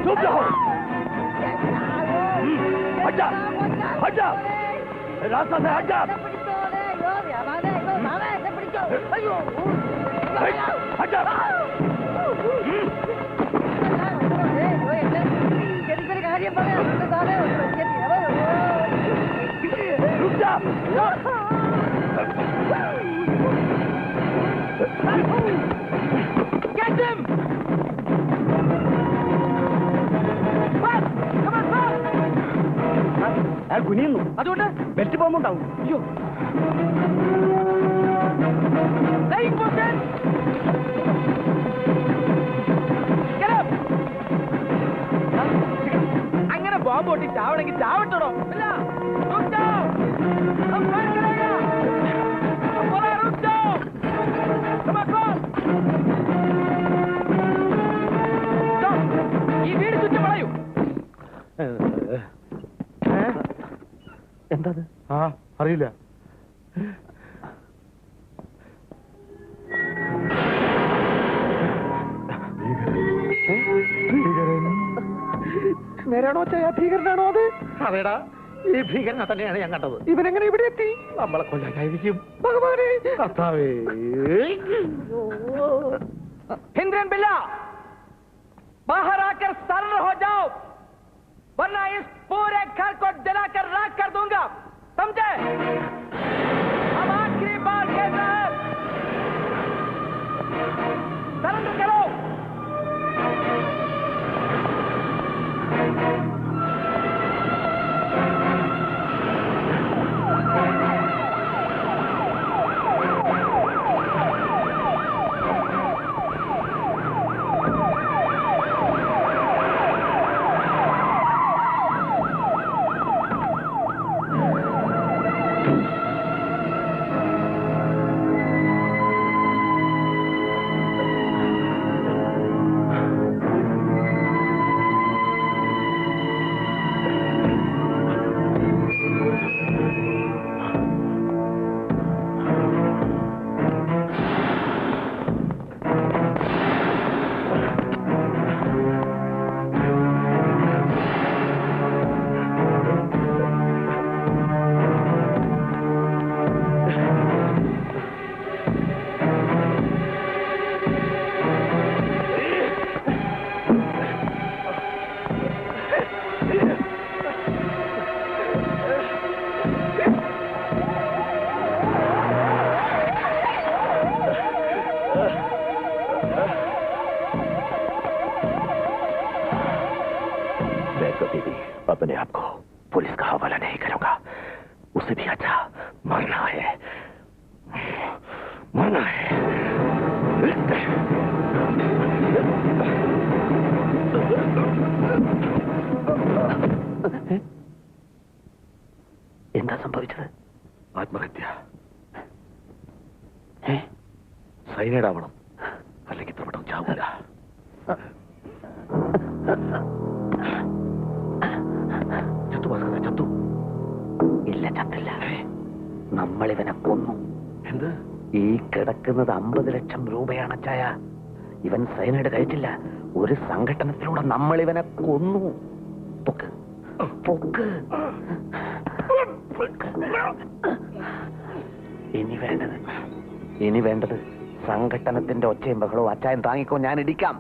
C: चुप जाओ, हट जा, हट जा, रास्ता से हट जा, हट जा। रुक जा।
D: Catch him! Fast! Come on, fast!
E: അയാൾ കുനിയുന്നു.
D: അതുകൊണ്ട്
E: ബെൽറ്റ് പോകുന്നുണ്ടാവും.
D: അയ്യോ, Lying position! Get up! അങ്ങനെ ബോംബ് പൊട്ടി ചാവണമെങ്കിൽ ചാവട്ടോ. ഇല്ല, रुक जाओ, हम फायर करेंगे. बोला रुक जाओ. Come on, come. ഈ വീട് ചുറ്റും വളയൂ.
E: എന്താ
G: അറിയില്ല.
E: നേരാണോ ചായ? ഭീകരനാണോ അത്?
G: അതേടാ, ഈ ഭീകരനെ തന്നെയാണ് ഞാൻ കണ്ടത്.
E: ഇവനെങ്ങനെ ഇവിടെ എത്തി?
G: നമ്മളെ കൊല്ലാനായിരിക്കും.
E: ഭഗവാനെ,
G: കർത്താവേ.
D: हिंद्रन बिल्ला, बाहर आकर सरेंडर हो जाओ, वरना इस पूरे घर को जलाकर राख कर दूंगा, समझे? हम आखिरी बार कह रहे हैं, सरेंडर करो.
G: अपने आप को पुलिस का हवाला नहीं करूंगा। उसे भी अच्छा मरना है, मरना है। എന്താ സംഭവിച്ചത്? ആത്മഹത്യ. സൈനൈഡ് ആവണം, അല്ലെങ്കിൽ ഇത്രവട്ടം ചാവൂല. ചത്തു ഭാസ്കര, ചത്തു?
F: ഇല്ല, ചത്തില്ല. നമ്മളിവനെ കൊന്നു.
G: എന്ത്?
F: ഈ കിടക്കുന്നത് 50 ലക്ഷം രൂപയാണ് അച്ചായ. ഇവൻ സൈനൈഡ് കഴിച്ചില്ല. ഒരു സംഘടനത്തിലൂടെ നമ്മളിവനെ കൊന്നു. പൊക്ക് പൊക്ക്. ഇനി വേണ്ടത് സംഘടനത്തിന്റെ ഒച്ചയും ബഹളവും. അച്ചായൻ താങ്ങിക്കോ, ഞാൻ ഇടിക്കാം.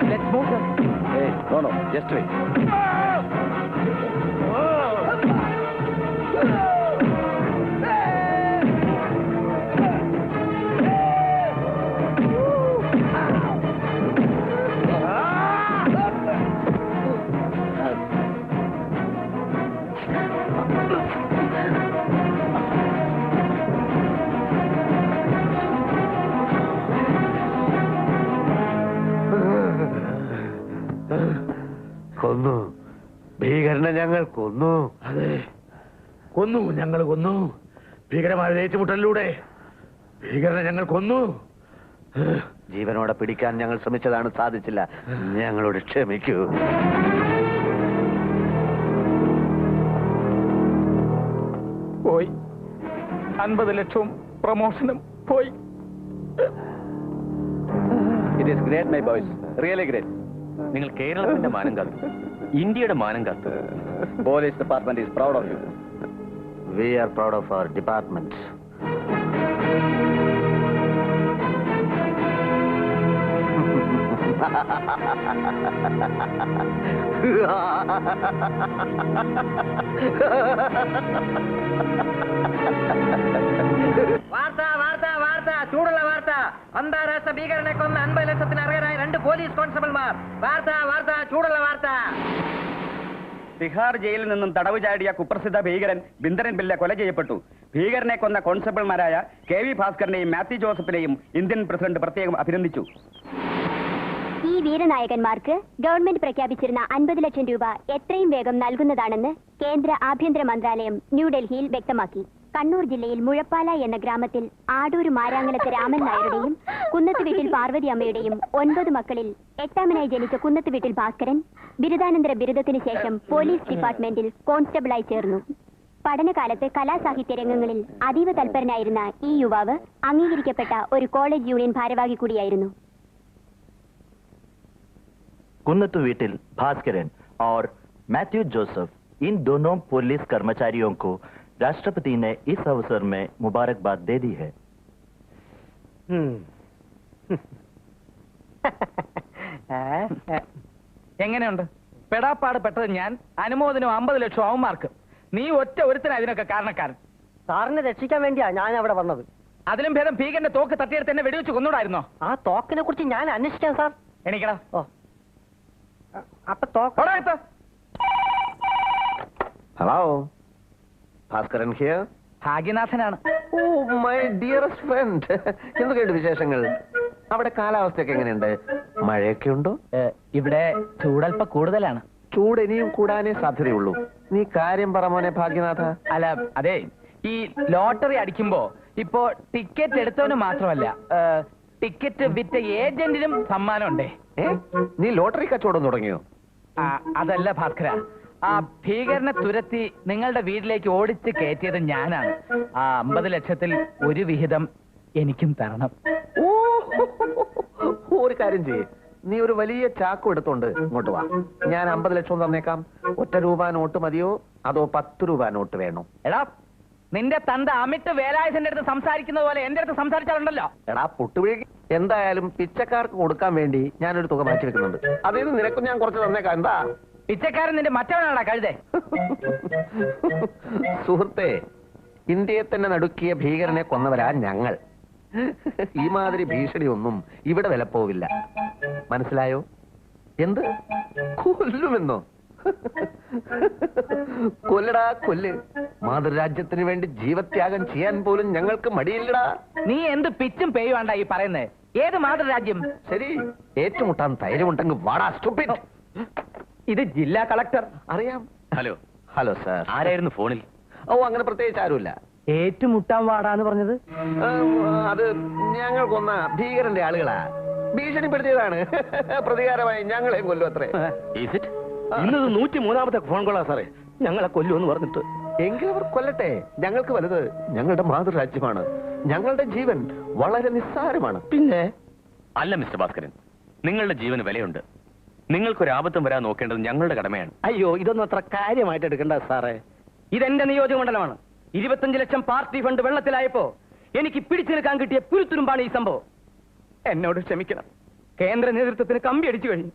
D: Let's move them.
F: Hey, no, just wait. കൊന്നു, ഭീകരനെ ഞങ്ങൾ കൊന്നു.
G: അതെ, കൊന്നു, ഞങ്ങൾ കൊന്നു. ഭീകരമായ ഏറ്റുമുട്ടലിലൂടെ ഭീകരനെ ഞങ്ങൾ കൊന്നു.
F: ജീവനോടെ പിടിക്കാൻ ഞങ്ങൾ ശ്രമിച്ചതാണ്, സാധിച്ചില്ല. ഞങ്ങളോട് ക്ഷമിക്കൂ.
D: പോയി 50 ലക്ഷവും പ്രൊമോഷനും പോയി.
B: It is great my boys, really great. നിങ്ങൾ കേരളത്തിന്റെ മാനം കാത്തു, ഇന്ത്യയുടെ മാനം കാത്തു. Police department is proud of you.
F: We are proud of our department.
H: വാർത്ത വാർത്ത വാർത്ത, ചൂടുള്ള വാർത്ത. അന്താരാഷ്ട്ര ഭീകരനെ കൊന്ന 50 ലക്ഷത്തിന് അർഹരായ 2 പോലീസ് കോൺസ്റ്റബിൾമാർ. വാർത്ത വാർത്ത, ചൂടുള്ള വാർത്ത.
M: തിഹാർ ജയിലിൽ നിന്നും തടവ് ചാടിയ കുപ്രസിദ്ധ ഭീകരൻ ബിന്ദ്രൻ പിള്ള കൊല ചെയ്യപ്പെട്ടു. ഭീകരനെ കൊന്ന കോൺസ്റ്റബിൾമാരായ KV ഭാസ്കറിനെയും മാത്യു ജോസഫിനെയും ഇന്ത്യൻ പ്രസിഡന്റ് പ്രത്യേകം അഭിനന്ദിച്ചു.
A: ഈ വീരനായകന്മാർക്ക് ഗവൺമെന്റ് പ്രഖ്യാപിച്ചിരുന്ന 50 ലക്ഷം രൂപ എത്രയും വേഗം നൽകുന്നതാണെന്ന് കേന്ദ്ര ആഭ്യന്തര മന്ത്രാലയം ന്യൂഡൽഹിയിൽ വ്യക്തമാക്കി. കണ്ണൂർ ജില്ലയിൽ മുഴപ്പാല എന്ന ഗ്രാമത്തിൽ ആടൂർ മാരാങ്ങലത്ത് രാമൻ നായരുടെയും കുന്നത്ത് വീട്ടിൽ പാർവതി അമ്മയുടെയും 9 മക്കളിൽ 8ാമനായി ജനിച്ച കുന്നത്ത് വീട്ടിൽ ഭാസ്കരൻ ബിരുദാനന്തര ബിരുദത്തിന് ശേഷം പോലീസ് ഡിപ്പാർട്ട്മെന്റിൽ കോൺസ്റ്റബിളായി ചേർന്നു. പഠനകാലത്ത് കലാസാഹിത്യ രംഗങ്ങളിൽ അതീവ തൽപരനായിരുന്ന ഈ യുവാവ് അംഗീകരിക്കപ്പെട്ട ഒരു കോളേജ് യൂണിയൻ ഭാരവാഹി കൂടിയായിരുന്നു.
C: कुन्नतु वीटिल भास्करन और मैथ्यू जोसेफ, इन दोनों पुलिस कर्मचारियों को राष्ट्रपति ने इस अवसर में मुबारकबाद दे दी है.
D: എങ്ങനെയുണ്ട്? പെടാപ്പാട് പെട്ടത് ഞാൻ, അനുമോദനം 50 ലക്ഷം അവന്മാർക്ക്. നീ ഒറ്റ ഒരുത്തനാ ഇതിനൊക്കെ കാരണക്കാരൻ.
E: സാറിനെ രക്ഷിക്കാൻ വേണ്ടിയാ ഞാൻ അവിടെ വന്നത്.
D: അതിലും ഭേദം ഭീകരന്റെ തോക്ക് തട്ടിയെടുത്ത് എന്നെ വെടിവെച്ച് കൊന്നൂടായിരുന്നോ?
E: ആ തോക്കിനെ കുറിച്ച് ഞാൻ അന്വേഷിക്കാം സാർ.
D: എണീക്കടാ.
E: ഓ, അപ്പൊ തോക്ക്.
F: Hello, Bhaskaran here.
D: ഭാഗ്യനാഥനാണ്.
F: Oh my dearest friend. എന്തൊക്കെയുണ്ട് വിശേഷങ്ങൾ? അവിടെ കാലാവസ്ഥയൊക്കെ എങ്ങനെയുണ്ട്? മഴയൊക്കെ ഉണ്ടോ?
D: ഇവിടെ ചൂടൽപ്പ കൂടുതലാണ്.
F: ചൂട് ഇനിയും കൂടാനേ സാധ്യതയുള്ളൂ. നീ കാര്യം പറ മോനെ ഭാഗ്യനാഥ.
D: അല്ല, അതെ, ഈ ലോട്ടറി അടിക്കുമ്പോ ഇപ്പോ ടിക്കറ്റ് എടുത്തവന് മാത്രമല്ല, ടിക്കറ്റ് വിറ്റ ഏജന്റിനും സമ്മാനമുണ്ടേ.
F: നീ ലോട്ടറി കച്ചവടം തുടങ്ങിയോ?
D: അതല്ല ഭാസ്കര, ആ ഭീകരനെ തുരത്തി നിങ്ങളുടെ വീട്ടിലേക്ക് ഓടിച്ച് കയറ്റിയത് ഞാനാണ്. ആ 50 ലക്ഷത്തിൽ ഒരു വിഹിതം എനിക്കും തരണം.
F: ഒരു കാര്യം ചെയ്യേ, നീ ഒരു വലിയ ചാക്കു എടുത്തോണ്ട് ഇങ്ങോട്ട് വാ. ഞാൻ 50 ലക്ഷം തന്നേക്കാം. 1 രൂപ നോട്ട് മതിയോ അതോ 10 രൂപ നോട്ട് വേണോ?
D: എടാ, നിന്റെ തന്ത അമിട്ട് വേലായുധന്റെ അടുത്ത് സംസാരിക്കുന്നത് പോലെ എന്റെ അടുത്ത് സംസാരിച്ചാലുണ്ടല്ലോ.
F: എടാ പൊട്ടുപിഴ, എന്തായാലും പിച്ചക്കാർക്ക് കൊടുക്കാൻ വേണ്ടി ഞാനൊരു തുക മാറ്റി വെക്കുന്നുണ്ട്. അതിൽ നിന്ന് നിനക്കും ഞാൻ കുറച്ച് തന്നേക്കാം. എന്താ?
D: പിച്ചക്കാരൻ നിന്റെ മറ്റവനാടാ കഴുതേ.
F: സുഹൃത്തെ, ഇന്ത്യയെ തന്നെ നടുക്കിയ ഭീകരനെ കൊന്നവരാ ഞങ്ങൾ. ഈ മാതിരി ഭീഷണി ഒന്നും ഇവിടെ വിലപ്പോവില്ല. മനസ്സിലായോ? എന്ത് കൊല്ലുമെന്നോ? കൊല്ലടാ കൊല്ല്. മാതൃരാജ്യത്തിന് വേണ്ടി ജീവത്യാഗം ചെയ്യാൻ പോലും ഞങ്ങൾക്ക് മടിയില്ലടാ.
D: നീ എന്ത് പിച്ചും പേയുവാണ്ടാ ഈ പറയുന്നേ? ഏത് മാതൃരാജ്യം?
F: ശരി, ഏറ്റുമുട്ടാൻ ധൈര്യമുണ്ടെങ്കിൽ വാടാ സ്റ്റുപ്പിഡ്.
E: ഇത് ജില്ലാ കളക്ടർ.
F: അറിയാം.
B: ഹലോ.
F: Hello sir.
B: ആരായിരുന്നു ഫോണിൽ?
F: ഓ, അങ്ങനെ പ്രത്യേകിച്ച് ആരുമില്ല.
E: ഏറ്റുമുട്ടാൻ വാടാന്ന് പറഞ്ഞത്
F: അത് ഞങ്ങൾ കൊന്ന ഭീകരന്റെ ആളുകളാ. ഭീഷണിപ്പെടുത്തിയതാണ്. പ്രതികാരമായി ഞങ്ങളെ കൊല്ലും അത്രേ.
G: ഇന്നത് 103ാമത്തെ ഫോൺ കോളാ സാറേ. ഞങ്ങളെ കൊല്ലുമെന്ന് പറഞ്ഞിട്ട്.
F: എങ്കിൽ അവർ കൊല്ലട്ടെ. ഞങ്ങൾക്ക് വലുത് ഞങ്ങളുടെ മാതൃരാജ്യമാണ്. ഞങ്ങളുടെ ജീവൻ വളരെ നിസ്സാരമാണ്.
G: പിന്നെ
B: അല്ല മിസ്റ്റർ ഭാസ്കരൻ, നിങ്ങളുടെ ജീവന് വിലയുണ്ട്. നിങ്ങൾക്കൊരാപത്തും വരാൻ നോക്കേണ്ടത് ഞങ്ങളുടെ കടമയാണ്.
G: അയ്യോ, ഇതൊന്നും അത്ര കാര്യമായിട്ട് എടുക്കണ്ട സാറേ.
E: ഇതെന്റെ നിയോജക മണ്ഡലമാണ്. 25 ലക്ഷം പാർട്ടി ഫണ്ട് വെള്ളത്തിലായപ്പോ എനിക്ക് പിടിച്ചു നിൽക്കാൻ കിട്ടിയ പുരുത്തുരുമ്പാണ് ഈ സംഭവം. എന്നോട് ക്ഷമിക്കണം. കേന്ദ്ര നേതൃത്വത്തിന് കമ്പി അടിച്ചു കഴിഞ്ഞു.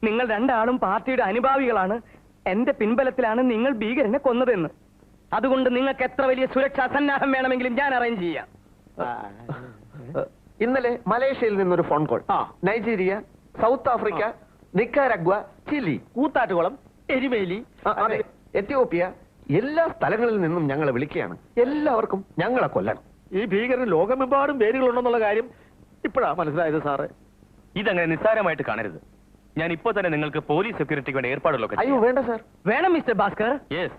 E: നിങ്ങൾ രണ്ടാളും പാർട്ടിയുടെ അനുഭാവികളാണ്. എന്റെ പിൻബലത്തിലാണ് നിങ്ങൾ ഭീകരനെ കൊന്നതെന്ന്. അതുകൊണ്ട് നിങ്ങൾക്ക് എത്ര വലിയ സുരക്ഷാ സന്നാഹം വേണമെങ്കിലും ഞാൻ അറേഞ്ച് ചെയ്യാം.
F: ഇന്നലെ മലേഷ്യയിൽ നിന്നൊരു phone call. Nigeria, South Africa, Nicaragua, Chile,
G: Koothattukulam, Erimeli,
F: അതെ, എത്യോപ്യ, എല്ലാ സ്ഥലങ്ങളിൽ നിന്നും ഞങ്ങളെ വിളിക്കുകയാണ്. എല്ലാവർക്കും ഞങ്ങളെ കൊല്ലണം.
G: ഈ ഭീകരന് ലോകമെമ്പാടും പേരുകളുണ്ടെന്നുള്ള കാര്യം ഇപ്പോഴാ മനസ്സിലായത് സാറേ.
B: ഇതങ്ങനെ നിസ്സാരമായിട്ട് കാണരുത്. ഞാൻ ഇപ്പോൾ തന്നെ നിങ്ങൾക്ക് പോലീസ് സെക്യൂരിറ്റിക്ക് വേണ്ട ഏർപ്പാടുകളൊക്കെ
F: അയ്യോ വേണ്ട സാർ.
E: വേണം mister Bhaskar.
B: Yes,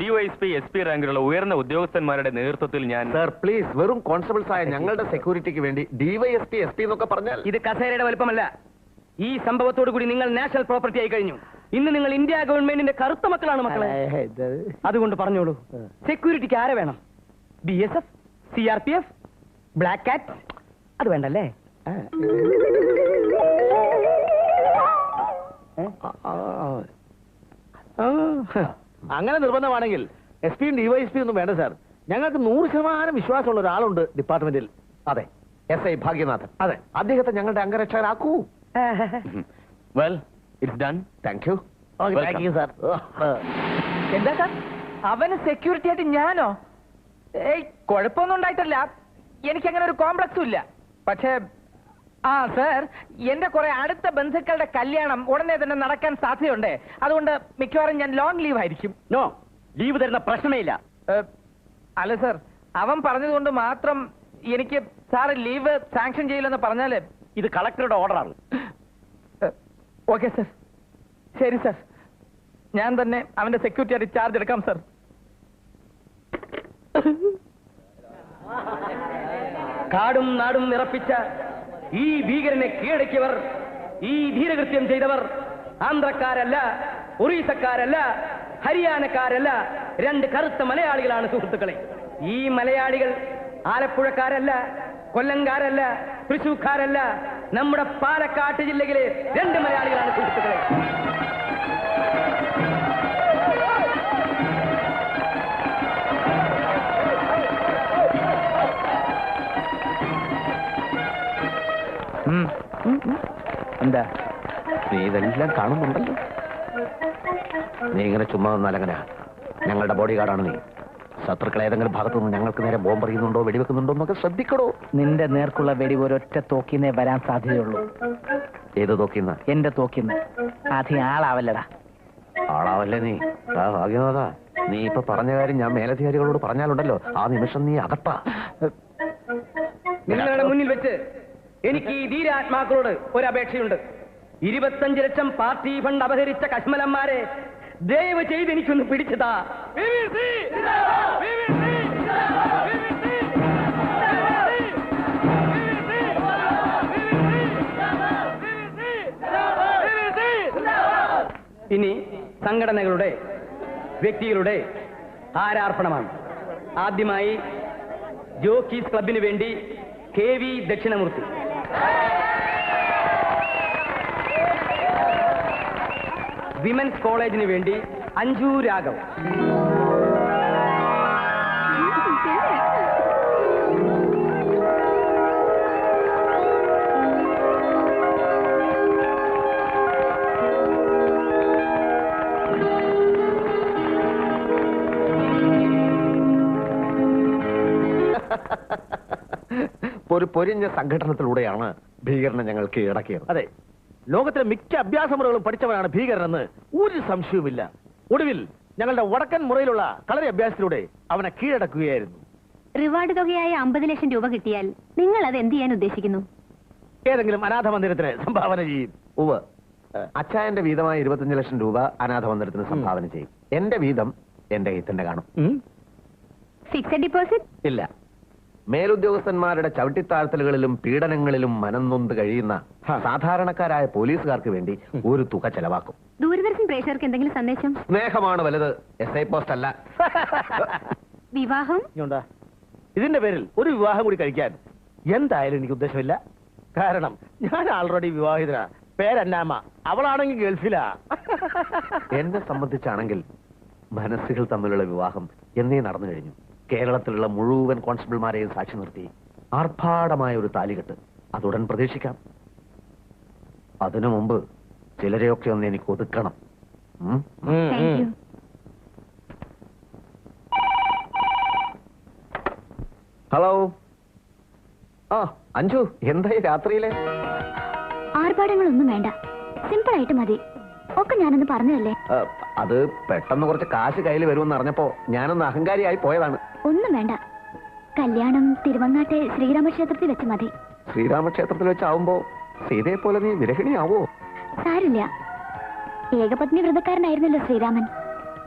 B: DYSP, SP റാങ്കിലുള്ള ഉയർന്ന ഉദ്യോഗസ്ഥന്മാരുടെ നേതൃത്വത്തിൽ ഞാൻ.
F: സാർ പ്ലീസ്, വെറും കോൺസ്റ്റബിൾസ് ആയ ഞങ്ങളുടെ സെക്യൂരിറ്റിക്ക് വേണ്ടി DYSP, SP എന്നൊക്കെ പറഞ്ഞാൽ
E: ഇത് കസേരയുടെ വലുപ്പമല്ല. ഈ സംഭവത്തോടു കൂടി നിങ്ങൾ നാഷണൽ പ്രോപ്പർട്ടി ആയി കഴിഞ്ഞു. ഇന്ന് നിങ്ങൾ ഇന്ത്യ ഗവൺമെന്റിന്റെ കറുത്ത മക്കളാണ് മക്കളെ. അതുകൊണ്ട് പറഞ്ഞോളൂ, സെക്യൂരിറ്റിക്ക് ആരെ വേണം? BSF, CRPF, black cat? അത് വേണ്ടല്ലേ?
G: അങ്ങനെ നിർബന്ധമാണെങ്കിൽ SP യും DYSP ഒന്നും വേണ്ട സാർ. ഞങ്ങൾക്ക് 100% വിശ്വാസമുള്ള ഒരാളുണ്ട് ഡിപ്പാർട്ട്മെന്റിൽ.
F: അതെ, SI ഭാഗ്യനാഥൻ.
G: അതെ,
F: അദ്ദേഹത്തെ ഞങ്ങളുടെ അംഗരക്ഷകരാക്കൂ.
B: Well, it's done.
F: Thank you.
G: Thank you sir.
D: എന്താ സാർ, അവന് സെക്യൂരിറ്റി ആയിട്ട് ഞാനോ? ഏയ്, കുഴപ്പമൊന്നും ഉണ്ടായിട്ടല്ല. എനിക്കങ്ങനെ ഒരു കോംപ്ലക്സും ഇല്ല. പക്ഷേ സാർ, എന്റെ കുറെ അടുത്ത ബന്ധുക്കളുടെ കല്യാണം ഉടനെ തന്നെ നടക്കാൻ സാധ്യതയുണ്ട്. അതുകൊണ്ട് മിക്കവാറും ഞാൻ ലോങ് ലീവ് ആയിരിക്കും.
E: നോ, ലീവ് തരുന്ന പ്രശ്നമേ ഇല്ല.
D: അല്ല സാർ, അവൻ പറഞ്ഞതുകൊണ്ട് മാത്രം എനിക്ക് സാർ ലീവ് സാങ്ഷൻ ചെയ്യില്ലെന്ന് പറഞ്ഞാല്
E: ഇത് കളക്ടറുടെ ഓർഡറാണ്.
D: ഓക്കെ സാർ, ശരി സാർ. ഞാൻ തന്നെ അവന്റെ സെക്യൂരിറ്റി ആയിട്ട് ചാർജ് എടുക്കാം സാർ.
E: കാടും നാടും നിറപ്പിച്ച ഈ ഭീകരനെ കീഴടക്കിയവർ, ഈ ധീരകൃത്യം ചെയ്തവർ ആന്ധ്രക്കാരല്ല, ഒറീസക്കാരല്ല, ഹരിയാനക്കാരല്ല, 2 കറുത്ത മലയാളികളാണ് സുഹൃത്തുക്കളെ. ഈ മലയാളികൾ ആലപ്പുഴക്കാരല്ല, കൊല്ലംകാരല്ല, തൃശൂർക്കാരല്ല, നമ്മുടെ പാലക്കാട് ജില്ലയിലെ 2 മലയാളികളാണ് സുഹൃത്തുക്കളെ.
D: എന്താ
F: നീ ഇതെല്ലാം കാണുന്നുണ്ടല്ലോ. നീ ഇങ്ങനെ ചുമ്മാ നിന്നാലെങ്ങനെ? ഞങ്ങളുടെ ബോഡി ഗാർഡാണ് നീ. ശത്രുക്കൾ ഏതെങ്കിലും ഭാഗത്തുനിന്ന് ഞങ്ങൾക്ക് നേരെ ബോംബ് എറിയുന്നുണ്ടോ, വെടിവെക്കുന്നുണ്ടോ എന്നൊക്കെ ശ്രദ്ധിക്കണോ.
D: നിന്റെ നേർക്കുള്ള വെടി ഒരൊറ്റ തോക്കിന്നേ വരാൻ സാധ്യതയുള്ളൂ.
F: ഏത് തോക്കിന്ന?
D: എന്റെ തോക്കിന്ന്. അധികം ആളാവല്ലടാ.
F: ആളാവല്ലേ നീ? ഭാഗ്യനാഥാ, നീ ഇപ്പൊ പറഞ്ഞ കാര്യം ഞാൻ മേലധികാരികളോട് പറഞ്ഞാലുണ്ടല്ലോ, ആ നിമിഷം നീ അകത്താ.
E: നിങ്ങളുടെ മുന്നിൽ വെച്ച് എനിക്ക് ഈ ധീരാത്മാക്കളോട് ഒരു അപേക്ഷയുണ്ട്. 25 ലക്ഷം പാർട്ടി ഫണ്ട് അപഹരിച്ച കശ്മലന്മാരെ ദയവ് ചെയ്ത് എനിക്കൊന്ന് പിടിച്ചതാ. ഇനി സംഘടനകളുടെ, വ്യക്തികളുടെ ആരാർപ്പണമാണ്. ആദ്യമായി ജോക്കീസ് ക്ലബിന് വേണ്ടി KV ദക്ഷിണമൂർത്തി, വിമൻസ് കോളേജിന് വേണ്ടി അഞ്ജു രാഘവ്,
F: ഒരു പൊരിഞ്ഞ സംഘടനത്തിലൂടെയാണ് ഭീകരനെ ഞങ്ങൾ കീഴടക്കിയത്.
G: അതെ, ലോകത്തിലെ മിക്ക അഭ്യാസമുറകളും പഠിച്ചവനാണ് ഭീകരനെന്ന് ഒരു സംശയവുമില്ല. ഒടുവിൽ ഞങ്ങളുടെ വടക്കൻ മുറയിലുള്ള കളരി അഭ്യാസത്തിലൂടെ അവനെ കീഴടക്കുകയായിരുന്നു.
A: റിവാർഡ് തുകയായ 50 ലക്ഷം രൂപ കിട്ടിയാൽ നിങ്ങൾ അത് എന്ത് ചെയ്യാൻ ഉദ്ദേശിക്കുന്നു?
G: ഏതെങ്കിലും അനാഥ മന്ദിരത്തിന് സംഭാവന ചെയ്യും.
F: ഉവ്വ്, അച്ചായന്റെ വീതമായ 25 ലക്ഷം രൂപ അനാഥ മന്ദിരത്തിന് സംഭാവന ചെയ്യും. എന്റെ വീതം എന്റെ കയ്യിൽ തന്നെ കാണും.
A: ഫിക്സഡ് ഡിപ്പോസിറ്റ്
F: ഇല്ല. മേലുദ്യോഗസ്ഥന്മാരുടെ ചവിട്ടിത്താഴ്ത്തലുകളിലും പീഡനങ്ങളിലും മനംനൊന്ത് കഴിയുന്ന സാധാരണക്കാരായ പോലീസുകാർക്ക് വേണ്ടി ഒരു തുക ചെലവാക്കും.
A: ദൂരദർശൻ പ്രേക്ഷകർക്ക് എന്തെങ്കിലും സന്ദേശം?
F: സ്നേഹമാണ് വലുത്, SI പോസ്റ്റ് അല്ല.
A: വിവാഹം
G: ഇതിന്റെ പേരിൽ ഒരു വിവാഹം കൂടി കഴിക്കാൻ എന്തായാലും എനിക്ക് ഉദ്ദേശമില്ല. കാരണം ഞാൻ ആൾറെഡി വിവാഹിതനാ. പേരന്നാമ, അവളാണെങ്കിൽ ഗൾഫിലാ.
F: എന്നെ സംബന്ധിച്ചാണെങ്കിൽ മനസ്സുകൾ തമ്മിലുള്ള വിവാഹം എന്നേ നടന്നു കഴിഞ്ഞു. കേരളത്തിലുള്ള മുഴുവൻ കോൺസ്റ്റബിൾമാരെയും സാക്ഷി നിർത്തി ആർഭാടമായ ഒരു താലികെട്ട് അതുടൻ പ്രതീക്ഷിക്കാം. അതിനു മുമ്പ് ചിലരെയൊക്കെ ഒന്ന് എനിക്ക് ഒതുക്കണം. ഹലോ. ആ അഞ്ജു, എന്തായി രാത്രിയിലെ?
A: ആർഭാടങ്ങളൊന്നും വേണ്ട, സിമ്പിൾ ആയിട്ട് മതി. ഒക്കെ ഞാനൊന്ന് പറഞ്ഞതല്ലേ.
F: അത് പെട്ടെന്ന് കുറച്ച് കാശ് കയ്യിൽ വരുമെന്ന് അറിഞ്ഞപ്പോ ഞാനൊന്ന് അഹങ്കാരിയായി പോയതാണ്.
A: ഒന്നും വേണ്ട, കല്യാണം തിരുവങ്ങാട്ടെ ശ്രീരാമക്ഷേത്രത്തിൽ വെച്ച് മതി.
F: ശ്രീരാമക്ഷേത്രത്തിൽ വെച്ചാവുമ്പോ സീതയെ പോലെ നീ വിരഹിണിയാവോ?
A: സാരില്ല, ഏകപത്നി വ്രതക്കാരനായിരുന്നല്ലോ ശ്രീരാമൻ.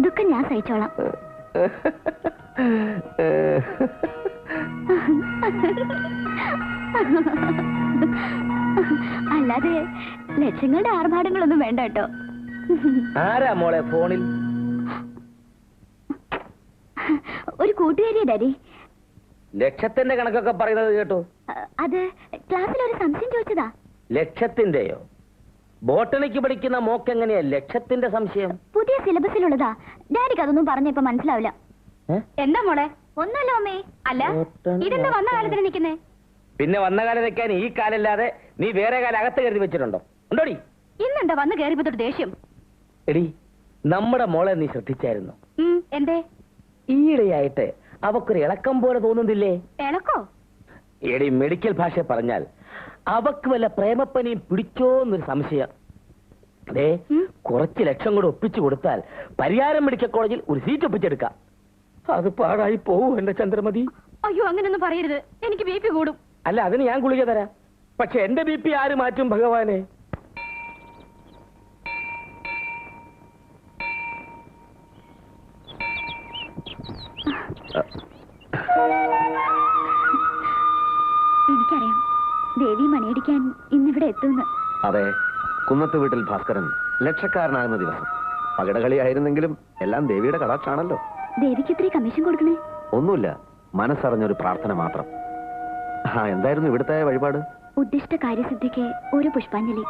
A: ദുഃഖം ഞാൻ സഹിച്ചോളാം. അല്ലാതെ ലക്ഷങ്ങളുടെ ആർഭാടങ്ങളൊന്നും വേണ്ട കേട്ടോ.
K: ആരാ മോളെ ഫോണിൽ?
A: ഒരു കൂട്ടുകാരിയാ ഡാഡി.
K: ലക്ഷത്തിന്റെ കണക്കൊക്കെ പറയുന്നത് കേട്ടോ.
A: അത് ക്ലാസ്സിൽ ഒരു സംശയം ചോദിച്ചതാ.
K: ലക്ഷത്തിന്റെയോ? ബോട്ടണിക്ക് പഠിക്കുന്ന മോക്ക് എങ്ങനെയാ ലക്ഷത്തിന്റെ സംശയം?
A: പുതിയ സിലബസിലുള്ളതാ. ഡാഡിക്ക് അതൊന്നും പറഞ്ഞപ്പോ മനസ്സിലാവില്ല. എന്താ മോളെ? ഒന്നല്ലോ അമ്മേ. അല്ല, ഇതെന്താ വന്ന കാലത്തിന് നിൽക്കുന്നേ?
K: പിന്നെ വന്ന കാലം നിൽക്കാൻ ഈ കാലല്ലാതെ നീ വേറെ കാലം അകത്ത് കരുതി വെച്ചിട്ടുണ്ടോ? ഉണ്ടോടി?
A: ഇന്നെന്താ വന്ന് കയറിയപ്പോ തൊട്ട് ദേഷ്യം?
K: എടി, നമ്മുടെ മോളെ നീ ശ്രദ്ധിച്ചായിരുന്നു?
A: എന്തേ?
K: ഈയിടെയായിട്ട് അവക്കൊരു ഇളക്കം പോലെ തോന്നുന്നില്ലേ?
A: ഇളക്കോ?
K: എടി, മെഡിക്കൽ ഭാഷ പറഞ്ഞാൽ അവക്ക് വല്ല പ്രേമപ്പനിയും പിടിച്ചോന്നൊരു സംശയം. അതെ, കുറച്ച് ലക്ഷം കൂടെ ഒപ്പിച്ചു കൊടുത്താൽ പരിയാരം മെഡിക്കൽ കോളേജിൽ ഒരു സീറ്റ് ഒപ്പിച്ചെടുക്കാം. അത് പാടായി പോവും എന്റെ ചന്ദ്രമതി.
A: അയ്യോ, അങ്ങനൊന്നും പറയരുത്, എനിക്ക് BP കൂടും.
K: അല്ല, അതിന് ഞാൻ ഗുളിക തരാം. പക്ഷെ എന്റെ BP ആര് മാറ്റും ഭഗവാനെ?
A: എനിക്കറിയാം, ദേവി മണിയടിക്കാൻ ഇന്നിവിടെ എത്തുന്നു.
F: അതെ, കുന്നത്ത് വീട്ടിൽ ഭാസ്കരൻ ലക്ഷക്കാരനാകുന്ന ദിവസം. പകടകളിയായിരുന്നെങ്കിലും എല്ലാം ദേവിയുടെ കടാക്ഷാണല്ലോ.
A: ദേവിക്ക് ഇത്രയും കമ്മീഷൻ കൊടുക്കണേ?
F: ഒന്നുമില്ല, മനസ്സറിഞ്ഞൊരു പ്രാർത്ഥന മാത്രം. എന്തായിരുന്നു ഇവിടുത്തെ വഴിപാട്?
A: ഉദ്ദിഷ്ട കാര്യസിദ്ധിക്ക് ഒരു പുഷ്പാഞ്ജലി,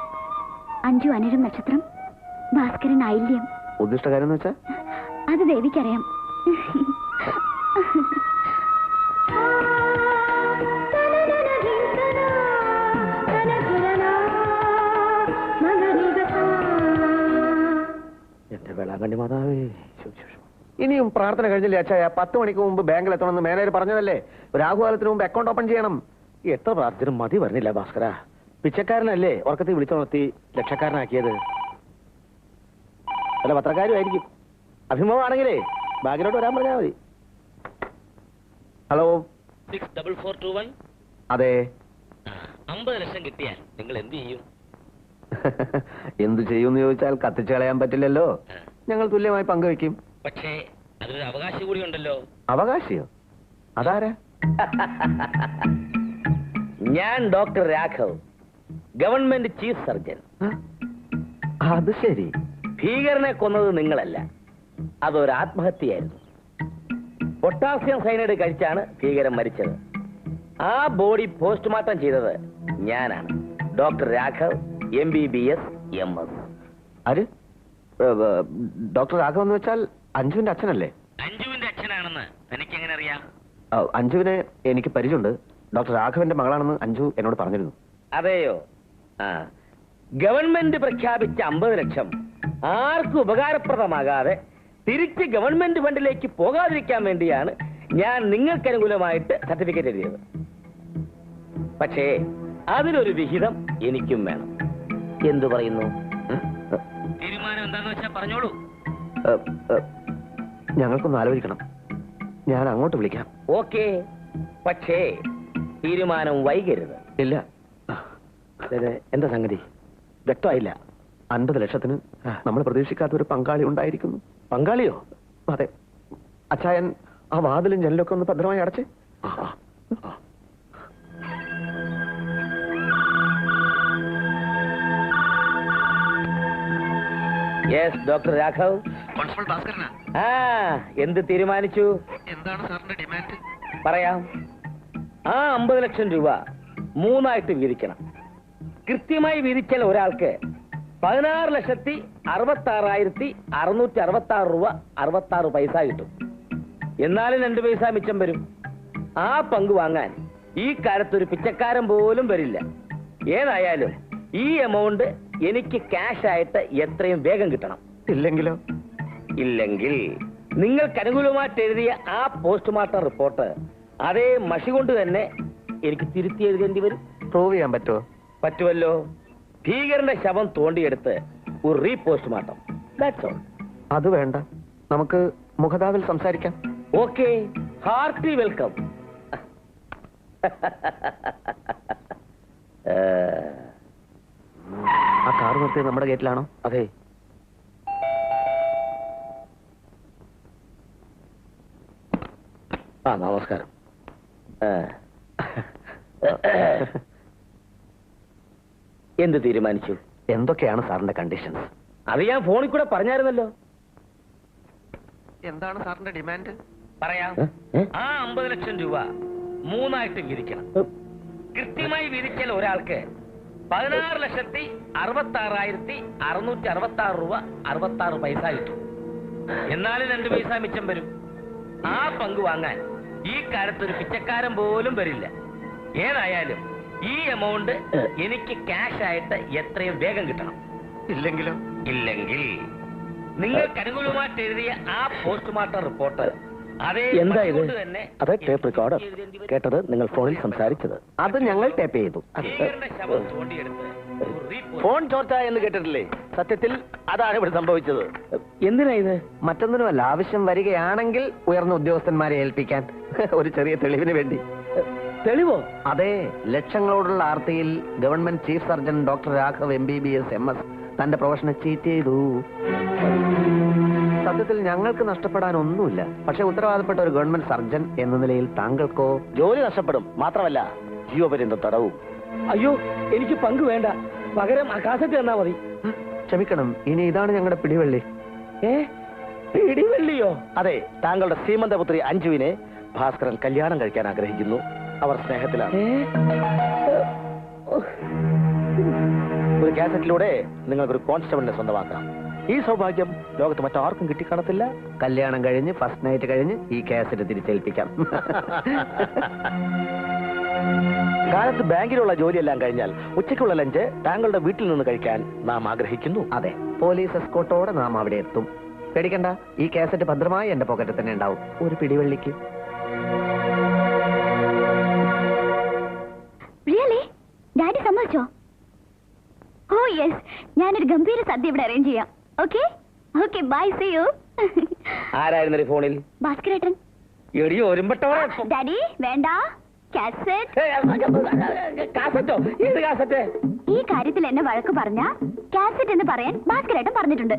A: അഞ്ജു അനിഴം നക്ഷത്രം, ഭാസ്കരൻ ഐല്യം.
F: ഉദ്ദിഷ്ട കാര്യം എന്ന് വെച്ചാ?
A: അത് ദേവിക്കറിയാം.
G: എന്റെ വേളാങ്കണ്ണി മാതാവേ.
F: ഇനിയും പ്രാർത്ഥന കഴിഞ്ഞില്ലേ അച്ചായ? 10 മണിക്ക് മുമ്പ് ബാങ്കിൽ എത്തണമെന്ന് മാനേജർ പറഞ്ഞതല്ലേ? രാഹുകാലത്തിന് മുമ്പ് അക്കൗണ്ട് ഓപ്പൺ ചെയ്യണം.
G: എത്ര പ്രാർത്ഥന മതി പറഞ്ഞില്ല ഭാസ്കര. പിച്ചക്കാരനല്ലേ ഉറക്കത്തിൽ വിളിച്ചുണർത്തി ലക്ഷക്കാരനാക്കിയത്? അല്ല, പത്രക്കാരുമായിരിക്കും. അഭിമുഖമാണെങ്കിലേ ബാങ്കിലോട്ട് വരാൻ പറഞ്ഞാൽ മതി.
F: ഹലോ.
K: 64421.
F: അതെ.
K: 50 ലക്ഷം കിട്ടിയാൽ നിങ്ങൾ എന്ത് ചെയ്യും?
F: എന്തു ചെയ്യുമെന്ന് ചോദിച്ചാൽ കത്തിച്ചു കളയാൻ പറ്റില്ലല്ലോ. ഞങ്ങൾ തുല്യമായി പങ്കുവെക്കും.
K: പക്ഷേ അതിനൊരു അവകാശം കൂടി ഉണ്ടല്ലോ.
F: അവകാശിയോ? അതാരാ?
K: ഞാൻ doctor Raghav, government chief surgeon.
F: അത് ശരി.
K: ഭീകരനെ കൊന്നത് നിങ്ങളല്ല, അതൊരു ആത്മഹത്യയായിരുന്നു. പൊട്ടാസ്യം സൈനൈഡ് കഴിച്ചാണ് ഭീകരൻ മരിച്ചത്. ആ ബോഡി പോസ്റ്റ്മോർട്ടം ചെയ്തത് ഞാനാണ്, ഡോക്ടർ രാഘവ്, MBBS MS.
F: ആര്? ഡോക്ടർ രാഘവ് എന്ന് വെച്ചാൽ അഞ്ജുവിന്റെ അച്ഛനല്ലേ?
K: അഞ്ജുവിന്റെ അച്ഛനാണെന്ന് എനിക്ക് എങ്ങനെ അറിയാം?
F: അഞ്ജുവിനെ എനിക്ക് പരിചയമുണ്ട്. ഡോക്ടർ രാഘവന്റെ മകളാണെന്ന് അഞ്ജു എന്നോട് പറഞ്ഞിരുന്നു.
K: അതെയോ? ഗവൺമെന്റ് പ്രഖ്യാപിച്ച 50 ലക്ഷം ആർക്കും ഉപകാരപ്രദമാകാതെ തിരിച്ച് ഗവൺമെന്റ് ഫണ്ടിലേക്ക് പോകാതിരിക്കാൻ വേണ്ടിയാണ് ഞാൻ നിങ്ങൾക്ക് അനുകൂലമായിട്ട് സർട്ടിഫിക്കറ്റ് എഴുതിയത്. പക്ഷേ അതിനൊരു വിഹിതം എനിക്കും വേണം. എന്തു പറയുന്നു? തീരുമാനം എന്താന്ന് വെച്ചാൽ പറഞ്ഞോളൂ.
F: ഞങ്ങൾക്കൊന്ന് ആലോചിക്കണം. ഞാൻ അങ്ങോട്ട് വിളിക്കാം.
K: ഓക്കെ, പക്ഷേ തീരുമാനം വൈകരുത്.
F: ഇല്ല. എന്താ സംഗതി? വ്യക്തമായില്ല. 50 ലക്ഷത്തിന് നമ്മൾ പ്രതീക്ഷിക്കാത്ത ഒരു പങ്കാളി ഉണ്ടായിരിക്കുന്നു. പങ്കാളിയോ? അതെ. അച്ചായൻ ആ വാതിലും ജനലൊക്കെ ഒന്ന് ഭദ്രമായി അടച്ച്.
K: Yes doctor Raghav.
F: കോൺസ്റ്റബിൾ ഭാസ്കരനാ.
K: ആ, എന്ത് തീരുമാനിച്ചു?
F: എന്താണ് സാറിന്റെ ഡിമാൻഡ്?
K: പറയാം. ആ 50 ലക്ഷം രൂപ 3ആയിട്ട് വീതിക്കണം. കൃത്യമായി വീതിച്ചാൽ ഒരാൾക്ക് 16,66,666 രൂപ 66 പൈസ കിട്ടും. എന്നാലും 2 പൈസ മിച്ചം വരും. ആ പങ്ക് വാങ്ങാൻ ഈ കാലത്തൊരു പിച്ചക്കാരൻ പോലും വരില്ല. ഏതായാലും ഈ എമൗണ്ട് എനിക്ക് ക്യാഷ് ആയിട്ട് എത്രയും വേഗം കിട്ടണം.
F: ഇല്ലെങ്കിലോ?
K: ഇല്ലെങ്കിൽ നിങ്ങൾക്ക് അനുകൂലമായിട്ട് എഴുതിയ ആ പോസ്റ്റ്മോർട്ടം റിപ്പോർട്ട് അതേ മഷി കൊണ്ട് തന്നെ എനിക്ക് തിരുത്തി എഴുതേണ്ടി വരും.
F: പ്രൂവ് ചെയ്യാൻ പറ്റുമോ?
K: പറ്റുമല്ലോ. ഭീകരന്റെ ശവം തോണ്ടിയെടുത്ത് ഒരു റീപോസ്റ്റ്മോർട്ടം. That's all.
F: അത് വേണ്ട, നമുക്ക് മുഖതാവിൽ സംസാരിക്കാം.
K: Okay, hearty welcome.
F: ആ കാർ നിർത്തിയത് നമ്മുടെ ഗേറ്റിലാണോ?
K: അതെ. ആ, നമസ്കാരം. എന്ത് തീരുമാനിച്ചു?
F: എന്തൊക്കെയാണ് സാറിന്റെ കണ്ടീഷൻസ്?
K: അത് ഞാൻ ഫോണിൽ കൂടെ പറഞ്ഞായിരുന്നല്ലോ.
F: എന്താണ് സാറിന്റെ ഡിമാൻഡ്?
K: പറയാം. ആ 50 ലക്ഷം രൂപ 3ആയിട്ട് വീതിക്കണം. കൃത്യമായി വീതിച്ചാൽ ഒരാൾക്ക് 16,66,666 രൂപ 66 പൈസ കിട്ടും. എന്നാലും 2 പൈസ മിച്ചം വരും. ആ പങ്ക് വാങ്ങാൻ ഈ കാലത്തൊരു പിച്ചക്കാരൻ പോലും വരില്ല. ഏതായാലും ഈ എമൗണ്ട് എനിക്ക് ക്യാഷ് ആയിട്ട് എത്രയും വേഗം കിട്ടണം.
F: ഇല്ലെങ്കിലോ?
K: ഇല്ലെങ്കിൽ നിങ്ങൾക്ക് അനുകൂലമായിട്ട് എഴുതിയ ആ പോസ്റ്റ്മോർട്ടം റിപ്പോർട്ട് അതേ
F: എന്താ ഇത്?
K: കൊണ്ട് തന്നെ
F: അതെ, ടേപ്പ് റെക്കോർഡർ. കേട്ടത് നിങ്ങൾ ഫോണിൽ സംസാരിച്ചത്. അത് ഞങ്ങൾ ടേപ്പ് ചെയ്തു.
K: ഭീകരന്റെ ശവം തോണ്ടിയെടുത്ത് ഒരു
F: ഫോൺ ചോർച്ച എന്ന് കേട്ടിട്ടില്ലേ? സത്യത്തിൽ അതാണ് ഇവിടെ സംഭവിച്ചത്.
K: എന്തിനാ ഇത്?
F: മറ്റൊന്നിനുമല്ല, ആവശ്യം വരികയാണെങ്കിൽ ഉയർന്ന ഉദ്യോഗസ്ഥന്മാരെ ഏൽപ്പിക്കാൻ ഒരു ചെറിയ തെളിവിന് വേണ്ടി.
K: തെളിവോ?
F: അതെ, ലക്ഷങ്ങളോടുള്ള ആർത്തിയിൽ government chief surgeon doctor Raghav MBBS MS തന്റെ പ്രൊഫഷനെ ചീറ്റ് ചെയ്തു. സത്യത്തിൽ ഞങ്ങൾക്ക് നഷ്ടപ്പെടാൻ ഒന്നുമില്ല. പക്ഷെ ഉത്തരവാദപ്പെട്ട ഒരു ഗവൺമെന്റ് സർജൻ എന്ന നിലയിൽ താങ്കൾക്കോ?
K: ജോലി നഷ്ടപ്പെടും, മാത്രമല്ല ജീവപര്യന്തം തടവും. അയ്യോ, എനിക്ക് പങ്ക് വേണ്ട. പകരം ആ കാസറ്റ് തന്നാ മതി.
F: ക്ഷമിക്കണം, ഇനി ഇതാണ് ഞങ്ങളുടെ പിടിവള്ളി.
K: പിടിവള്ളിയോ?
F: അതെ, താങ്കളുടെ സീമന്തപുത്രി അഞ്ജുവിനെ ഭാസ്കരൻ കല്യാണം കഴിക്കാൻ ആഗ്രഹിക്കുന്നു. അവർ സ്നേഹത്തിലാണ്. ഒരു കാസറ്റിലൂടെ നിങ്ങൾക്കൊരു കോൺസ്റ്റബിളിനെ സ്വന്തമാക്കാം. ഈ സൗഭാഗ്യം ലോകത്ത് മറ്റാർക്കും കിട്ടിക്കാണത്തില്ല. കല്യാണം കഴിഞ്ഞ് ഫസ്റ്റ് നൈറ്റ് കഴിഞ്ഞ് ഈ കാസറ്റ് തിരിച്ചേൽപ്പിക്കാം. കാലത്ത് ബാങ്കിലുള്ള ജോലിയെല്ലാം കഴിഞ്ഞാൽ ഉച്ചയ്ക്കുള്ള ലഞ്ച് താങ്കളുടെ വീട്ടിൽ നിന്ന് കഴിക്കാൻ നാം ആഗ്രഹിക്കുന്നു. അതെ, പോലീസ് എസ്കോർട്ടോടെ നാം അവിടെ എത്തും. പേടിക്കണ്ട, ഈ കാസറ്റ് ഭദ്രമായി എന്റെ പോക്കറ്റിൽ തന്നെ ഉണ്ടാവും. ഒരു പിടിവള്ളിക്ക്.
A: റിയലി? ഡാഡി സമ്മതിച്ചോ? ഓ യെസ്, ഞാനൊരു ഗംഭീര സദ്യ ഇവിടെ അറേഞ്ച് ചെയ്യാം. Okay okay, bye, see you.
K: ആരായിരുന്നു ഫോണിൽ?
A: ഭാസ്കരേട്ടൻ.
K: എടിയോ ഒരുമ്പട്ടവരെ.
A: ഡാഡി വേണ്ട. കാസറ്റ്.
K: കാസറ്റോ? ഏത് കാസറ്റ്?
A: ഈ കാര്യത്തിൽ എന്നെ വഴക്ക് പറഞ്ഞ കാസറ്റ് എന്ന് പറയാൻ ഭാസ്കരേട്ടൻ പറഞ്ഞിട്ടുണ്ട്.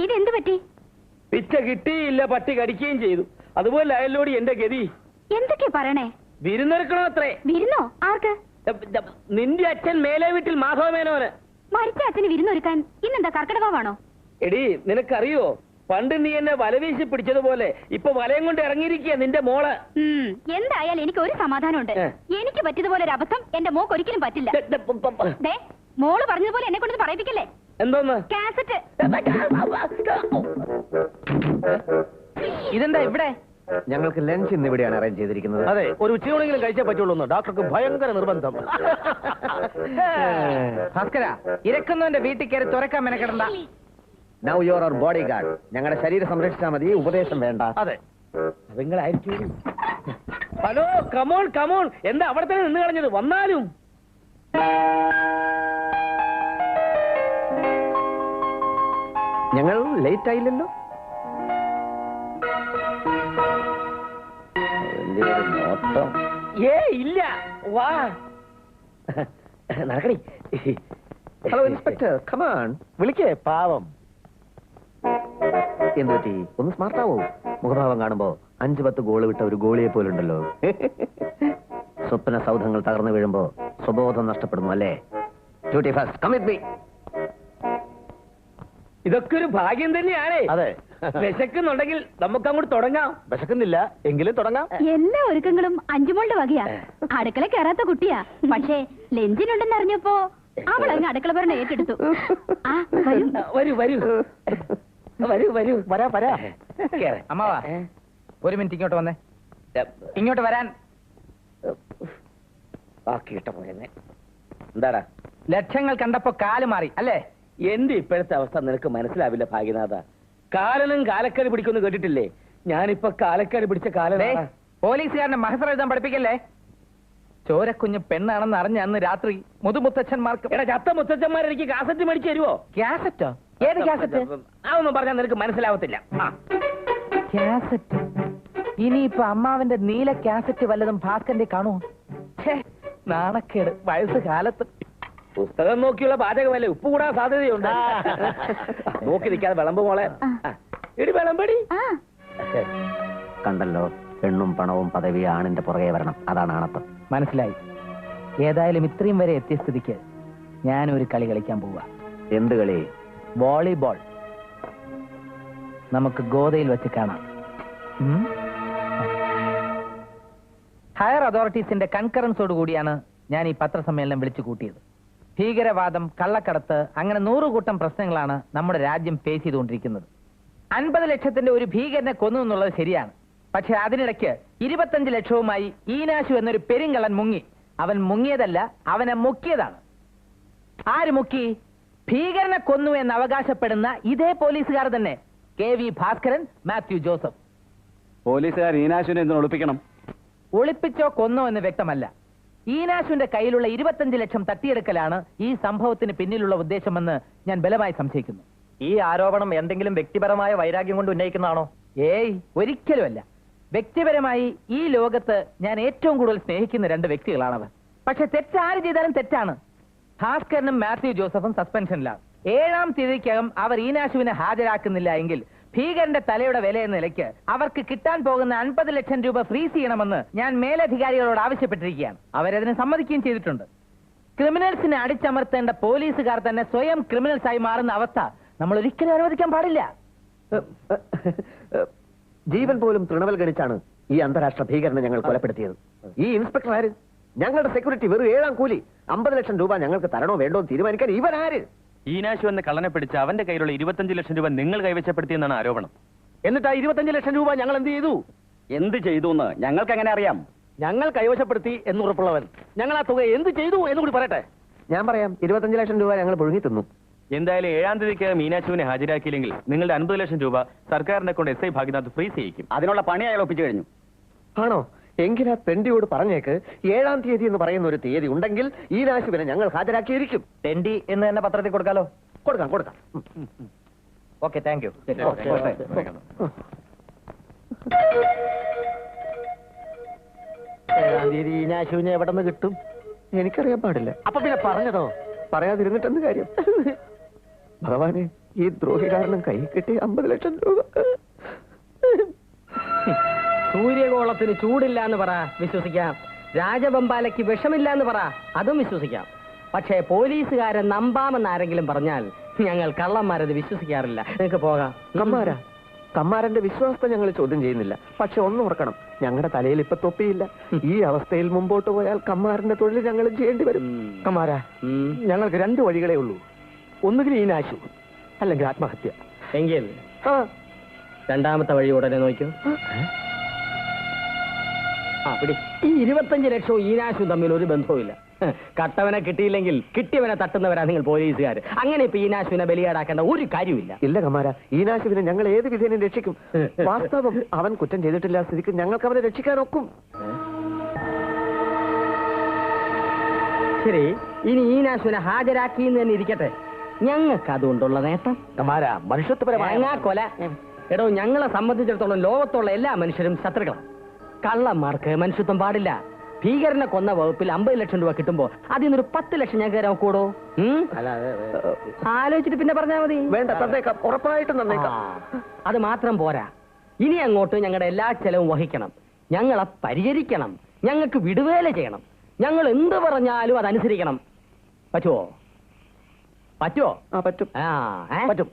A: ഇതെന്ത് പറ്റി?
K: പിച്ച കിട്ടിയില്ല, പട്ടി കടിക്കുകയും ചെയ്തു. അതുപോലെ അയലോടി എന്റെ ഗതി.
A: എന്തൊക്കെയാ പറയണേ?
K: വിരുന്നൊരുക്കണോ അത്രേ.
A: വിരുന്നോ? ആർക്ക്?
K: നിന്റെ അച്ഛൻ മേലെ വീട്ടിൽ മാധവമേനോന്.
A: മരിച്ച അച്ഛന് വിരുന്നൊരുക്കാൻ ഇന്നെന്താ കർക്കിടകമാണോ?
K: എടി, നിനക്കറിയോ, പണ്ട് നീ എന്നെ വലവീശി പിടിച്ചതുപോലെ ഇപ്പൊ വലയം കൊണ്ട് ഇറങ്ങിയിരിക്കുക നിന്റെ മോള്.
A: എന്തായാലും എനിക്ക് ഒരു സമാധാനമുണ്ട്. എനിക്ക് പറ്റിയതുപോലെ ഒരു അബദ്ധം എന്റെ മോക്ക് ഒരിക്കലും പറ്റില്ല. മോള് പറഞ്ഞതുപോലെ എന്നെ കൊണ്ട് പറയിപ്പിക്കല്ലേ.
K: എന്തോന്ന്?
A: കാസറ്റ്.
D: ഇതെന്താ ഇവിടെ?
F: ഞങ്ങൾക്ക് ലഞ്ച് ഇന്ന് ഇവിടെയാണ് അറേഞ്ച് ചെയ്തിരിക്കുന്നത്.
K: അതെ, ഒരു ഉച്ചയൂണെങ്കിലും കഴിച്ചേ പറ്റുള്ളൂ. ഡോക്ടർക്ക് ഭയങ്കര നിർബന്ധം.
D: ഭാസ്കര, ഇരക്കുന്നവന്റെ വീട്ടിൽ കയറി തുറക്കാൻ മെനക്കെടണ്ട.
F: Now you are our bodyguard. ഞങ്ങളുടെ ശരീരം സംരക്ഷിച്ചാൽ മതി, ഉപദേശം വേണ്ട.
K: അതെ, നിങ്ങളായിരിക്കും. Hello, come on come on. എന്താ അവിടെ തന്നെ നിന്ന് കളഞ്ഞത്? വന്നാലും.
F: ഞങ്ങൾ ലേറ്റ് ആയില്ലല്ലോ.
K: ഇല്ല, വാ നടക്കണി.
F: Hello inspector, come on. വിളിക്കേ പാവം. എന്ത് പറ്റി? ഒന്ന് സ്മാർട്ട് ആവോ? മുഖഭാവം കാണുമ്പോ 5-10 ഗോള് വിട്ട ഒരു ഗോളിയെ പോലുണ്ടല്ലോ. സ്വപ്ന സൗധങ്ങൾ തകർന്നു വീഴുമ്പോ സ്വബോധം നഷ്ടപ്പെടുന്നു അല്ലേ? Duty first, come with me.
K: ഇതൊക്കെ ഒരു ഭാഗ്യം തന്നെയാണ്.
F: അതെ.
K: വിശക്കുന്നുണ്ടെങ്കിൽ നമുക്ക് അങ്ങോട്ട് തുടങ്ങാം.
F: വിശക്കുന്നില്ല എങ്കിലും തുടങ്ങാം.
A: എല്ലാ ഒരുക്കങ്ങളും അഞ്ചുമോളുടെ വകയാ. അടുക്കള കയറാത്ത കുട്ടിയാ. പക്ഷേ ലഞ്ചിനുണ്ടെന്ന് അറിഞ്ഞപ്പോ അവളങ്ങ് അടുക്കള പറഞ്ഞ ഏറ്റെടുത്തു.
K: വരൂ വരൂ വരൂ വരൂ.
F: വരാ.
D: അമ്മാവാ, ഒരു മിനിറ്റ് ഇങ്ങോട്ട് വന്നേ. ഇങ്ങോട്ട് വരാൻ.
K: എന്താടാ?
D: ലക്ഷങ്ങൾ കണ്ടപ്പോ കാല് മാറി അല്ലേ?
K: എന്റെ ഇപ്പോഴത്തെ അവസ്ഥ നിനക്ക് മനസ്സിലാവില്ല ഭാഗ്യനാഥ. കാലനും കാലക്കാട് പിടിക്കൊന്നും കേട്ടിട്ടില്ലേ? ഞാനിപ്പൊ കാലക്കാട് പിടിച്ച കാലനേ.
D: പോലീസുകാരനെ മഹസർ എഴുതാൻ പഠിപ്പിക്കല്ലേ? ചോരക്കുഞ്ഞ് പെണ്ണാണെന്ന് അറിഞ്ഞ അന്ന് രാത്രി മുതുമുത്തച്ഛന്മാർക്ക്
K: ചത്ത മുത്തച്ഛന്മാർ എനിക്ക് കാസറ്റ് മേടിച്ചു തരുവോ?
D: കാസറ്റോ? ഏത് കാസറ്റ്?
K: അതൊന്നും പറഞ്ഞാൽ നിനക്ക് മനസ്സിലാവത്തില്ല.
D: കാസറ്റ്? ഇനിയിപ്പൊ അമ്മാവന്റെ നീല കാസറ്റ് വല്ലതും ഭാസ്കറിന്റെ കാണുമോ? നാണക്കേട്. വയസ്സ് കാലത്ത്
K: പുസ്തകം നോക്കിയുള്ള പാചകമല്ലേ, ഉപ്പ് കൂടാൻ സാധ്യതയുണ്ട്. നോക്കി നിൽക്കാതെ വിളമ്പ് മോളെ. എടി വിളമ്പടി.
F: കണ്ടല്ലോ, പെണ്ണും പണവും പദവി ആണിന്റെ പുറകെ വരണം. അതാണ് ആണത്തം.
D: മനസ്സിലായി. ഏതായാലും ഇത്രയും വരെ എത്തിയ സ്ഥിതിക്ക് ഞാനൊരു കളി കളിക്കാൻ പോവാ.
F: എന്ത് കളി?
D: വോളിബോൾ. നമുക്ക് ഗോദയിൽ വെച്ച് കാണാം. ഹയർ അതോറിറ്റീസിന്റെ കൺകറൻസോട് കൂടിയാണ് ഞാൻ ഈ പത്രസമ്മേളനം വിളിച്ചു കൂട്ടിയത്. ഭീകരവാദം, കള്ളക്കടത്ത്, അങ്ങനെ 100 കൂട്ടം പ്രശ്നങ്ങളാണ് നമ്മുടെ രാജ്യം ഫേസ് ചെയ്തുകൊണ്ടിരിക്കുന്നത്. 50 ലക്ഷത്തിന്റെ ഒരു ഭീകരനെ കൊന്നു എന്നുള്ളത് ശരിയാണ്. പക്ഷെ അതിനിടയ്ക്ക് 25 ലക്ഷവുമായി ഈനാശു എന്നൊരു പെരുങ്കള്ളൻ മുങ്ങി. അവൻ മുങ്ങിയതല്ല, അവനെ മുക്കിയതാണ്. ആര് മുക്കി? ഭീകരനെ കൊന്നു എന്ന് അവകാശപ്പെടുന്ന ഇതേ പോലീസുകാർ തന്നെ. KV Bhaskaran, Mathew Joseph.
M: പോലീസുകാർ ഈനാശുവിനെ എന്തിനു ഒളിപ്പിക്കണം?
D: ഒളിപ്പിച്ചോ കൊന്നോ എന്ന് വ്യക്തമല്ല. ഈനാശുവിന്റെ കയ്യിലുള്ള 25 ലക്ഷം തട്ടിയെടുക്കലാണ് ഈ സംഭവത്തിന് പിന്നിലുള്ള ഉദ്ദേശമെന്ന് ഞാൻ ബലമായി സംശയിക്കുന്നു.
C: ഈ ആരോപണം എന്തെങ്കിലും വ്യക്തിപരമായ വൈരാഗ്യം കൊണ്ട് ഉന്നയിക്കുന്നതാണോ?
D: ഏയ്, ഒരിക്കലുമല്ല. വ്യക്തിപരമായി ഈ ലോകത്ത് ഞാൻ ഏറ്റവും കൂടുതൽ സ്നേഹിക്കുന്ന 2 വ്യക്തികളാണവർ. പക്ഷെ തെറ്റാര് ചെയ്താലും തെറ്റാണ്. ഭാസ്കരനും മാത്യു ജോസഫും സസ്പെൻഷനിലാണ്. 7-ാം തീയതിക്കകം അവർ ഈനാശുവിനെ ഹാജരാക്കുന്നില്ല എങ്കിൽ ഭീകരന്റെ തലയുടെ വില എന്ന നിലയ്ക്ക് അവർക്ക് കിട്ടാൻ പോകുന്ന 50 ലക്ഷം രൂപ ഫ്രീസ് ചെയ്യണമെന്ന് ഞാൻ മേലധികാരികളോട് ആവശ്യപ്പെട്ടിരിക്കുകയാണ്. അവരതിന് സമ്മതിക്കുകയും ചെയ്തിട്ടുണ്ട്. ക്രിമിനൽസിനെ അടിച്ചമർത്തേണ്ട പോലീസുകാർ തന്നെ സ്വയം ക്രിമിനൽസായി മാറുന്ന അവസ്ഥ നമ്മൾ ഒരിക്കലും അനുവദിക്കാൻ പാടില്ല.
F: ജീവൻ പോലും തൃണവൽഗണിച്ചാണ് ഈ അന്താരാഷ്ട്ര ഭീകരനെ ഞങ്ങൾ കൊലപ്പെടുത്തിയത്. ഈ ഇൻസ്പെക്ടർ ആര്? ഞങ്ങളുടെ സെക്യൂരിറ്റി വെറും 7-ാം കൂലി. 50 ലക്ഷം രൂപ ഞങ്ങൾക്ക് തരണോ വേണ്ടോ എന്ന് തീരുമാനിക്കാൻ ഇവൻ ആര്?
B: ഈനാശു എന്ന കള്ളനെ പിടിച്ച് അവന്റെ കയ്യിലുള്ള 25 ലക്ഷം രൂപ നിങ്ങൾ കൈവശപ്പെടുത്തിയെന്നാണ് ആരോപണം.
G: എന്നിട്ട് ആ 25 ലക്ഷം രൂപ ഞങ്ങൾ എന്ത് ചെയ്തു?
M: എന്ത് ചെയ്തു എന്ന് ഞങ്ങൾക്ക് എങ്ങനെ അറിയാം?
G: ഞങ്ങൾ കൈവശപ്പെടുത്തി എന്നുറപ്പുള്ളവൻ ഞങ്ങൾ ആ തുക എന്ത് ചെയ്തു എന്ന് കൂടി പറയട്ടെ.
F: ഞാൻ പറയാം. 25 ലക്ഷം രൂപ ഞങ്ങൾ പുഴുങ്ങി തിന്നു.
B: എന്തായാലും 7-ാം തീയതിക്ക് മീനാശുവിനെ ഹാജരാക്കിയില്ലെങ്കിൽ നിങ്ങളുടെ 50 ലക്ഷം രൂപ സർക്കാരിനെ കൊണ്ട് SI ഭാഗ്യനാഥ് ഫ്രീസ് ചെയ്യിക്കും.
M: അതിനുള്ള പണി അയാൾ ഒപ്പിച്ചു കഴിഞ്ഞു.
F: ആണോ? എങ്കിലാ തെണ്ടിയോട് പറഞ്ഞേക്ക് 7-ാം തീയതി എന്ന് പറയുന്ന ഒരു തീയതി ഉണ്ടെങ്കിൽ ഈ രാശുവിനെ ഞങ്ങൾ ഹാജരാക്കിയിരിക്കും.
C: തെണ്ടി എന്ന് തന്നെ പത്രത്തിൽ കൊടുക്കാലോ?
F: കൊടുക്കാം.
C: Okay, thank you.
F: 7-ാം തീയതി ഈ രാശുവിനെ എവിടെ നിന്ന് കിട്ടും? എനിക്കറിയാൻ പാടില്ല. അപ്പൊ പിന്നെ പറഞ്ഞതോ? പറയാതിരുന്നിട്ടെന്ത് കാര്യം? ഭഗവാനെ, ഈ ദ്രോഹി കാരണം കൈ കിട്ടി 50 ലക്ഷം രൂപ.
J: സൂര്യഗോളത്തിന് ചൂടില്ല എന്ന് പറ, വിശ്വസിക്കാം. രാജബമ്പാലയ്ക്ക് വിഷമില്ല എന്ന് പറ, അതും വിശ്വസിക്കാം. പക്ഷേ പോലീസുകാരെ നമ്പാമെന്ന് ആരെങ്കിലും പറഞ്ഞാൽ ഞങ്ങൾ കള്ളന്മാരത് വിശ്വസിക്കാറില്ല. നിങ്ങൾക്ക് പോകാം.
F: കമ്മാരന്റെ വിശ്വാസത്തെ ഞങ്ങൾ ചോദ്യം ചെയ്യുന്നില്ല. പക്ഷെ ഒന്നും ഓർക്കണം, ഞങ്ങളുടെ തലയിൽ ഇപ്പൊ തൊപ്പിയില്ല. ഈ അവസ്ഥയിൽ മുമ്പോട്ട് പോയാൽ കമ്മാരന്റെ തൊഴിൽ ഞങ്ങൾ ചെയ്യേണ്ടി വരും.
G: കമ്മാര, ഞങ്ങൾക്ക് 2 വഴികളേ ഉള്ളൂ. ഒന്നുകിൽ ഈ നാശു, അല്ലെങ്കിൽ ആത്മഹത്യ.
J: എങ്കിൽ രണ്ടാമത്തെ വഴി ഉടനെ നോക്കൂ. ഈ 25 ലക്ഷവും ഈനാശും തമ്മിൽ ഒരു ബന്ധവുമില്ല. കട്ടവനെ കിട്ടിയില്ലെങ്കിൽ കിട്ടിയവനെ തട്ടുന്നവരാ നിങ്ങൾ പോലീസുകാർ. അങ്ങനെ ഇപ്പൊ ഈനാശുവിനെ ബലിയാടാക്കേണ്ട ഒരു കാര്യമില്ല.
F: ഇല്ല കമാര, ഈനാശുവിനെ ഞങ്ങൾ ഏത് വിധേനയും രക്ഷിക്കും. വാസ്തവം അവൻ കുറ്റം ചെയ്തിട്ടില്ല സ്ഥിതിക്ക് ഞങ്ങൾക്ക് അവനെ രക്ഷിക്കാൻ ഒക്കും.
J: ശരി, ഇനി ഈനാശുവിനെ ഹാജരാക്കി എന്ന് തന്നെ ഇരിക്കട്ടെ. ഞങ്ങൾക്ക് അതുകൊണ്ടുള്ള നേട്ടം
G: കമാര മനുഷ്യത്വപരമായ
J: കൊല. എടോ, ഞങ്ങളെ സംബന്ധിച്ചിടത്തോളം ലോകത്തുള്ള എല്ലാ മനുഷ്യരും ശത്രുക്കളാണ്. കള്ളന്മാർക്ക് മനുഷ്യത്വം പാടില്ല. ഭീകരനെ കൊന്ന വകുപ്പിൽ 50 ലക്ഷം രൂപ കിട്ടുമ്പോ അതിൽ നിന്നൊരു 10 ലക്ഷം ഞാൻ കയറാൻ കൂടോ? ആലോചിച്ചിട്ട് പിന്നെ പറഞ്ഞാൽ മതി.
F: വേണ്ട, തന്നേക്കാം, ഉറപ്പായിട്ടും തന്നേക്കാം.
J: അത് മാത്രം പോരാ, ഇനി അങ്ങോട്ട് ഞങ്ങളുടെ എല്ലാ ചെലവും വഹിക്കണം. ഞങ്ങളെ പരിചരിക്കണം. ഞങ്ങൾക്ക് വിടുവേല ചെയ്യണം. ഞങ്ങൾ എന്ത് പറഞ്ഞാലും അതനുസരിക്കണം. പറ്റുമോ? പറ്റുമോ?
F: പറ്റും.
J: പറ്റും.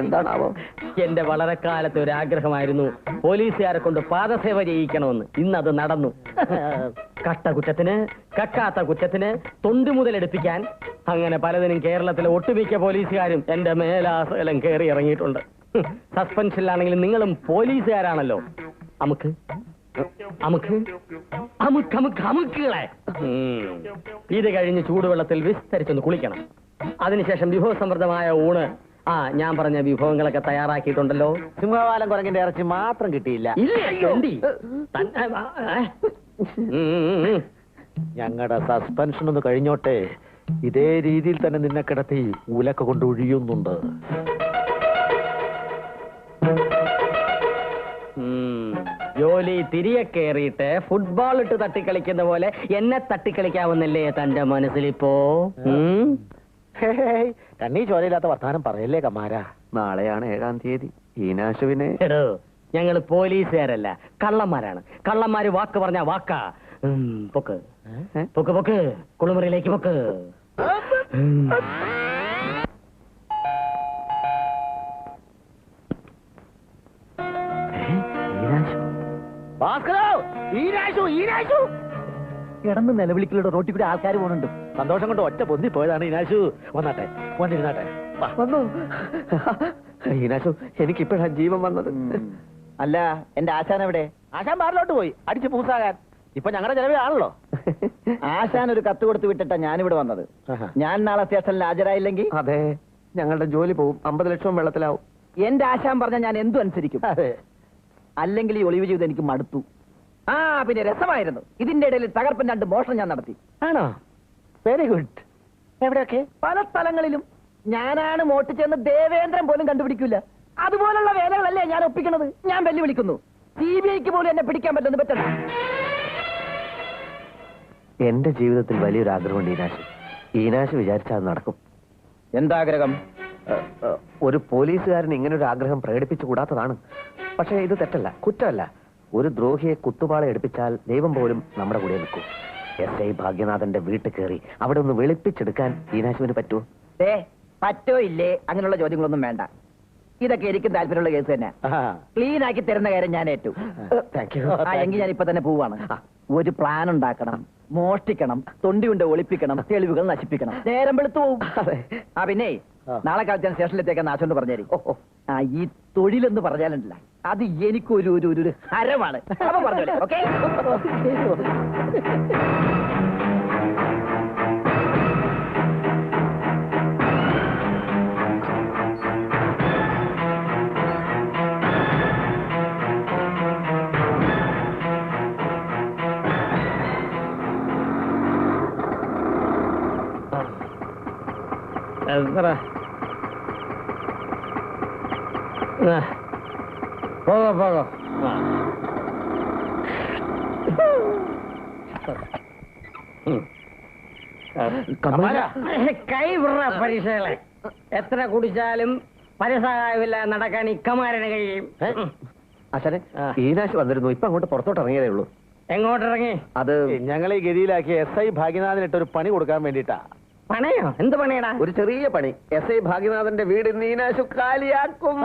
F: എന്താണാവോ?
J: എന്റെ വളരെ കാലത്തെ ഒരു ആഗ്രഹമായിരുന്നു പോലീസുകാരെ കൊണ്ട് പാദസേവ ചെയ്യിക്കണമെന്ന്. ഇന്നത് നടന്നു. കട്ട കുറ്റത്തിന്, കക്കാത്ത കുറ്റത്തിന് തൊണ്ടു മുതലെടുപ്പിക്കാൻ അങ്ങനെ പലതിനും കേരളത്തിലെ ഒട്ടുമിക്ക പോലീസുകാരും എന്റെ മേലാസകലം കയറി ഇറങ്ങിയിട്ടുണ്ട്. സസ്പെൻഷനിലാണെങ്കിലും നിങ്ങളും പോലീസുകാരാണല്ലോ. അമുക്ക് അമുക്ക് അമുക്ക് അമുക്ക് അമുക്കുകളെ. ഇത് കഴിഞ്ഞ് ചൂടുവെള്ളത്തിൽ വിസ്തരിച്ചൊന്ന് കുളിക്കണം. അതിനുശേഷം വിഭവസമൃദ്ധമായ ഊണ്. ഞാൻ പറഞ്ഞ വിഭവങ്ങളൊക്കെ തയ്യാറാക്കിയിട്ടുണ്ടല്ലോ.
F: സിംഹവാലം കുരങ്ങിന്റെ ഇറച്ചി മാത്രം കിട്ടിയില്ല. ഞങ്ങളുടെ സസ്പെൻഷൻ ഒന്ന് കഴിഞ്ഞോട്ടെ. ഇതേ രീതിയിൽ തന്നെ നിന്നെ കിടത്തി ഉലക്ക കൊണ്ട് ഒഴിയുന്നുണ്ട്.
J: ജോലി തിരികെ കയറിയിട്ട് ഫുട്ബോൾ ഇട്ട് തട്ടിക്കളിക്കുന്ന പോലെ എന്നെ തട്ടിക്കളിക്കാമെന്നല്ലേ തന്റെ മനസ്സിലിപ്പോ?
F: കണ്ണീ ചോരയില്ലാത്ത വർത്താനം പറയല്ലേ കമാര. നാളെയാണ് 7-ാം തീയതി. ഈനാശുവിനെ
J: ഞങ്ങൾ പോലീസുകാരല്ല, കള്ളന്മാരാണ്. കള്ളന്മാര് വാക്ക് പറഞ്ഞ വാക്കാ. പൊക്ക് പൊക്ക് പൊക്ക്, കുളിമുറിയിലേക്ക് പൊക്ക്.
L: കിടന്ന് നിലവിളിക്കലുടെ റോട്ടിൽ കൂടി ആൾക്കാർ പോകുന്നുണ്ട്.
F: സന്തോഷം കൊണ്ട് ഒറ്റ പൊന്തി പോയതാണ് ഈനാശു. വന്നാട്ടെ, വന്നിരുന്നാട്ടെ. വന്നു ഈനാശു, എനിക്കിപ്പോഴാ ജീവൻ വന്നത്.
L: അല്ല, എന്റെ ആശാൻ എവിടെ?
F: ആശാൻ ബാറിലോട്ട് പോയി അടിച്ച് പൂസാകാൻ. ഇപ്പൊ ഞങ്ങളുടെ ചെലവിലാണല്ലോ.
L: ആശാൻ ഒരു കത്ത് കൊടുത്ത് വിട്ടിട്ടാ ഞാനിവിടെ വന്നത്. ഞാൻ നാളെ സ്റ്റേഷനിൽ ഹാജരായില്ലെങ്കിൽ
F: അതെ, ഞങ്ങളുടെ ജോലി പോവും. 50 ലക്ഷം വെള്ളത്തിലാവും.
L: എന്റെ ആശാൻ പറഞ്ഞാൽ ഞാൻ എന്തും അനുസരിക്കും. അല്ലെങ്കിൽ ഈ ഒളിവ് ജീവിതം എനിക്ക് മടുത്തു. പിന്നെ രസമായിരുന്നു. ഇതിന്റെ ഇടയിൽ തകർപ്പൻ 2 മോഷണം ഞാൻ നടത്തി.
F: ആണോ? Very good. എവിടെയൊക്കെ?
L: പല സ്ഥലങ്ങളിലും. ഞാനാണ് മോട്ടിച്ചെന്ന് ദേവേന്ദ്രൻ പോലും കണ്ടുപിടിക്കില്ല. അതുപോലുള്ള വേലകളല്ലേ ഞാൻ ഒപ്പിക്കണത്. ഞാൻ വെല്ലുവിളിക്കുന്നു. CBIക്ക് പോലും എന്നെ പിടിക്കാൻ പറ്റുന്നു. പറ്റണം.
F: എന്റെ ജീവിതത്തിൽ വലിയൊരു ആഗ്രഹമുണ്ട് ഈനാശു. ഈനാശു വിചാരിച്ചാൽ അത് നടക്കും.
L: എന്താഗ്രഹം?
F: ഒരു പോലീസുകാരൻ ഇങ്ങനെ ഒരു ആഗ്രഹം പ്രകടിപ്പിച്ചു കൂടാത്തതാണ്. പക്ഷേ ഇത് തെറ്റല്ല, കുറ്റമല്ല. ഒരു ദ്രോഹിയെ കുത്തുപാള എടുപ്പിച്ചാൽ ദൈവം പോലും നമ്മുടെ കൂടെ നിൽക്കും. SI ഭാഗ്യനാഥന്റെ വീട്ടിൽ കയറി അവിടെ ഒന്ന് വെളുപ്പിച്ചെടുക്കാൻ ഈനാശുവിന് പറ്റുമോ?
L: പറ്റോ ഇല്ലേ അങ്ങനെയുള്ള ചോദ്യങ്ങളൊന്നും വേണ്ട. ഇതൊക്കെ എനിക്കും താല്പര്യമുള്ള കേസ് തന്നെ. ക്ലീൻ ആക്കി തരുന്ന കാര്യം ഞാൻ ഏറ്റു. എങ്കിൽ ഞാൻ ഇപ്പൊ തന്നെ പോവാണ്. ഒരു പ്ലാൻ ഉണ്ടാക്കണം, മോഷ്ടിക്കണം, തൊണ്ടി കൊണ്ട് ഒളിപ്പിക്കണം, തെളിവുകൾ നശിപ്പിക്കണം. നേരം വെളുത്തു പോവും. പിന്നെ നാളെ കാലത്ത് ഞാൻ സ്റ്റേഷനിലെത്തേക്കാൻ നാശോണ്ട് പറഞ്ഞേരി. ഈ തൊഴിലെന്ന് പറഞ്ഞാലുണ്ടല്ല, അത് എനിക്കൊരു ഒരു ഹരമാണ്. അപ്പൊ പറഞ്ഞോളെ. ഓക്കെ.
J: പോകോ പോകോ. കൈ വിട പരീക്ഷകളെ. എത്ര കുടിച്ചാലും പരസഹായമില്ല നടക്കാൻ ഇക്കമാരന് കഴിയും.
F: അച്ഛനെ, ഈനാശ് വന്നിരുന്നു. ഇപ്പൊ അങ്ങോട്ട് പുറത്തോട്ട് ഇറങ്ങിയതേ ഉള്ളൂ.
J: എങ്ങോട്ടിറങ്ങി?
F: അത് ഞങ്ങളെ ഈ ഗതിയിലാക്കി SI ഭാഗ്യനാഥനിട്ടൊരു പണി കൊടുക്കാൻ വേണ്ടിട്ടാ.
J: പണയോ? എന്ത് പണിയടാ?
F: ഒരു ചെറിയ പണി. SI ഭാഗ്യനാഥന്റെ വീട് ഈനാശു കാലിയാക്കും.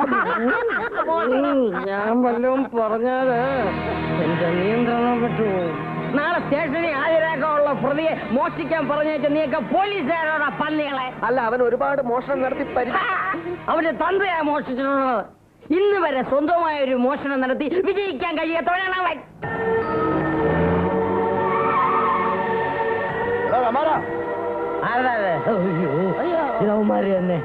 J: ഞാൻ വല്ലതും പറഞ്ഞാല് എന്റെ നിയന്ത്രണം പറ്റുമോ?
H: നാളെ സ്റ്റേഷനിൽ ഹാജരാക്കാനുള്ള പ്രതിയെ മോഷ്ടിക്കാൻ പറഞ്ഞേച്ച നീയൊക്കെ പോലീസുകാരോടാ പന്നികളെ.
F: അല്ല, അവൻ ഒരുപാട് മോഷണം നടത്തി
H: അവന്റെ തന്ത്രയാ മോഷ്ടിച്ചിട്ടുള്ളത്. ഇന്ന് വരെ സ്വന്തമായ ഒരു മോഷണം നടത്തി വിജയിക്കാൻ കഴിയാത്തവനാണ് അവൻ. ആരാ ഇതവന്മാര് തന്നെ.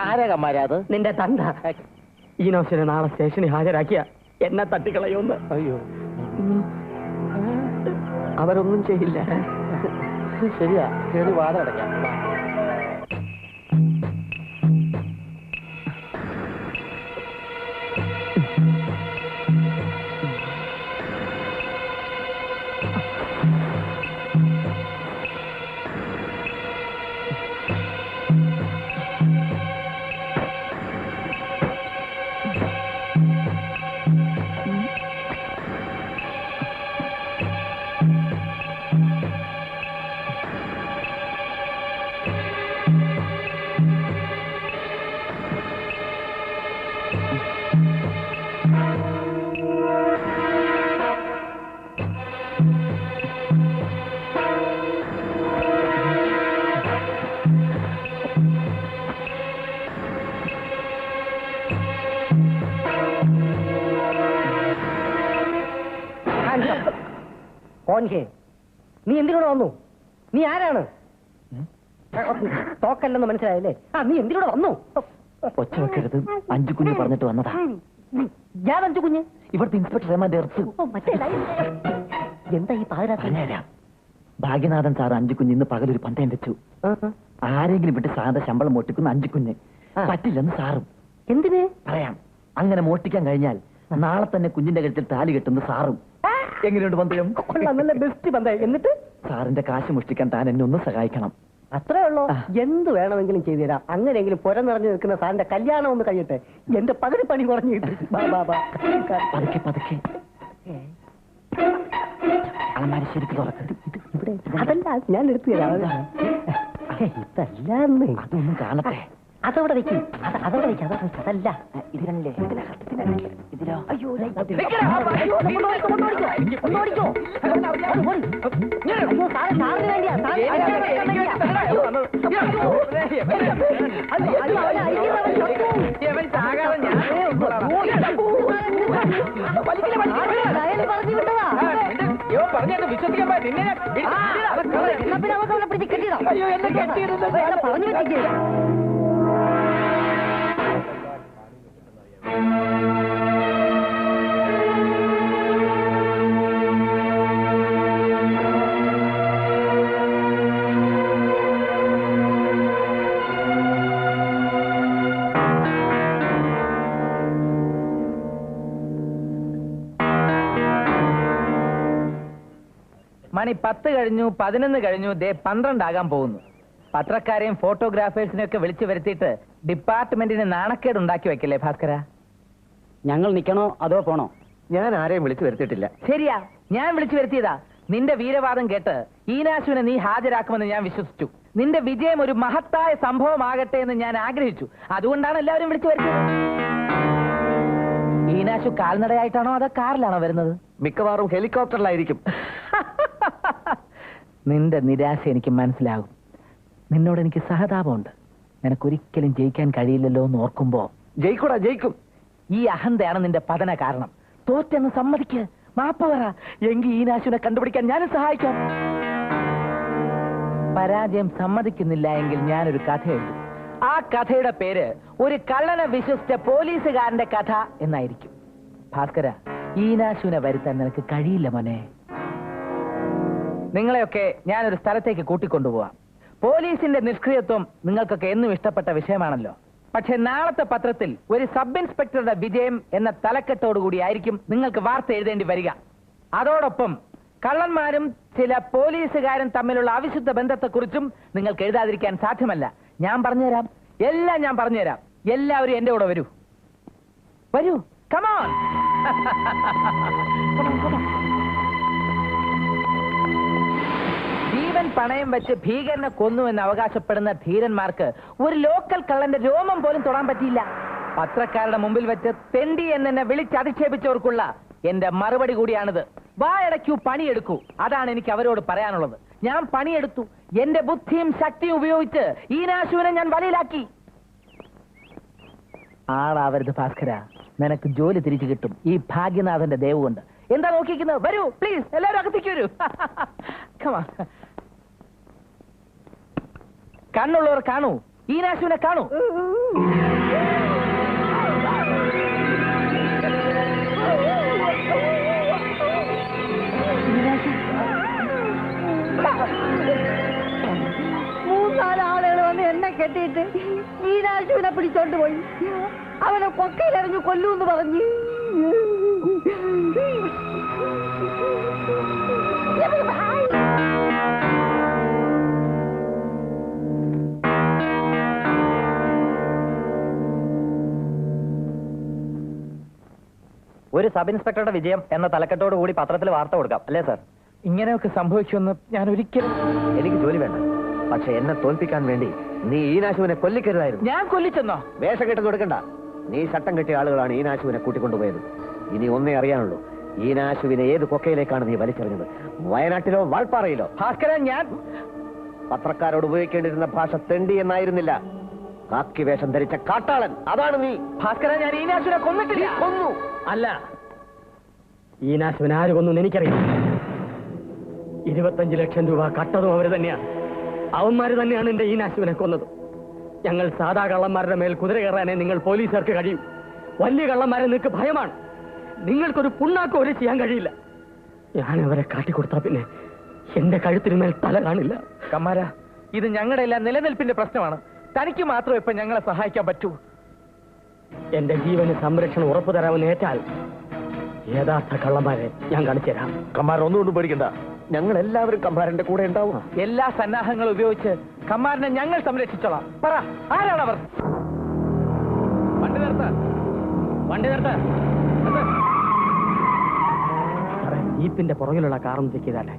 J: ആരകന്മാരത്?
H: നിന്റെ തന്ത
J: ഈനോസിനെ നാളെ സ്റ്റേഷനിൽ ഹാജരാക്കിയ എന്നെ തട്ടിക്കളയൊന്ന്.
F: അയ്യോ, അവരൊന്നും ചെയ്യില്ല.
J: ശരിയാ, കേറി വാതടയ്ക്കാം.
H: നീ എന്തിനോട് വന്നു? നീ ആരാണ്? തോക്കല്ലെന്ന് മനസ്സിലായല്ലേ? നീ എന്തിനോട് വന്നു?
L: ഒച്ച വെക്കരുത്, അഞ്ചു കുഞ്ഞ് പറഞ്ഞിട്ട് വന്നതാ.
H: ഞാൻ അഞ്ചു കുഞ്ഞ്?
L: ഇവിടുത്തെ ഇൻസ്പെക്ടർ റഹ്മാന്റെ എർത്ത്.
H: എന്താ ഈ പാതിരാത്രി?
L: ഭാഗ്യനാഥൻ സാർ അഞ്ചു കുഞ്ഞ് ഇന്ന് പകലൊരു പന്തയം വെച്ചു. ആരെങ്കിലും വിട്ട് സാധാ ശമ്പളം മോട്ടിക്കുന്ന അഞ്ചു കുഞ്ഞ് പറ്റില്ലെന്ന് സാറും.
H: എന്തിന്
L: പറയാം. അങ്ങനെ മോഷ്ടിക്കാൻ കഴിഞ്ഞാൽ നാളെ തന്നെ കുഞ്ഞിന്റെ കഴുത്തിൽ താലി കെട്ടുന്ന സാറും. എങ്ങനെയുണ്ട് പന്തയം?
H: നല്ല ബെസ്റ്റ് പന്തയം. എന്നിട്ട്
L: സാറിന്റെ കാശ് മോഷ്ടിക്കാൻ താൻ എന്നെ ഒന്ന് സഹായിക്കണം.
H: അത്രേ ഉള്ളൂ. എന്ത് വേണമെങ്കിലും ചെയ്തു തരാം. അങ്ങനെയെങ്കിലും പുര നിറഞ്ഞു നിൽക്കുന്ന സാറിന്റെ കല്യാണം ഒന്ന് കഴിയട്ടെ. എന്റെ പകുതി പണി കുറഞ്ഞു കിട്ടും.
L: പതുക്കെ പതുക്കെ അളമാരി ശരിക്കും
H: ഇവിടെ അതല്ല, ഞാൻ എടുത്തു തരാം. ഇതല്ല,
L: അതൊന്നും കാണട്ടെ.
H: അതവിടെ വെക്കും. അതവിടെ വെക്കും. അതല്ല,
L: ഇതിനല്ലേ ഇതിലോ?
H: അയ്യോ സാറിന് വേണ്ടിയാ.
D: പറഞ്ഞത് വിശ്വസിക്കാൻ
H: പറഞ്ഞു വെച്ചേ.
D: മണി 10 കഴിഞ്ഞു, 11 കഴിഞ്ഞു, ദേ 12 ആകാൻ പോകുന്നു. പത്രക്കാരെയും ഫോട്ടോഗ്രാഫേഴ്സിനെയും ഒക്കെ വിളിച്ചു വരുത്തിയിട്ട് ഡിപ്പാർട്ട്മെന്റിന് നാണക്കേട് ഉണ്ടാക്കി വെക്കല്ലേ ഭാസ്കര?
J: ഞങ്ങൾ നിൽക്കണോ അതോ പോണോ?
F: ഞാൻ ആരെയും വിളിച്ചു വരുത്തിയിട്ടില്ല.
D: ശരിയാ, ഞാൻ വിളിച്ചു വരുത്തിയതാ. നിന്റെ വീരവാദം കേട്ട് ഈനാശുവിനെ നീ ഹാജരാക്കുമെന്ന് ഞാൻ വിശ്വസിച്ചു. നിന്റെ വിജയം ഒരു മഹത്തായ സംഭവമാകട്ടെ എന്ന് ഞാൻ ആഗ്രഹിച്ചു. അതുകൊണ്ടാണ് എല്ലാവരും വിളിച്ചു വരുത്തിയത്. ഈനാശു കാൽനടയായിട്ടാണോ അതോ കാറിലാണോ വരുന്നത്?
F: മിക്കവാറും ഹെലികോപ്റ്ററിലായിരിക്കും.
D: നിന്റെ നിരാശ എനിക്ക് മനസ്സിലാകും. നിന്നോട് എനിക്ക് സഹതാപമുണ്ട്. നിനക്കൊരിക്കലും ജയിക്കാൻ കഴിയില്ലല്ലോ എന്ന് ഓർക്കുമ്പോ.
F: ജയിക്കൂടാ, ജയിക്കും.
D: ഈ അഹന്തയാണ് നിന്റെ പതന കാരണം. തോറ്റെന്ന് സമ്മതിക്ക്, മാപ്പ് പറ. എങ്കിൽ ഈനാശുവിനെ കണ്ടുപിടിക്കാൻ ഞാനും സഹായിക്കാം. പരാജയം സമ്മതിക്കുന്നില്ല എങ്കിൽ ഞാനൊരു കഥ എഴുതും. ആ കഥയുടെ പേര് ഒരു കള്ളനെ വിശ്വസിച്ച പോലീസുകാരന്റെ കഥ എന്നായിരിക്കും. ഭാസ്കര, ഈനാശുവിനെ വരുത്താൻ നിനക്ക് കഴിയില്ല മോനെ. നിങ്ങളെയൊക്കെ ഞാനൊരു സ്ഥലത്തേക്ക് കൂട്ടിക്കൊണ്ടുപോവാം. പോലീസിന്റെ നിഷ്ക്രിയത്വം നിങ്ങൾക്കൊക്കെ എന്നും ഇഷ്ടപ്പെട്ട വിഷയമാണല്ലോ. പക്ഷെ നാളത്തെ പത്രത്തിൽ ഒരു സബ് ഇൻസ്പെക്ടറുടെ വിജയം എന്ന തലക്കെട്ടോടുകൂടി ആയിരിക്കും നിങ്ങൾക്ക് വാർത്ത എഴുതേണ്ടി വരിക. അതോടൊപ്പം കള്ളന്മാരും ചില പോലീസുകാരും തമ്മിലുള്ള അവിശുദ്ധ ബന്ധത്തെക്കുറിച്ചും നിങ്ങൾക്ക് എഴുതാതിരിക്കാൻ സാധ്യമല്ല. ഞാൻ പറഞ്ഞുതരാം, എല്ലാം ഞാൻ പറഞ്ഞുതരാം. എല്ലാവരും എന്റെ കൂടെ വരൂ, വരൂ, കമോൺ. ജീവൻ പണയം വെച്ച് ഭീകരനെ കൊന്നു എന്ന് അവകാശപ്പെടുന്ന ധീരന്മാർക്ക് ഒരു ലോക്കൽ കള്ളന്റെ രോമം പോലും തൊടാൻ പറ്റിയില്ല. പത്രക്കാരുടെ മുമ്പിൽ വെച്ച് തെണ്ടി എന്നെ വിളിച്ചധിക്ഷേപിച്ചവർക്കുള്ള എന്റെ മറുപടി കൂടിയാണിത്. വായടയ്ക്കൂ, പണിയെടുക്കൂ. അതാണ് എനിക്ക് അവരോട് പറയാനുള്ളത്. ഞാൻ പണിയെടുത്തു. എന്റെ ബുദ്ധിയും ശക്തിയും ഉപയോഗിച്ച് ഈനാശുവിനെ ഞാൻ വലയിലാക്കി. ആളാവരുത് ഭാസ്കര, നിനക്ക് ജോലി തിരിച്ചു കിട്ടും ഈ ഭാഗ്യനാഥന്റെ ദയവുകൊണ്ട്. എന്താ നോക്കിക്കുന്നത്? വരൂ പ്ലീസ്, എല്ലാവരും അകത്തേക്ക് വരൂ. കണ്ണുള്ളവർ കാണൂ, ഈനാശുവിനെ കാണൂ.
H: മൂന്നാല് ആളുകൾ വന്ന് എന്നെ കെട്ടിയിട്ട് ഈനാശുവിനെ പിടിച്ചോണ്ട് പോയി. അവനെ കൊക്കയിലെറിഞ്ഞു കൊല്ലൂന്ന് പറഞ്ഞു.
L: ഒരു സബ് ഇൻസ്പെക്ടറുടെ വിജയം എന്ന തലക്കെട്ടോട് കൂടി പത്രത്തിൽ വാർത്ത കൊടുക്കാം, അല്ലേ സാർ?
D: ഇങ്ങനെയൊക്കെ സംഭവിക്കുമെന്ന് ഞാൻ ഒരിക്കലും.
F: എനിക്ക് ജോലി വേണ്ട, പക്ഷെ എന്നെ തോൽപ്പിക്കാൻ വേണ്ടി നീ ഈനാശുവിനെ കൊല്ലിക്കരുതായിരുന്നു.
D: ഞാൻ കൊല്ലിച്ചെന്നോ?
F: വേഷം കെട്ട് കൊടുക്കണ്ട. നീ ചട്ടം കെട്ടിയ ആളുകളാണ് ഈനാശുവിനെ കൂട്ടിക്കൊണ്ടുപോയത്. ഇനി ഒന്നേ അറിയാനുള്ളൂ, ഈനാശുവിനെ ഏത് കൊക്കയിലേക്കാണ് നീ വലിച്ചെറിഞ്ഞത്? വയനാട്ടിലോ വാൾപ്പാറയിലോ?
D: ഭാസ്കരൻ, ഞാൻ
F: പത്രക്കാരോട് ഉപയോഗിക്കേണ്ടിരുന്ന ഭാഷ തെണ്ടി എന്നായിരുന്നില്ല. കാക്കി വേഷം ധരിച്ച കാട്ടാളൻ, അതാണ് നീ.
D: ഭാസ്കരൻ, ഞാൻ ഈനാശുവിനെ കൊന്നിട്ടില്ല.
F: കൊന്നു
J: അല്ല, ഈനാശുവിനെ ആര് കൊന്നു എനിക്കറിയാം. 25 ലക്ഷം രൂപ കട്ടതും അവര് തന്നെയാണ്. അവന്മാര് തന്നെയാണ് എന്റെ ഈനാശുവിനെ കൊന്നത്. ഞങ്ങൾ സാധാ കള്ളന്മാരുടെ മേൽ കുതിര കയറാനേ നിങ്ങൾ പോലീസുകാർക്ക് കഴിയും. വലിയ കള്ളന്മാരെ നിങ്ങൾക്ക് ഭയമാണ്. നിങ്ങൾക്കൊരു പുണ്ണാക്കം ഒരു ചെയ്യാൻ കഴിയില്ല. ഞാനവരെ കാട്ടിക്കൊടുത്താ പിന്നെ എന്റെ കഴുത്തിനുമേൽ തല കാണില്ല.
D: കമ്മാര, ഇത് ഞങ്ങളുടെ എല്ലാം നിലനിൽപ്പിന്റെ പ്രശ്നമാണ്. തനിക്ക് മാത്രം ഇപ്പൊ ഞങ്ങളെ സഹായിക്കാൻ പറ്റൂ.
J: എന്റെ ജീവന് സംരക്ഷണം ഉറപ്പു തരാമെന്ന് ഏറ്റാൽ യഥാർത്ഥ കള്ളന്മാരെ ഞാൻ കാണിച്ചു തരാം.
F: കമ്മാരൻ ഒന്നുകൊണ്ടും പേടിക്കണ്ട, ഞങ്ങൾ എല്ലാവരും കമ്മാരന്റെ കൂടെ ഉണ്ടാവും.
D: എല്ലാ സന്നാഹങ്ങളും ഉപയോഗിച്ച് കമ്മാരനെ ഞങ്ങൾ സംരക്ഷിച്ചോളാം. പറ, ആരാണവർ?
J: വണ്ടി നിർത്ത, വണ്ടി നിർത്ത. ജീപ്പിന്റെ പുറകിലുള്ള കാറൊന്ന് ചെക്ക് ചെയ്താട്ടെ.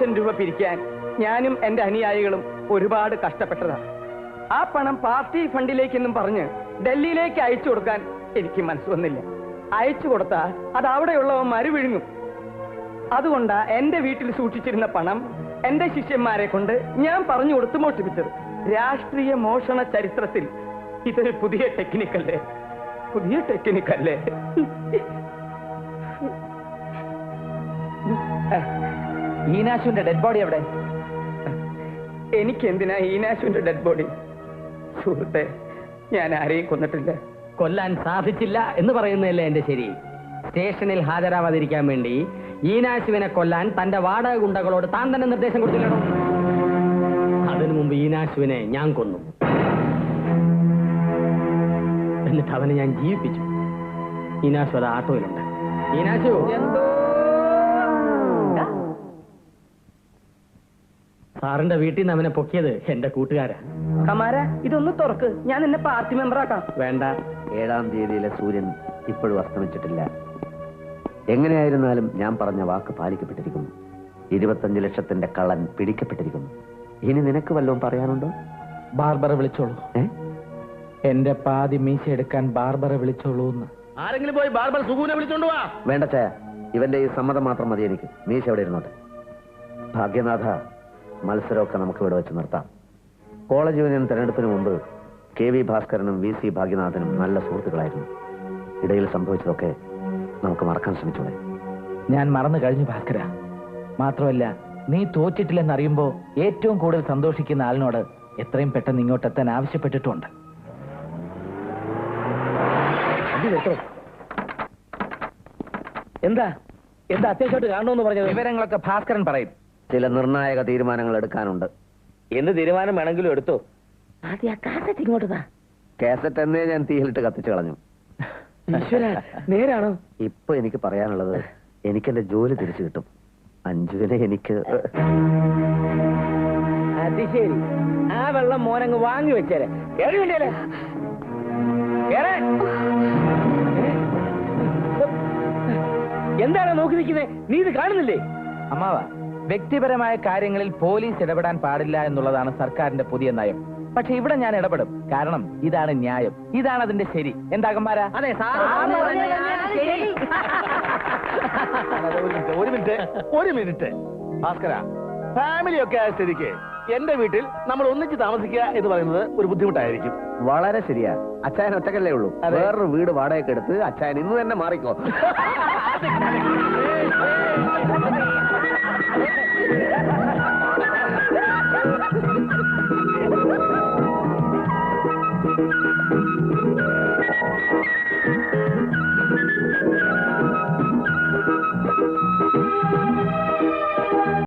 E: ലക്ഷം രൂപ പിരിക്കാൻ ഞാനും എന്റെ അനുയായികളും ഒരുപാട് കഷ്ടപ്പെട്ടതാണ്. ആ പണം പാർട്ടി ഫണ്ടിലേക്കെന്നും പറഞ്ഞ് ഡൽഹിയിലേക്ക് അയച്ചു കൊടുക്കാൻ എനിക്ക് മനസ്സ് വന്നില്ല. അയച്ചു കൊടുത്താൽ അത് അവിടെയുള്ളവന്മാര് വിഴുങ്ങും. അതുകൊണ്ടാ എന്റെ വീട്ടിൽ സൂക്ഷിച്ചിരുന്ന പണം എന്റെ ശിഷ്യന്മാരെ കൊണ്ട് ഞാൻ പറഞ്ഞു കൊടുത്ത് മോഷ്ടിപ്പിച്ചത്. രാഷ്ട്രീയ മോഷണ ചരിത്രത്തിൽ ഇതൊരു പുതിയ ടെക്നിക്കല്ലേ? പുതിയ ടെക്നിക്കല്ലേ?
D: ഈനാശുവിന്റെ ഡെഡ് ബോഡി എവിടെ?
E: എനിക്ക് എന്തിനാ ഈനാശുവിന്റെ ഡെഡ് ബോഡി? സുഹൃത്തെ, ഞാൻ ആരെയും കൊന്നിട്ടില്ല.
J: കൊല്ലാൻ സാധിച്ചില്ല എന്ന് പറയുന്നതല്ലേ എന്റെ ശരി? സ്റ്റേഷനിൽ ഹാജരാവാതിരിക്കാൻ വേണ്ടി ഈനാശുവിനെ കൊല്ലാൻ തന്റെ വാടക ഗുണ്ടകളോട് താൻ തന്നെ നിർദ്ദേശം കൊടുത്തില്ലടോ. അതിനു മുമ്പ് ഈനാശുവിനെ ഞാൻ കൊന്നു. എന്നിട്ട് അവനെ ഞാൻ ജീവിപ്പിച്ചു. ഈനാശു അത് ആട്ടോയിലുണ്ട്. ഈനാശു, സാറിന്റെ വീട്ടിൽ നിന്ന് അവനെ പൊക്കിയത് എന്റെ കൂട്ടുകാരാ.
E: കമാര, ഇതൊന്ന് തുറക്ക്, ഞാൻ നിന്നെ പാർട്ടി മെമ്പറാക്കാം.
J: വേണ്ട.
F: 7-ാം തീയതിയിലെ സൂര്യൻ ഇപ്പോഴും അസ്തമിച്ചിട്ടില്ല. എങ്ങനെയായിരുന്നാലും ഞാൻ പറഞ്ഞ വാക്ക് പാലിക്കപ്പെട്ടിരിക്കുന്നു. 25 ലക്ഷത്തിന്റെ കള്ളൻ പിടിക്കപ്പെട്ടിരിക്കുന്നു. ഇനി നിനക്ക് വല്ലതും പറയാനുണ്ടോ?
D: ബാർബറെ വിളിച്ചോളൂ. എന്റെ പാതി മീശ എടുക്കാൻ ബാർബറെ വിളിച്ചോളൂ എന്ന്.
K: ആരെങ്കിലും പോയി ബാർബർ സുഖൂനെ വിളിച്ചോണ്ട് വാ.
F: വേണ്ട ചായ, ഇവന്റെ ഈ സമ്മതം മാത്രം മതി എനിക്ക്. മീശ എവിടെ ഇരുന്നോട്ടെ. ഭാഗ്യനാഥ, മത്സരമൊക്കെ നമുക്ക് ഇവിടെ വെച്ച് നിർത്താം. കോളേജ് യൂണിയൻ തെരഞ്ഞെടുപ്പിന് മുമ്പ് KV ഭാസ്കരനും VC ഭാഗ്യനാഥനും നല്ല സുഹൃത്തുക്കളായിരുന്നു. ഇടയിൽ സംഭവിച്ചതൊക്കെ നമുക്ക് മറക്കാൻ ശ്രമിച്ചൂടെ?
D: ഞാൻ മറന്നു കഴിഞ്ഞു ഭാസ്കര. മാത്രമല്ല, നീ തോറ്റിട്ടില്ലെന്നറിയുമ്പോ ഏറ്റവും കൂടുതൽ സന്തോഷിക്കുന്ന ആളിനോട് എത്രയും പെട്ടെന്ന് ഇങ്ങോട്ടെത്താൻ ആവശ്യപ്പെട്ടിട്ടുണ്ട്.
K: എന്താ എന്താ അത്യാവശ്യമായിട്ട് കാണണമെന്ന് പറഞ്ഞത്?
D: വിവരങ്ങളൊക്കെ ഭാസ്കരൻ പറയും.
F: ചില നിർണായക തീരുമാനങ്ങൾ എടുക്കാനുണ്ട്.
K: എന്ത് തീരുമാനം വേണമെങ്കിലും എടുത്തോ. ആദ്യം ആ കാസറ്റ് ഇങ്ങോട്ട് താ.
F: കാസറ്റ് എന്നേ ഞാൻ തീയിലിട്ട് കത്തിച്ചു കളഞ്ഞു.
K: നേരാണോ?
F: ഇപ്പൊ എനിക്ക് പറയാനുള്ളത്, എനിക്കെന്റെ ജോലി തിരിച്ചു കിട്ടും. അഞ്ജുവിനെ എനിക്ക്
K: അത് ശരി. ആ വെള്ളം മോനങ്ങ് വാങ്ങി വെച്ചേരെ. കേറി വേണ്ടിയല്ലേ? എന്താണ് നോക്കി നിൽക്കുന്നത്? നീ ഇത് കാണുന്നില്ലേ?
D: അമ്മാവ, വ്യക്തിപരമായ കാര്യങ്ങളിൽ പോലീസ് ഇടപെടാൻ പാടില്ല എന്നുള്ളതാണ് സർക്കാരിന്റെ പുതിയ നയം. പക്ഷെ ഇവിടെ ഞാൻ ഇടപെടും. കാരണം ഇതാണ് ന്യായം, ഇതാണ് അതിന്റെ ശരി. എന്താകന്മാരാ?
J: അതെ സാർ.
G: ഒരു മിനിറ്റ് ഭാസ്കര, ഫാമിലി ഒക്കെ ആയ സ്ഥിതിക്ക് എന്റെ വീട്ടിൽ നമ്മൾ ഒന്നിച്ച് താമസിക്കുക എന്ന് പറയുന്നത് ഒരു ബുദ്ധിമുട്ടായിരിക്കും.
F: വളരെ ശരിയാ. അച്ചായൻ ഒറ്റക്കല്ലേ ഉള്ളൂ. വേറൊരു വീട് വാടകയ്ക്ക് എടുത്ത് അച്ചായൻ ഇന്ന് തന്നെ മാറിക്കോ.